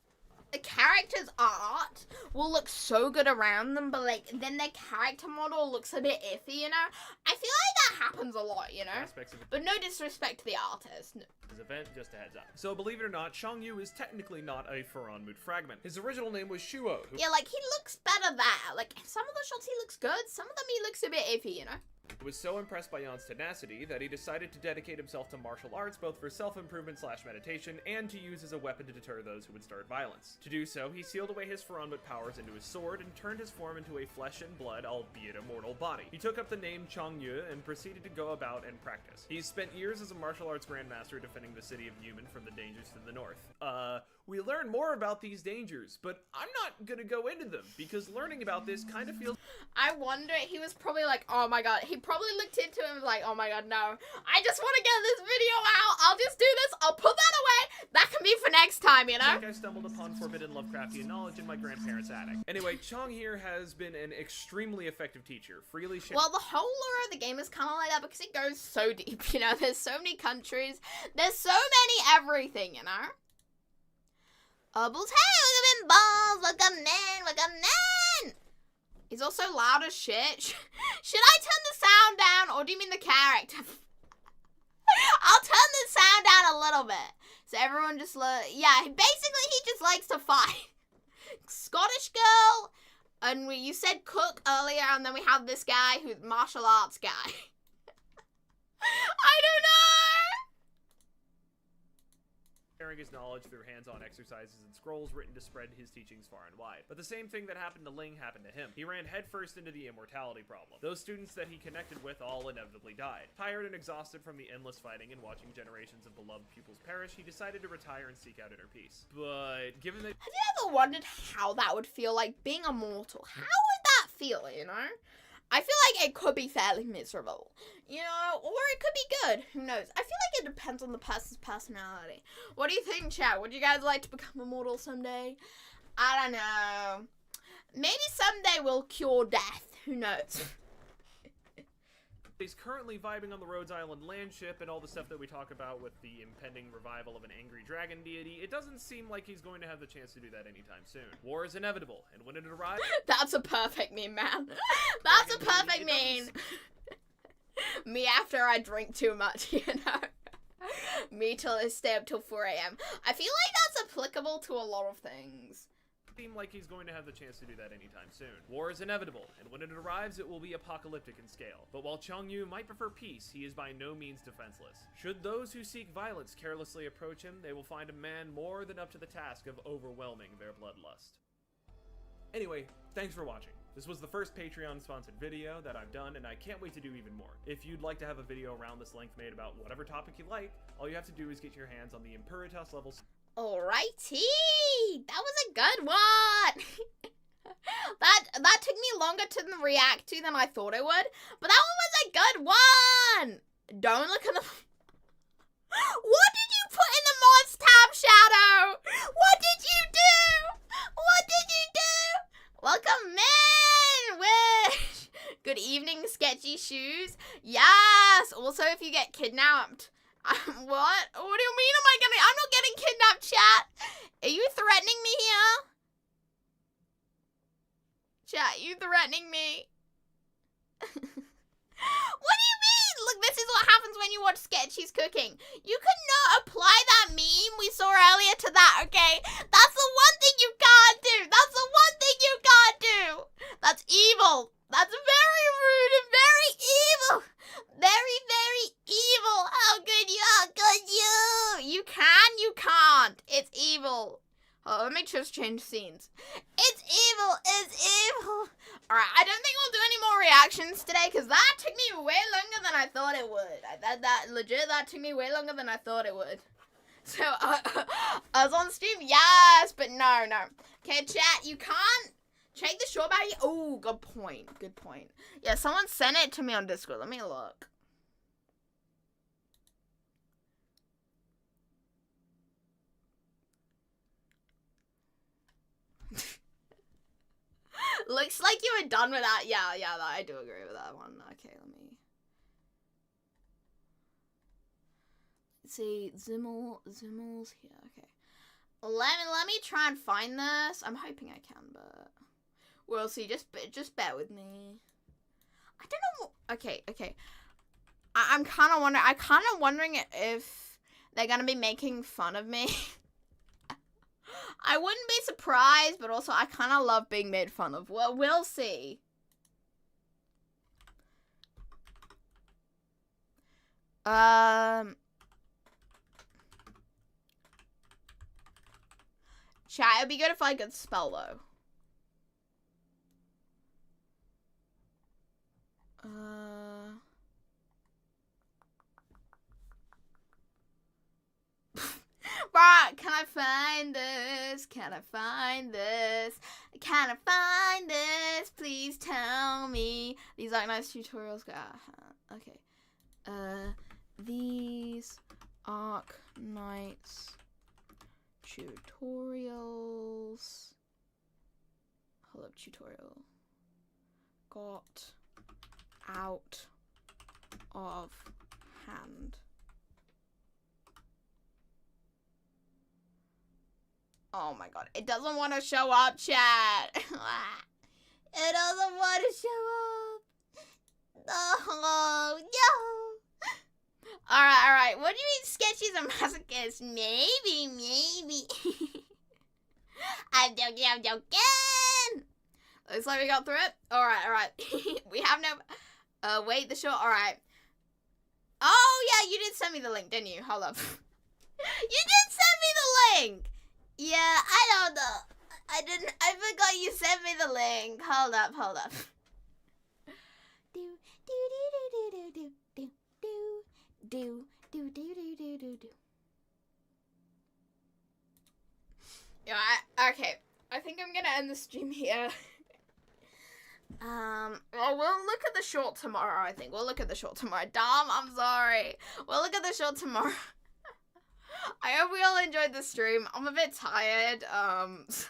the character's art will look so good around them, but, like, then their character model looks a bit iffy, you know? I feel like that happens a lot, you know? Aspects of But no disrespect to the artist. No. his event, just a heads up. So believe it or not, Shang Yu is technically not a Faran Mood fragment. His original name was Shuo, who Yeah, like, he looks better there. Like, some of the shots he looks good, some of them he looks a bit iffy, you know? was so impressed by Yan's tenacity that he decided to dedicate himself to martial arts both for self-improvement / meditation and to use as a weapon to deter those who would start violence. To do so, he sealed away his Faranmut powers into his sword and turned his form into a flesh and blood, albeit immortal body. He took up the name Chong Yu and proceeded to go about and practice. He's spent years as a martial arts grandmaster defending the city of Newman from the dangers to the north. We learn more about these dangers, but I'm not gonna go into them because learning about this kind of feels I wonder, he was probably like, oh my god, he probably looked into it and was like, oh my god, no, I just want to get this video out, I'll just do this, I'll put that away, that can be for next time, you know? like I stumbled upon forbidden Lovecraftian knowledge in my grandparents' attic. Anyway, Chong here has been an extremely effective teacher, freely sharing. Well, the whole lore of the game is kind of like that because it goes so deep, you know? There's so many countries, there's so many everything, you know? Bubbles, hey, welcome in, balls, welcome in. He's also loud as shit. Should I turn the sound down, or do you mean the character? I'll turn the sound down a little bit. So everyone just, yeah, basically he just likes to fight. Scottish girl, and you said cook earlier, and then we have this guy who's martial arts guy. I don't know. Sharing his knowledge through hands-on exercises and scrolls written to spread his teachings far and wide. But the same thing that happened to Ling happened to him. He ran headfirst into the immortality problem. Those students that he connected with all inevitably died. Tired and exhausted from the endless fighting and watching generations of beloved pupils perish, he decided to retire and seek out inner peace. But given that Have you ever wondered how that would feel like being immortal? How would that feel, you know? I feel like it could be fairly miserable, you know, or it could be good. Who knows? I feel like it depends on the person's personality. What do you think, chat? Would you guys like to become immortal someday? I don't know. Maybe someday we'll cure death. Who knows? he's currently vibing on the Rhodes Island landship and all the stuff that we talk about with the impending revival of an angry dragon deity, it doesn't seem like he's going to have the chance to do that anytime soon. War is inevitable, and when it arrives... That's a perfect meme, man. That's a perfect meme. Me after I drink too much, you know? Me till I stay up till 4 a.m. I feel like that's applicable to a lot of things. Seem like he's going to have the chance to do that anytime soon. War is inevitable, and when it arrives, it will be apocalyptic in scale. But while Chong-Yu might prefer peace, he is by no means defenseless. Should those who seek violence carelessly approach him, they will find a man more than up to the task of overwhelming their bloodlust. Anyway, thanks for watching. This was the first Patreon-sponsored video that I've done, and I can't wait to do even more. If you'd like to have a video around this length made about whatever topic you like, all you have to do is get your hands on the Imperitas level. Alrighty! That was a good one! that took me longer to react to than I thought it would, but that one was a good one! Don't look at the... What did you put in the mods tab, Shadow? What did you do? What did you do? Welcome in! Wish! Good evening, Sketchy Shoes. Yes! Also, if you get kidnapped... What? What do you mean am I getting... I'm not getting kidnapped, chat. Are you threatening me here? Chat, you threatening me? What do you mean? Look, this is what happens when you watch Sketchy's cooking. You could not apply that meme we saw earlier to that, okay? That's the one thing you can't do. That's the one thing you can't do. That's evil. That's very rude and very evil. Very, very evil. How could you? How could you? You can, you can't. It's evil. Oh, let me just change scenes. It's evil. It's evil. Alright, I don't think we'll do any more reactions today because that took me way longer than I thought it would. That took me way longer than I thought it would. So, I was on stream, yes, but no. Okay, chat, you can't check the short battery. Oh, good point. Good point. Yeah, someone sent it to me on Discord. Let me look. Looks like you were done with that. Yeah, I do agree with that one. Okay, let me see. Zimmel's here. Okay. Let me try and find this. I'm hoping I can, but we'll see. Just bear with me. I don't know. Okay. I'm kind of wondering if they're gonna be making fun of me. I wouldn't be surprised, but also I kind of love being made fun of. Well, we'll see. Chat, it'd be good if I could spell, though. Right, can I find this? Can I find this? Can I find this? Please tell me. These are nice tutorials. Okay. These Arc Knights tutorials. Hold up, tutorial. Got out of hand. Oh my god, it doesn't want to show up, chat. It doesn't want to show up. No. Alright. What do you mean Sketchy's a masochist? Maybe. I'm joking. Looks like we got through it. Alright. We have no... wait, the show... Alright. Oh, yeah, you did send me the link, didn't you? Hold up. You did send me the link! Yeah, I don't know. I forgot you sent me the link. Hold up. Yeah, okay. I think I'm gonna end the stream here. Well, we'll look at the short tomorrow, I think. We'll look at the short tomorrow. Dom, I'm sorry. We'll look at the short tomorrow. I hope we all enjoyed the stream. I'm a bit tired. I hope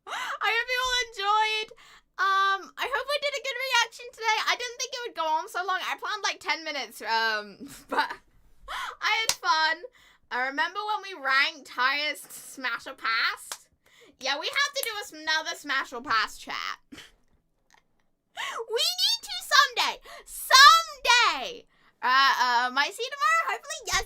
you all enjoyed. I hope we did a good reaction today. I didn't think it would go on so long. I planned like 10 minutes. But I had fun. I remember when we ranked highest Smash or Pass. Yeah, we have to do another Smash or Pass chat. We need to Someday! Might see you tomorrow, hopefully. Yes!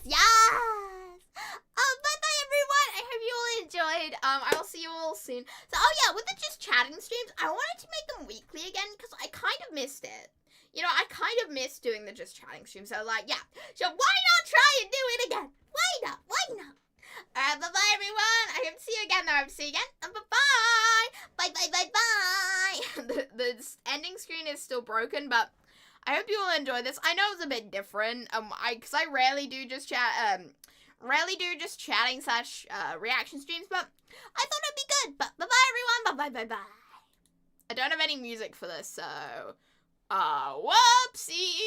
Bye-bye, everyone. I hope you all enjoyed. I will see you all soon. So, oh yeah, with the just chatting streams, I wanted to make them weekly again, because I kind of missed it. You know, I kind of missed doing the just chatting stream, so like, yeah. So why not try and do it again? Why not? Why not? Bye-bye, everyone. I hope to see you again, though. I hope to see you again. Bye-bye. Bye-bye-bye-bye. The ending screen is still broken, but I hope you all enjoy this. I know it's a bit different, because I rarely do just chatting / reaction streams, but I thought it'd be good. But bye-bye, everyone. Bye-bye-bye-bye. I don't have any music for this, so, whoopsie.